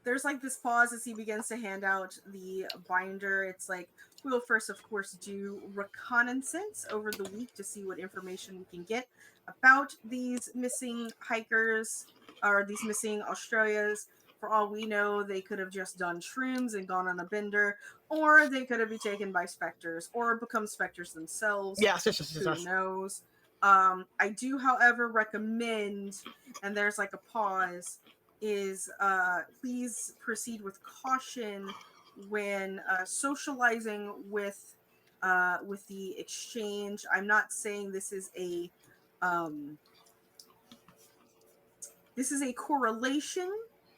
There's like this pause as he begins to hand out the binder. It's like, we'll first, of course, do reconnaissance over the week to see what information we can get about these missing hikers. or these missing Australias. For all we know, they could have just done shrooms and gone on a bender, or they could have been taken by specters or become specters themselves. Yes. Who knows? I do, however, recommend, and there's like a pause, is please proceed with caution when socializing with the exchange. I'm not saying this is a correlation,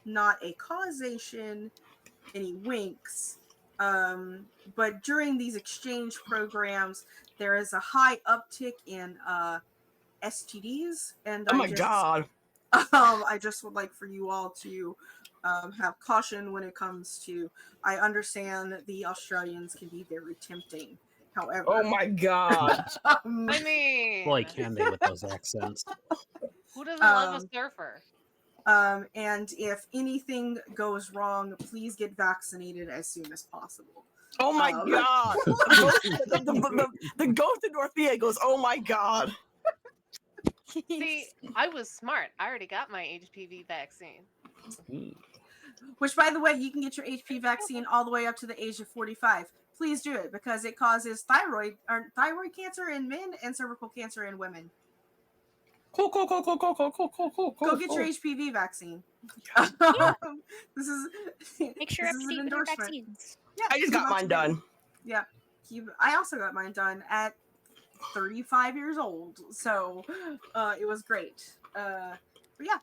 not a causation. Any winks. But during these exchange programs, there is a high uptick in STDs, and Oh my god. I just would like for you all to have caution when it comes to. I understand that the Australians can be very tempting. However, Oh my god. I mean, Boy, can they with those accents. who doesn't love a surfer? And if anything goes wrong, please get vaccinated as soon as possible. Oh my god. The ghost in Dorothea goes, oh my god. See, I was smart. I already got my HPV vaccine. Which, by the way, you can get your HPV vaccine all the way up to the age of 45. Please do it because it causes thyroid cancer in men and cervical cancer in women. Cool. Go get your HPV vaccine. Yeah. This is Make sure this up is to an date with your endorsement. vaccines. Yeah, I just got mine done. Yeah, I also got mine done at 35 years old, so it was great. But yeah,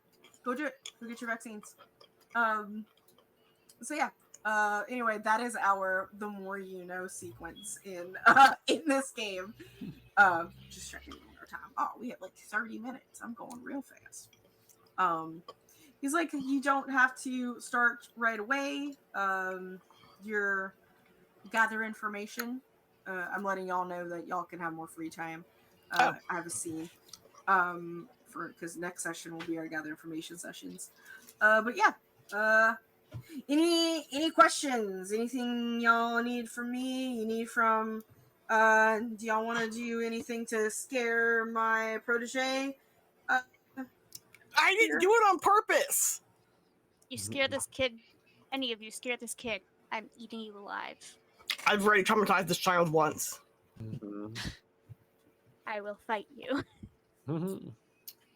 go do it. Go get your vaccines. So yeah. Anyway, that is our the more you know sequence in this game. Just checking one more time. Oh, we have like 30 minutes. I'm going real fast. He's like, you don't have to start right away. You're gather information. I'm letting y'all know that y'all can have more free time. I have a scene. Because next session will be our gather information sessions. But yeah. Any questions? Anything y'all need from me? You need from do y'all want to do anything to scare my protege? I didn't do it on purpose. You scare this kid. Any of you scare this kid, I'm eating you alive. I've already traumatized this child once. I will fight you.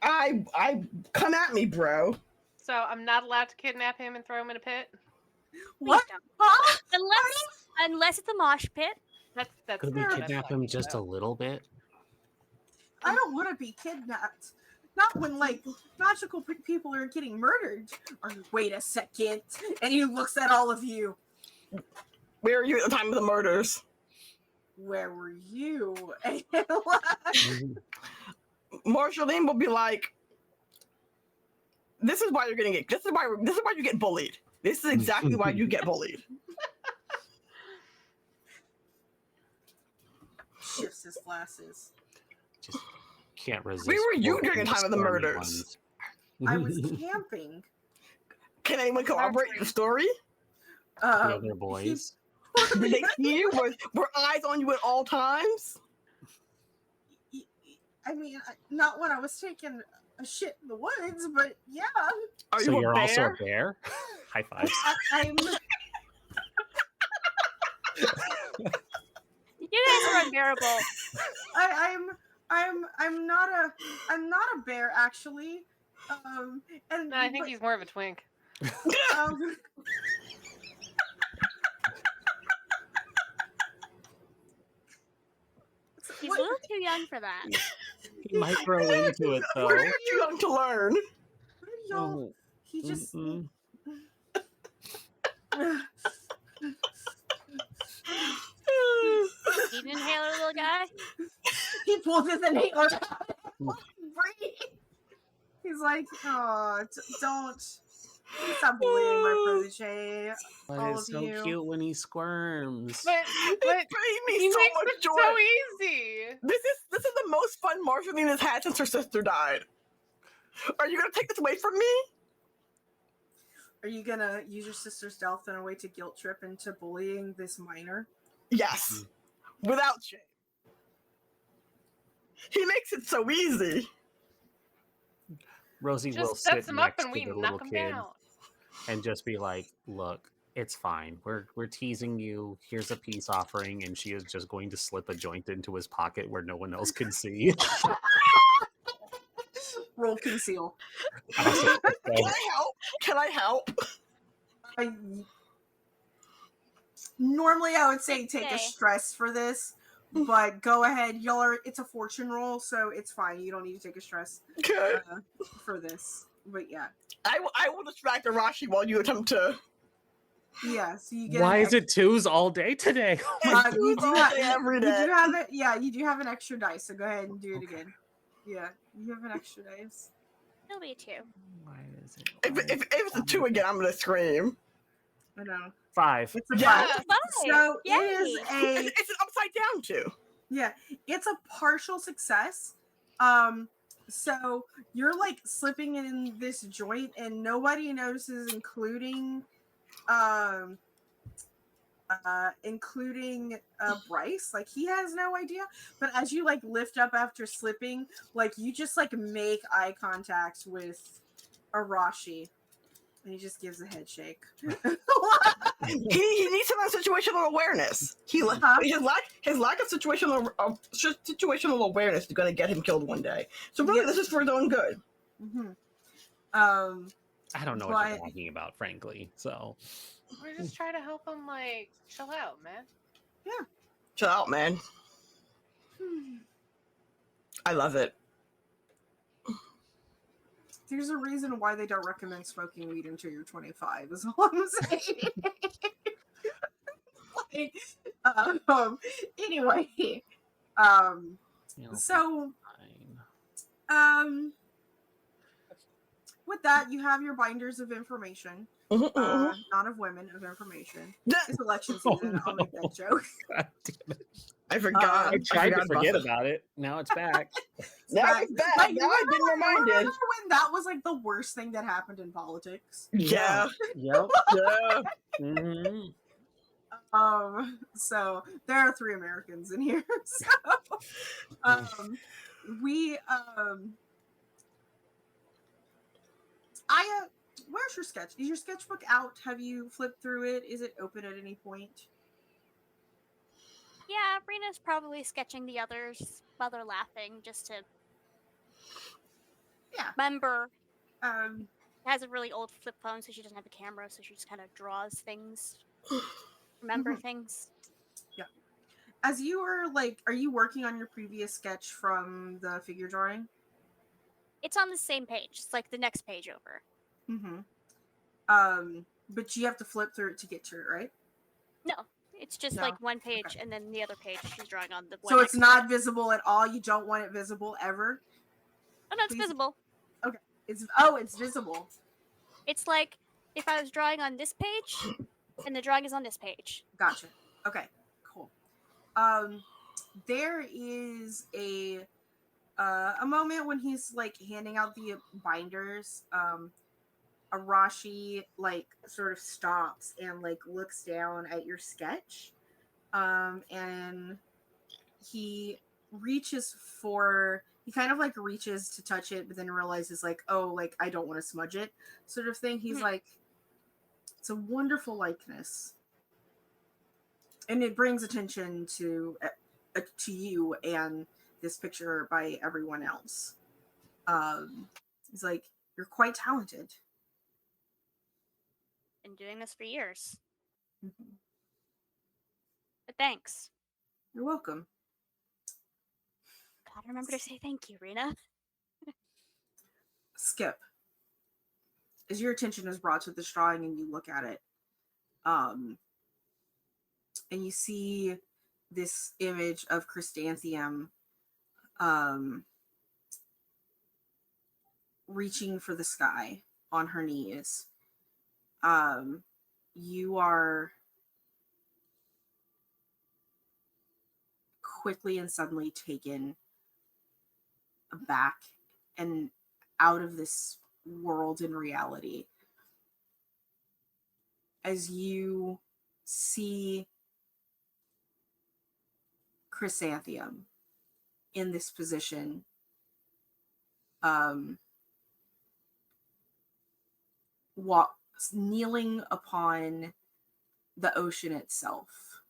I come at me, bro. So I'm not allowed to kidnap him and throw him in a pit? What? Please don't. Huh? Unless it's a mosh pit. That's Could we what I'd kidnap like him to just a know. little bit? I don't want to be kidnapped. Not when like magical people are getting murdered. Or wait a second, and he looks at all of you. Where are you at the time of the murders? Where were you? Marceline will be like, "This is why you're getting it. This is why you get bullied. This is exactly why you get bullied." Shifts his glasses. Just can't resist. Where were you poor during the time of the squirmy murders? ones. I was camping. Can anyone corroborate your story? The other boys. Did they see you? Were eyes on you at all times? I mean, not when I was taking a shit in the woods, but yeah. Are So you you're a also bear? a bear? High fives. I'm. You guys are unbearable. I'm not a bear actually. And No, I think he's more of a twink. um, He's what- a little too young for that. He might grow into it though. We're too young to learn. what are y'all? Oh, He just. mm-mm. Need an inhaler, little guy? He pulls his inhaler out. Breathe. He's like, oh, don't stop bullying my protege. But All it's of so you. cute when he squirms. But It brings he me so makes much it joy. so easy. This is the most fun Marceline has had since her sister died. Are you gonna take this away from me? Are you gonna use your sister's stealth in a way to guilt trip into bullying this minor? Yes. Without shame. He makes it so easy. Rosie will Just sets sit him up next and to we the little knock him kid down. and just be like, "Look, it's fine. We're teasing you. Here's a peace offering," and she is just going to slip a joint into his pocket where no one else can see. Roll conceal. Awesome. Can Okay. I help? Can I help? I, normally, I would say take a Okay. stress for this, but go ahead. Y'all are. It's a fortune roll, so it's fine. You don't need to take a stress Okay. for this. But yeah, I will distract Arashi while you attempt to. yeah. So you get. Why an is it twos all day today? It's you twos do all have. day, every You day. do have it. Yeah, you do have an extra dice. So go ahead and do it Okay. again. Yeah, you have an extra dice. It'll be 2. Why is it? If it's a 2 again, I'm gonna scream. I know. 5. It's a Yeah. 5. 5. So Yay. it is a. It's an upside down 2. Yeah, it's a partial success. So you're like slipping in this joint and nobody notices, including Bryce. Like he has no idea. But as you like lift up after slipping, like you just like make eye contact with Arashi. And he just gives a head shake. He needs some situational awareness. Huh? His lack of situational awareness is gonna get him killed one day. So really, Yeah. this is for his own good. Mm-hmm. I don't know what you're talking about, frankly. So We're just trying to help him, like, chill out, man. Chill out, man. I love it. There's a reason why they don't recommend smoking weed until you're 25, is all I'm saying. Like, anyway, so, with that, you have your binders of information, not of women, of information. It's election season. I'll make that joke. God damn it. I forgot. I tried to forgot forget that. about it. Now it's back. Now it's back. Like, Now I've been reminded. remember when that was like the worst thing that happened in politics? Yeah. Yep. Yeah. hmm So there are 3 Americans in here. So, we, where's your sketch? Is your sketchbook out? Have you flipped through it? Is it open at any point? Yeah, Rena's probably sketching the others while they're laughing just to remember. Has a really old flip phone, so she doesn't have a camera, so she just kind of draws things, remember things. Yeah. As you were like, are you working on your previous sketch from the figure drawing? It's on the same page. It's like the next page over. But you have to flip through it to get to it, right? No, it's just No. like one page, Okay. and then the other page she's drawing on the one. So it's next to not it. visible at all. You don't want it visible ever. Oh no, it's Please? visible. It's visible. It's like if I was drawing on this page, and the drawing is on this page. Gotcha. Okay, cool. There is a moment when he's like handing out the binders. Arashi like sort of stops and like looks down at your sketch, and he kind of like reaches to touch it, but then realizes like, oh, like I don't want to smudge it, sort of thing. He's like, it's a wonderful likeness, and it brings attention to you and this picture by everyone else. He's like, you're quite talented. Been doing this for years. Mm-hmm. But thanks. You're welcome. Gotta remember to say thank you, Rena. Skip. As your attention is brought to this drawing and you look at it, and you see this image of Chrysanthemum reaching for the sky on her knees. You are quickly and suddenly taken aback and out of this world in reality as you see Chrysanthemum in this position, kneeling upon the ocean itself.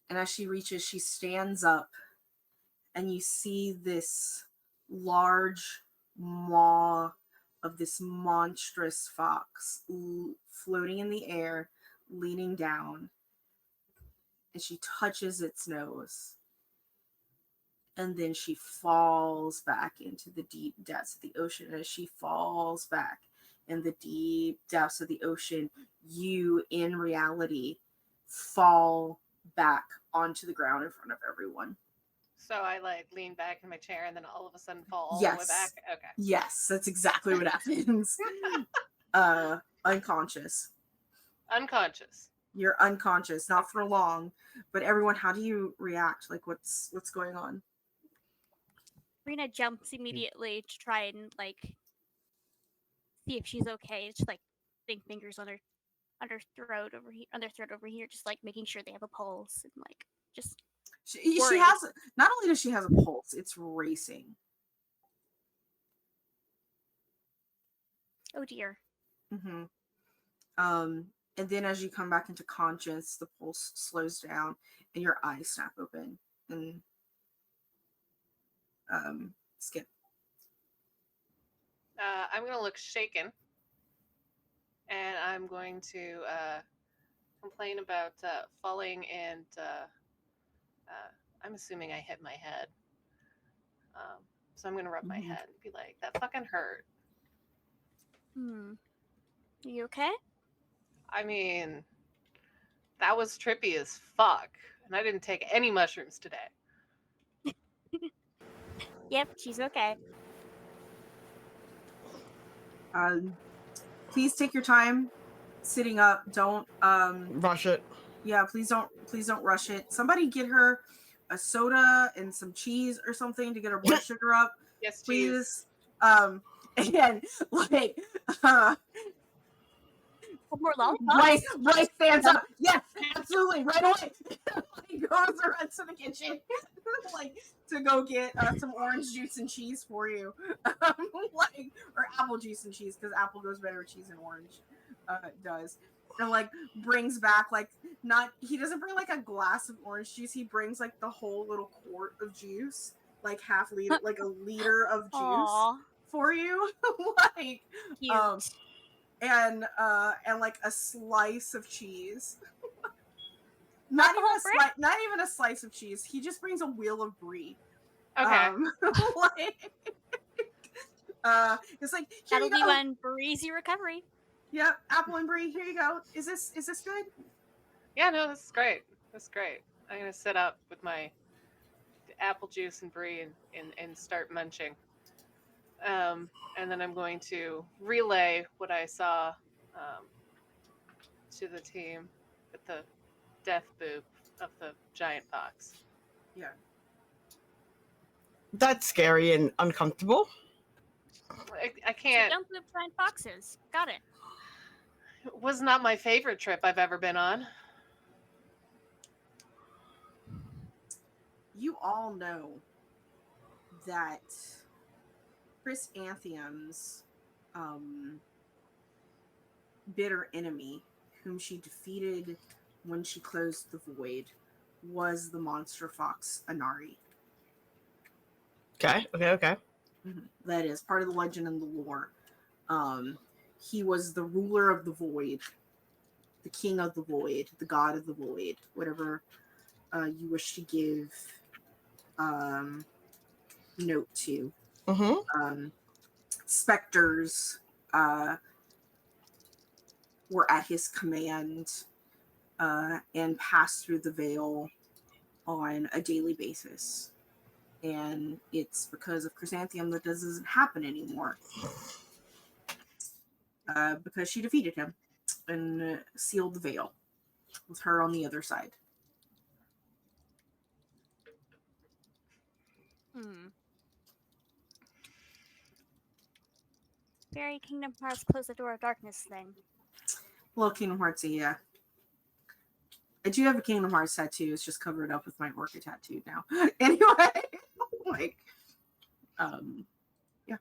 And as she reaches, she stands up, and you see this large maw of this monstrous fox floating in the air, leaning down, and she touches its nose. And then she falls back into the deep depths of the ocean. And as she falls back in the deep depths of the ocean, you, in reality, fall back onto the ground in front of everyone. So I like lean back in my chair and then all of a sudden fall all the way back. Okay. Yes, that's exactly what happens. Unconscious. Unconscious. You're unconscious, not for long. But everyone, how do you react? Like, what's going on? Rena jumps immediately to try and like see if she's okay. Just like putting fingers on her throat over here, on their throat over here, just like making sure they have a pulse and like just. She worried. has, not only does she has a pulse, it's racing. Oh dear. Mm-hmm. And then as you come back into conscience, the pulse slows down and your eyes snap open. And Skip. I'm going to look shaken. And I'm going to complain about falling and I'm assuming I hit my head. So I'm going to rub my head and be like, that fucking hurt. Are you okay? I mean, that was trippy as fuck. And I didn't take any mushrooms today. Yep, she's okay. Please take your time sitting up. Don't Rush it. Yeah, please don't rush it. Somebody get her a soda and some cheese or something to get her blood sugar up. Yes, Please. cheese. And like More lollipops. Bryce stands up. Yes, absolutely, right away. Like goes around to the kitchen, like to go get some orange juice and cheese for you, like or apple juice and cheese because apple goes better with cheese and orange. Does. And like brings back like he doesn't bring like a glass of orange juice. He brings like the whole little quart of juice, like half liter, like a liter of juice. Aww. For you, like Cute. and like a slice of cheese. Not even a slice of cheese. He just brings a wheel of brie. Okay. It's like here That'll you go. be one breezy recovery. Yep, apple and brie. Here you go. Is this good? Yeah, no, this is great. That's great. I'm gonna sit up with my apple juice and brie and start munching. And then I'm going to relay what I saw to the team with the death boob of the giant fox. Yeah. That's scary and uncomfortable. I can't. So don't poop giant foxes. Got it. It was not my favorite trip I've ever been on. You all know that Chris Anthium's bitter enemy, whom she defeated when she closed the void, was the monster fox Anari. Okay. Mm-hmm. That is part of the legend and the lore. He was the ruler of the void, the king of the void, the god of the void, whatever you wish to give note to. Specters were at his command and passed through the veil on a daily basis. And it's because of Chrysanthemum that this doesn't happen anymore. Because she defeated him and sealed the veil with her on the other side. Fairy Kingdom Hearts close the door of darkness thing. Well, Kingdom Hearts, yeah. I do have a Kingdom Hearts tattoo. It's just covered up with my Orca tattoo now. Anyway, like, yeah.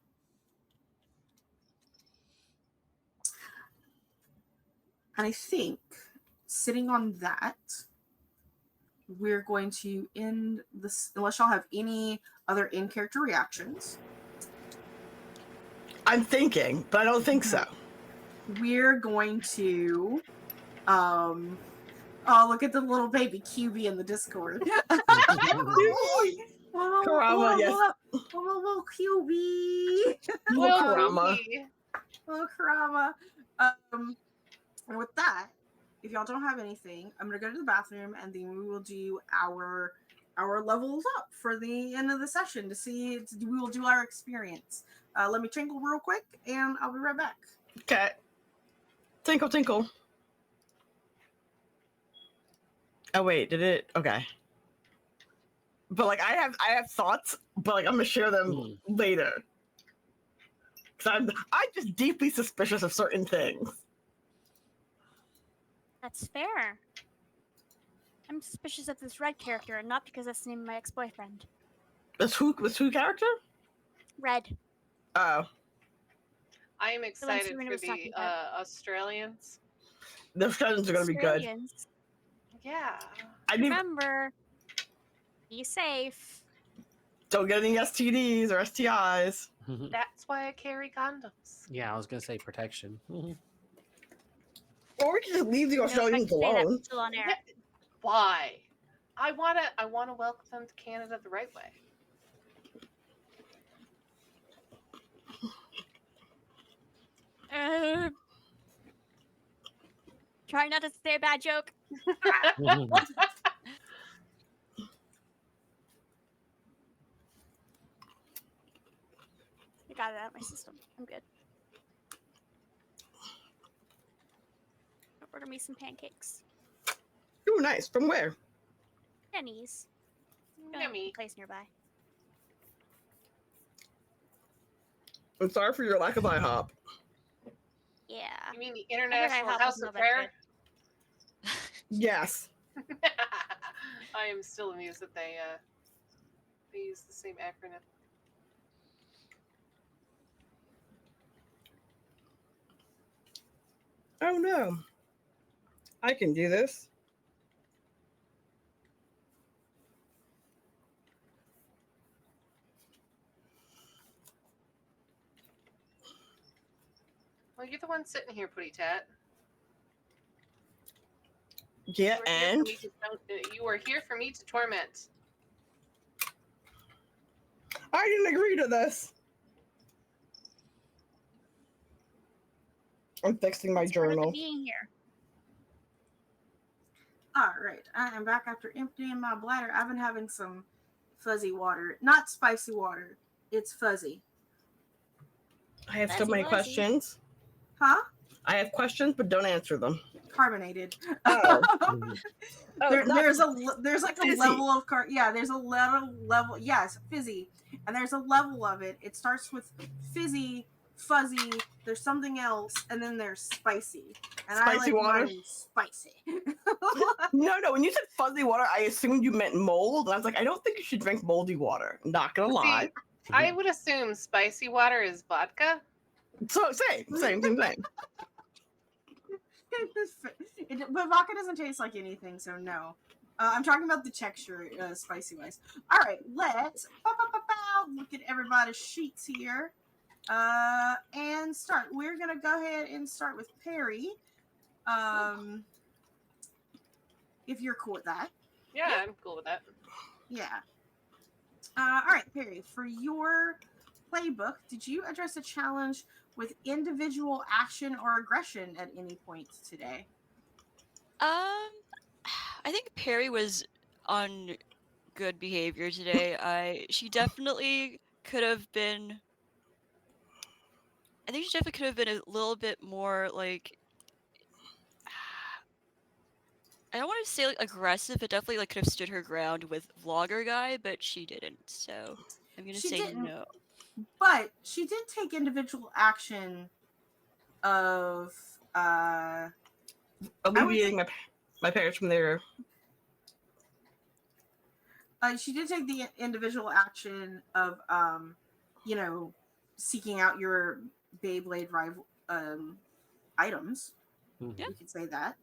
And I think sitting on that, we're going to end this, unless y'all have any other in-character reactions. I'm thinking, but I don't think so. We're going to oh, look at the little baby QB in the Discord. Karama, yes. Little QB. Little Karama. Little Karama. And with that, if y'all don't have anything, I'm gonna go to the bathroom and then we will do our levels up for the end of the session to see. We will do our experience. Let me tinkle real quick, and I'll be right back. Okay. Tinkle, tinkle. Oh wait, did it? Okay. But like, I have thoughts, but like, I'm gonna share them later. Cause I'm just deeply suspicious of certain things. That's fair. I'm suspicious of this Red character, and not because that's the name of my ex-boyfriend. This who character? Red. Oh. I am excited Serena for was talking the about. Australians. The Australians are gonna be good. Australians. Yeah. Remember, be safe. Don't get any STDs or STIs. That's why I carry condoms. Yeah, I was gonna say protection. Or we can just leave the No, if I Australians can say that, alone. still on air. Yeah, why? I wanna welcome them to Canada the right way. Try not to say a bad joke. I got it out of my system. I'm good. Order me some pancakes. Ooh, nice. From where? Denny's. Yummy. Place nearby. I'm sorry for your lack of IHOP. Yeah. You mean the I International hope House it's of not that Prayer? Yes. I am still amused that they use the same acronym. Oh no. I can do this. Well, you're the one sitting here, Putty Tat. Yeah, and You are here for me to torment. I didn't agree to this. I'm fixing my It's part of journal. the being here. All right, I am back after emptying my bladder. I've been having some fuzzy water, not spicy water. It's fuzzy. I have so Fuzzy many wuzzy. questions. Huh? I have questions, but don't answer them. Carbonated. Oh. There's like a fizzy. level of there's a level. Yes, fizzy, and there's a level of it. It starts with fizzy, fuzzy. There's something else, and then there's spicy. And Spicy I like water? mine spicy. No. When you said fuzzy water, I assumed you meant mold. And I was like, I don't think you should drink moldy water. Not gonna lie. I would assume spicy water is vodka. So same. But vodka doesn't taste like anything, so no. I'm talking about the texture, spicy wise. All right, let's look at everybody's sheets here, and start. We're gonna go ahead and start with Perry. If you're cool with that. Yeah, I'm cool with that. Yeah. All right, Perry. For your playbook, did you address a challenge with individual action or aggression at any point today? I think Perry was on good behavior today. She definitely could have been. I think she definitely could have been a little bit more like. I don't want to say like aggressive, but definitely like could have stood her ground with vlogger guy, but she didn't. So I'm gonna She say didn't. no. But she did take individual action of Alleviating my parents from their. she did take the individual action of seeking out your Beyblade rival items. Mhm. You could say that.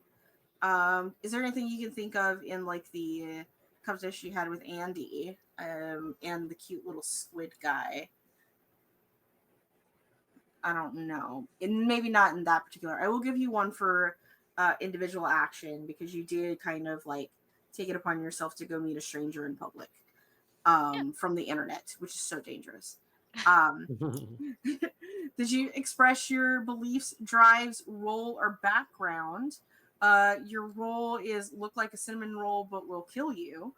Is there anything you can think of in like the competition you had with Andy and the cute little squid guy? I don't know. And maybe not in that particular. I will give you one for individual action because you did kind of like take it upon yourself to go meet a stranger in public from the internet, which is so dangerous. Um, did you express your beliefs, drives, role, or background? Your role is look like a cinnamon roll, but will kill you.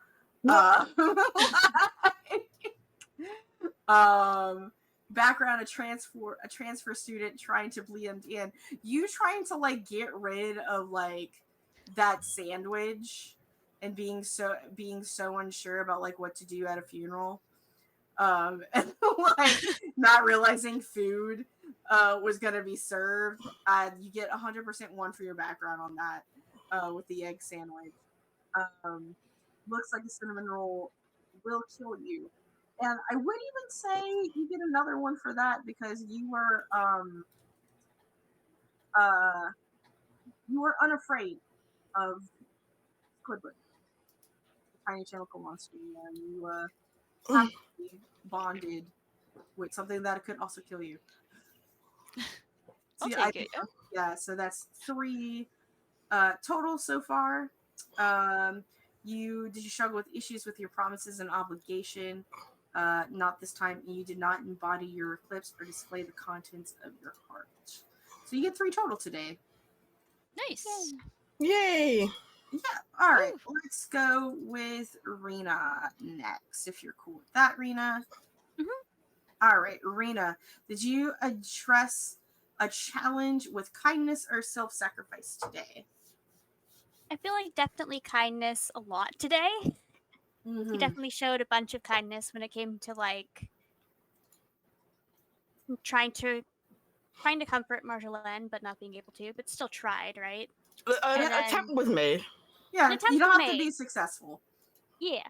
Um, background a transfer student trying to blend in. You trying to like get rid of like that sandwich and being so unsure about like what to do at a funeral. And like not realizing food was gonna be served. You get 100% one for your background on that with the egg sandwich. Um, looks like a cinnamon roll will kill you. And I would even say you get another one for that because uh you were unafraid of Squidward, the tiny tentacle monster, and you happily bonded with something that could also kill you. I'll See, I take it. think yeah, so that's 3 total so far. Did you struggle with issues with your promises and obligation? Not this time. You did not embody your eclipse or display the contents of your heart. So you get 3 total today. Nice. Yay! Yeah. All right. Woo. Let's go with Rena next. If you're cool with that, Rena. Mhm. All right, Rena. Did you address a challenge with kindness or self-sacrifice today? I feel like definitely kindness a lot today. He Mm-hmm. definitely showed a bunch of kindness when it came to like trying to comfort Marjolaine, but not being able to, but still tried, right? An And attempt then was made. Yeah, an you attempt don't was have to made. be successful. Yeah,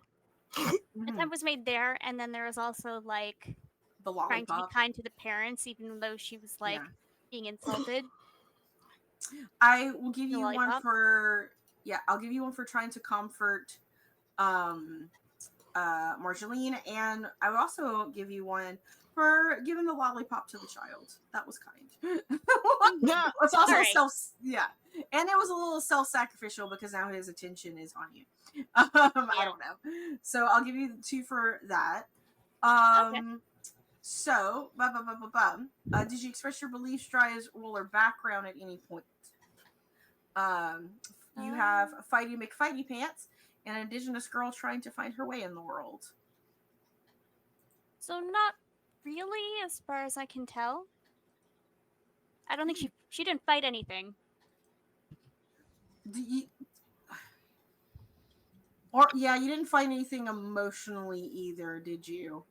Mhm. attempt was made there, and then there was also like The trying to be lollipop. kind to the parents, even though she was like Yeah. being insulted. I will give The you one lollipop. for I'll give you one for trying to comfort um Marceline, and I would also give you one for giving the lollipop to the child. That was kind. Yeah. It's also All right. and it was a little self-sacrificial because now his attention is on you. I don't know. So I'll give you 2 for that. Okay. So, did you express your beliefs, drives, role, or background at any point? Um, you have Fighty McFighty Pants, an indigenous girl trying to find her way in the world. So not really, as far as I can tell. I don't think she didn't fight anything. Do you, or yeah, you didn't find anything emotionally either, did you?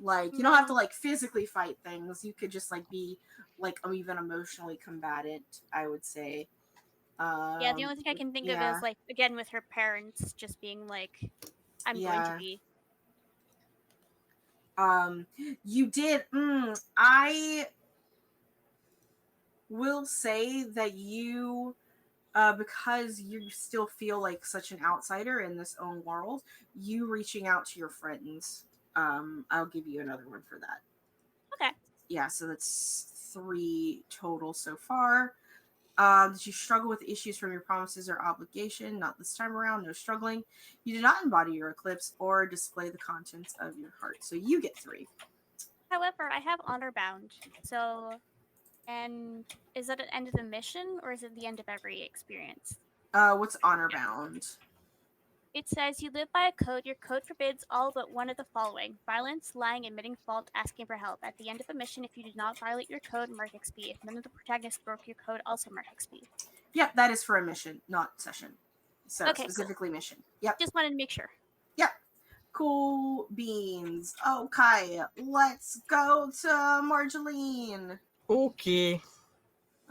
Like you don't have to No. like physically fight things. You could just like be like even emotionally combatant, I would say. Yeah, the only thing I can think of Yeah, is like again with her parents just being like, "I'm going to yeah. be." You did. I will say that you because you still feel like such an outsider in this own world, you reaching out to your friends. I'll give you another one for that. Okay. Yeah, so that's 3 total so far. Did you struggle with issues from your promises or obligation? Not this time around, no struggling. You did not embody your eclipse or display the contents of your heart. So you get 3. However, I have honor bound. So, and is that at the end of the mission or is it the end of every experience? What's honor bound? It says you live by a code. Your code forbids all but one of the following: violence, lying, admitting fault, asking for help. At the end of a mission, if you did not violate your code, mark XP. If none of the protagonists broke your code, also mark XP. Yep, that is for a mission, not session. So Okay, cool. specifically mission. Yep. Just wanted to make sure. Yep. Cool beans. Okay, let's go to Marjeline. Okay.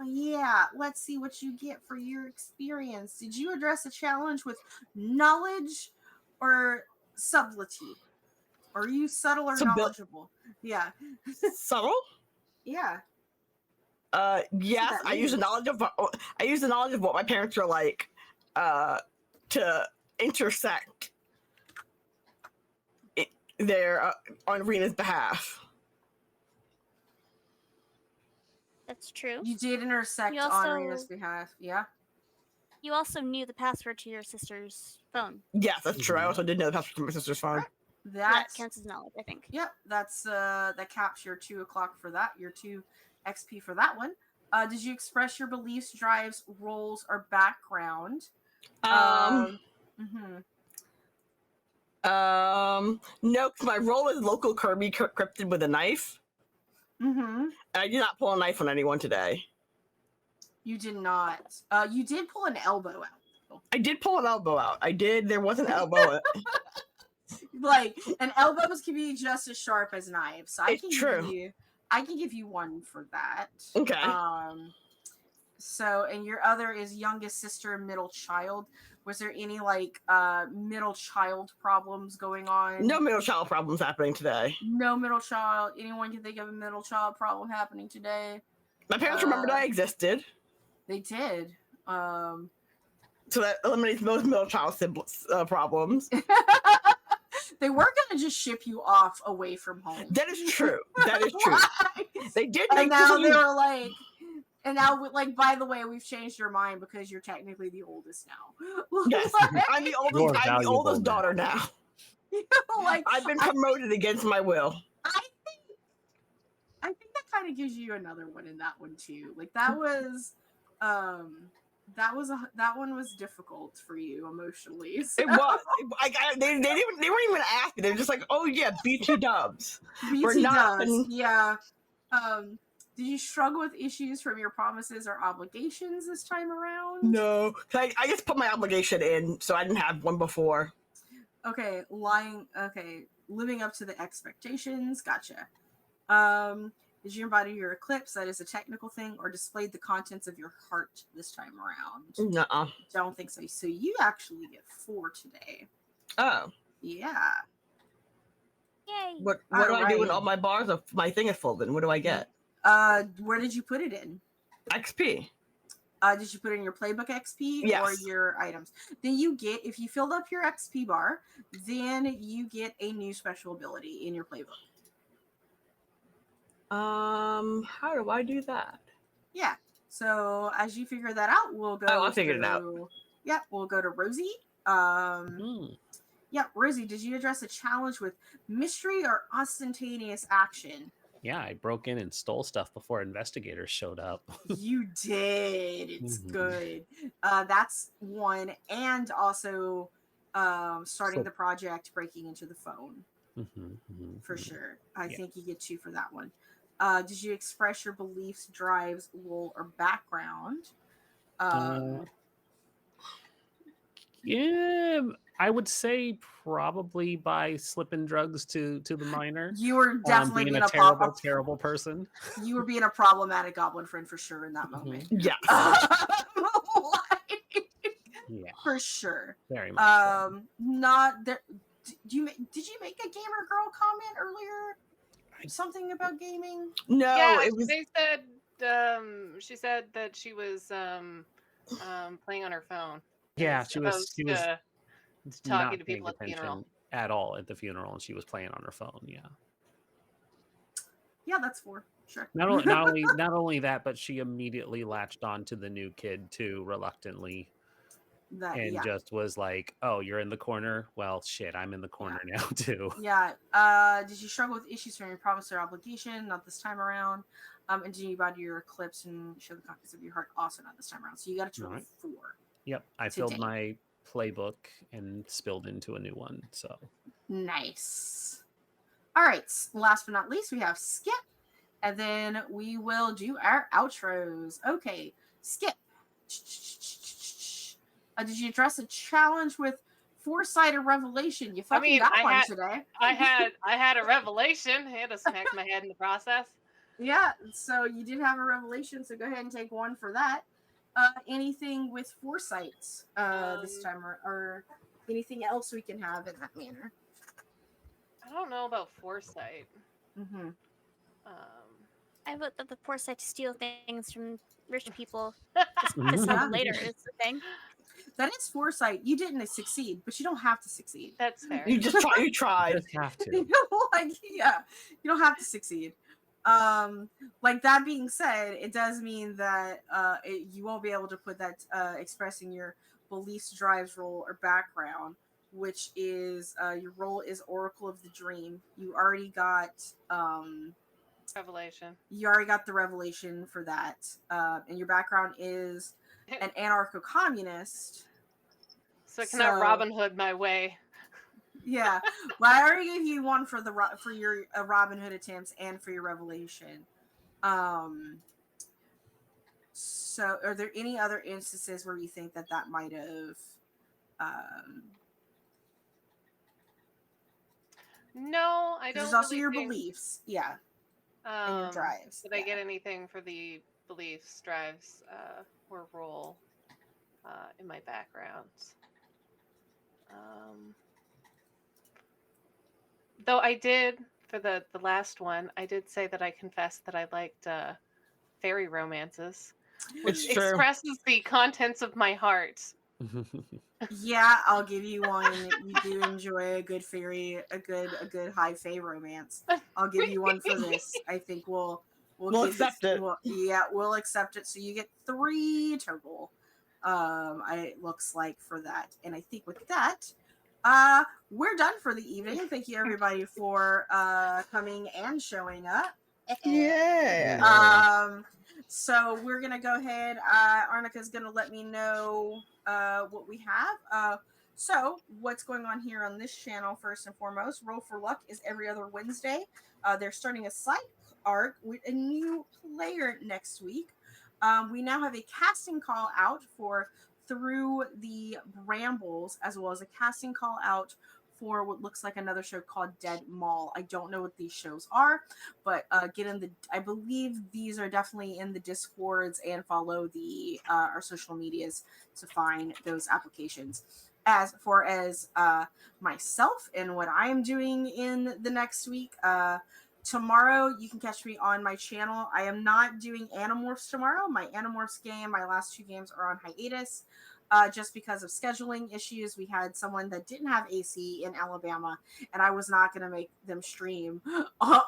Yeah, let's see what you get for your experience. Did you address a challenge with knowledge or subtlety? Are you subtle or Subtle. knowledgeable? Yeah. Subtle? Yeah. Yes, that I use the means. knowledge of what my parents were like to intersect there on Rena's behalf. That's true. You did intersect You on Rena's also behalf, yeah. you also knew the password to your sister's phone. Yes, that's true. I Mhm. also did know the password to my sister's phone. Right. So That's that counts as knowledge, I think. Yep, that's that caps your 2 o'clock for that, your 2 XP for that one. Did you express your beliefs, drives, roles, or background? Um, Mhm. no, because my role is local Kirby cryptid with a knife, Mhm. and I did not pull a knife on anyone today. You did not. You did pull an elbow out. Though. I did pull an elbow out. I did. There was an elbow. Like, and elbows can be just as sharp as knives. So It's true. I can give you 1 for that. Okay. So, and your other is youngest sister, middle child. Was there any like middle child problems going on? No middle child problems happening today. No middle child. Anyone can think of a middle child problem happening today? My parents remembered I existed, They did. so that eliminates most middle child problems. They were gonna just ship you off away from home. That is true. That is true. They did make And now decisions. they were like, and now, like, by the way, we've changed your mind because you're technically the oldest now. Yes, I'm the oldest. You're I'm the valuable oldest now. daughter now. Like, I've been promoted against my will. I think that kind of gives you another one in that one too. Like that was that one was difficult for you emotionally. So. It was. They weren't even asking. They're just like, oh yeah, BT dubs. We're BT not does, yeah. Did you struggle with issues from your promises or obligations this time around? No, I just put my obligation in, so I didn't have one before. Okay, living up to the expectations. Gotcha. Did you embody your eclipse? That is a technical thing, or displayed the contents of your heart this time around? Nuh-uh. Don't think so. So you actually get 4 today. Oh. Yeah. Yay! What do I do when Alright. all my bars of my thing is full? Then what do I get? Where did you put it in? XP. Did you put it in your playbook XP Yes. or your items? Then you get, if you filled up your XP bar, then you get a new special ability in your playbook. How do I do that? Yeah. So as you figure that out, we'll go. Oh, I figured it out. Yeah, we'll go to Rosie. Yeah, Rosie, did you address a challenge with mystery or ostentatious action? Yeah, I broke in and stole stuff before investigators showed up. You did. It's Mhm. good. That's 1, and also starting the project, breaking into the phone. For sure. I think you get 2 for that one. Did you express your beliefs, drives, role, or background? Yeah, I would say probably by slipping drugs to the minor. You were definitely being being a terrible person. You were being a problematic goblin friend for sure in that moment. Yes. Yeah, For sure. very much. So. Not there. Did you make a gamer girl comment earlier? Something about gaming? No, Yeah, it was. they said she said that she was playing on her phone. Yeah, as she was opposed to talking not to paying people at the funeral. attention at all at the funeral, and she was playing on her phone. Yeah. Yeah, that's 4. Sure. Not only that, but she immediately latched on to the new kid too, reluctantly. Just was like, "Oh, you're in the corner. Well, shit, I'm in the corner now too." Yeah. Did you struggle with issues from your promise or obligation? Not this time around. And did you body your eclipse and show the contents of your heart? Also not this time around. So you got a total of 4. Yep, I filled my playbook and spilled into a new one. So nice. All right. Last but not least, we have Skip, and then we will do our outros. Okay, Skip. Did you address a challenge with foresight or revelation? You fucking got one today. I had a revelation. I had to smack my head in the process. Yeah, so you did have a revelation, so go ahead and take 1 for that. Anything with foresight this time, or anything else we can have in that manner? I don't know about foresight. I vote that the foresight to steal things from rich people just to Mhm. sell Yeah. later is the thing. That is foresight. You didn't succeed, but you don't have to succeed. That's fair. You just try. You tried. Just have to. You know, like, yeah, you don't have to succeed. Like, that being said, it does mean that you won't be able to put that expressing your beliefs, drives, role, or background, which is your role is Oracle of the Dream. You already got Revelation. the revelation for that, and your background is an anarcho-communist. So I cannot So- Robin Hood my way. Yeah, well, I already gave you one for your Robin Hood attempts and for your revelation. So, are there any other instances where you think that might have? No, I don't. There's also really your think, beliefs, yeah, and your drives. Did I yeah. get anything for the beliefs, drives, or role in my backgrounds? Though I did for the last one, I did say that I confessed that I liked fairy romances, which It's true. expresses the contents of my heart. Yeah, I'll give you one. You do enjoy a good fairy, a good high fae romance. I'll give you one for this. I think we'll We'll give accept it. We'll accept it. So you get 3 total. It looks like for that, and I think with that, we're done for the evening. Thank you everybody for coming and showing up. Yeah. So we're gonna go ahead. Arnica's gonna let me know what we have. So what's going on here on this channel? First and foremost, Roll for Luck is every other Wednesday. They're starting a side arc with a new player next week. We now have a casting call out for Through the Brambles, as well as a casting call out for what looks like another show called Dead Mall. I don't know what these shows are, but I believe these are definitely in the Discords, and follow the our social medias to find those applications. As far as myself and what I am doing in the next week, tomorrow you can catch me on my channel. I am not doing Animorphs tomorrow. My Animorphs game, my last 2 games are on hiatus. Just because of scheduling issues. We had someone that didn't have AC in Alabama, and I was not going to make them stream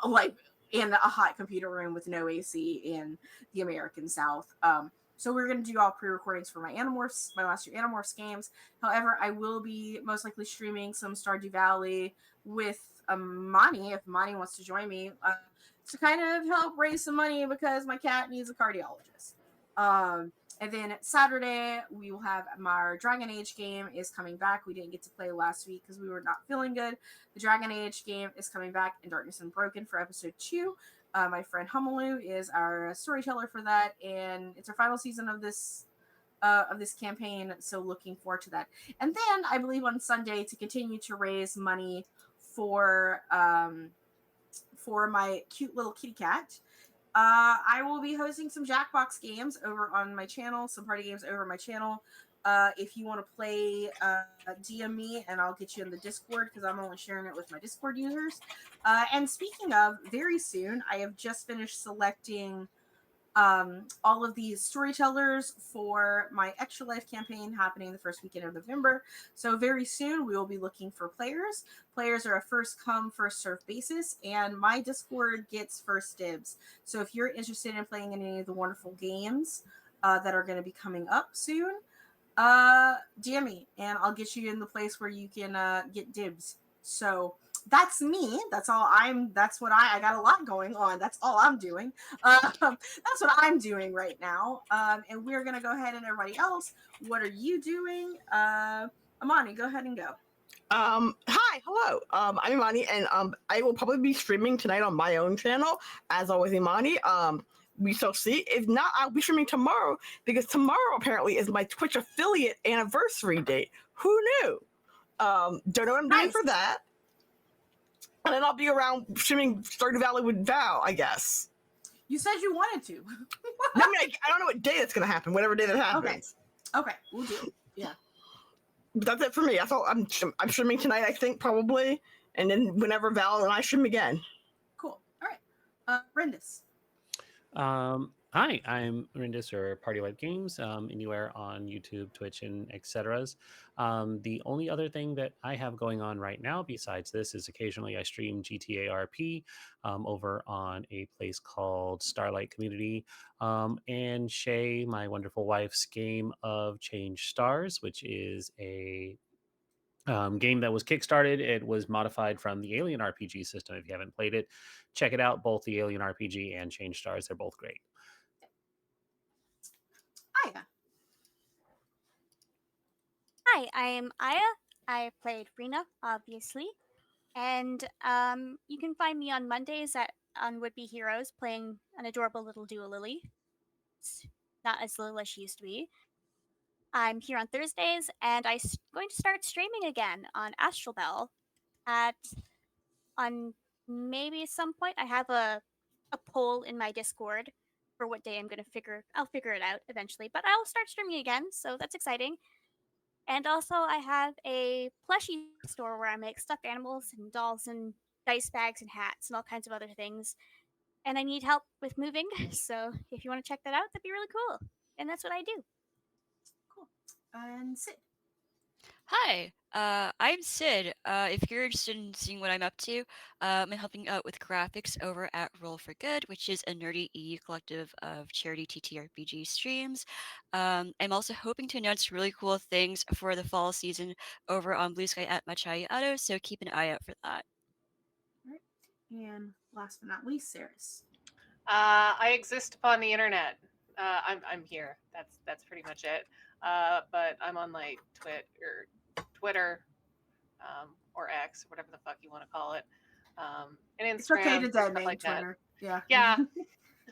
like in a hot computer room with no AC in the American South. So we're going to do all pre-recordings for my last 2 Animorphs games. However, I will be most likely streaming some Stardew Valley with Mani, if Mani wants to join me, to kind of help raise some money because my cat needs a cardiologist. And then Saturday, we will have our Dragon Age game is coming back. We didn't get to play last week because we were not feeling good. The Dragon Age game is coming back in Darkness Unbroken for episode 2. My friend Hummelu is our storyteller for that, and it's our final season of this campaign, so looking forward to that. And then I believe on Sunday, to continue to raise money for my cute little kitty cat, I will be hosting some Jackbox games over on my channel, some party games over my channel. If you want to play, DM me and I'll get you in the Discord, because I'm only sharing it with my Discord users. And speaking of, very soon, I have just finished selecting all of these storytellers for my Extra Life campaign happening the first weekend of November. So very soon we will be looking for players. Players are a first come, first served basis, and my Discord gets first dibs. So if you're interested in playing in any of the wonderful games that are going to be coming up soon, DM me and I'll get you in the place where you can get dibs. So that's me. That's what I got a lot going on. That's all I'm doing. That's what I'm doing right now. And we're going to go ahead, and everybody else, what are you doing? Amani, go ahead and go. Hi, hello. I'm Imani, and I will probably be streaming tonight on my own channel, as always, Imani. We shall see. If not, I'll be streaming tomorrow, because tomorrow apparently is my Twitch affiliate anniversary date. Who knew? Don't know what I'm doing for that. And then I'll be around streaming Stardew Valley with Val, I guess. You said you wanted to. I mean, I don't know what day that's going to happen, whatever day that happens. Okay, we'll do it. Yeah. But that's it for me. That's all. I'm streaming tonight, I think, probably. And then whenever Val and I stream again. Cool. All right. Brendis. Hi, I'm Rindis or Party Life Games, anywhere on YouTube, Twitch, and etc. The only other thing that I have going on right now besides this is occasionally I stream GTARP over on a place called Starlight Community, and Shay, my wonderful wife's game of Change Stars, which is a game that was kickstarted. It was modified from the Alien RPG system. If you haven't played it, check it out. Both the Alien RPG and Change Stars, they're both great. Hiya. Hi, I am Aya. I played Rena, obviously. And you can find me on Mondays on Would Be Heroes playing an adorable little duolily. It's not as little as she used to be. I'm here on Thursdays, and I'm going to start streaming again on Astral Bell at on maybe some point. I have a poll in my Discord for what day I'm gonna I'll figure it out eventually. But I'll start streaming again, so that's exciting. And also I have a plushie store where I make stuffed animals and dolls and dice bags and hats and all kinds of other things. And I need help with moving, so if you want to check that out, that'd be really cool. And that's what I do. Cool. And Sid. Hi, I'm Sid. If you're interested in seeing what I'm up to, I'm helping out with graphics over at Roll for Good, which is a nerdy EU collective of charity TTRPG streams. I'm also hoping to announce really cool things for the fall season over on Blue Sky at Machai Auto, so keep an eye out for that. All right. And last but not least, Saris. I exist upon the internet. I'm here. That's pretty much it. But I'm on like Twitter, or X, whatever the fuck you want to call it, and It's okay Instagram, to dead stuff name like that. Twitter. Yeah. Yeah.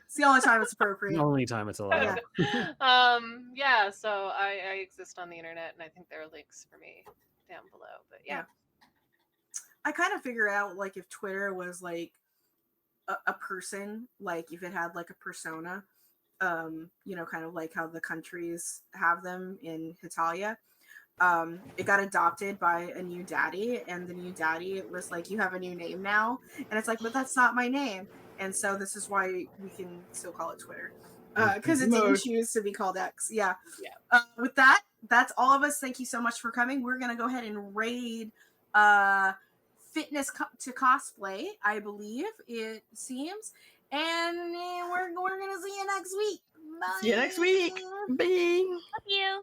It's the only time it's The appropriate. only time it's allowed. Yeah. So I exist on the internet, and I think there are links for me down below. But yeah. I kind of figure out like if Twitter was like a person, like if it had like a persona, kind of like how the countries have them in Hitalia. It got adopted by a new daddy, and the new daddy was like, "You have a new name now," and it's like, "But that's not my name." And so this is why we can still call it Twitter, because it didn't choose to be called X. Yeah. With that, that's all of us. Thank you so much for coming. We're gonna go ahead and raid fitness to cosplay, I believe it seems, and we're gonna see you next week. Bye. See you next week. Bye. Love you.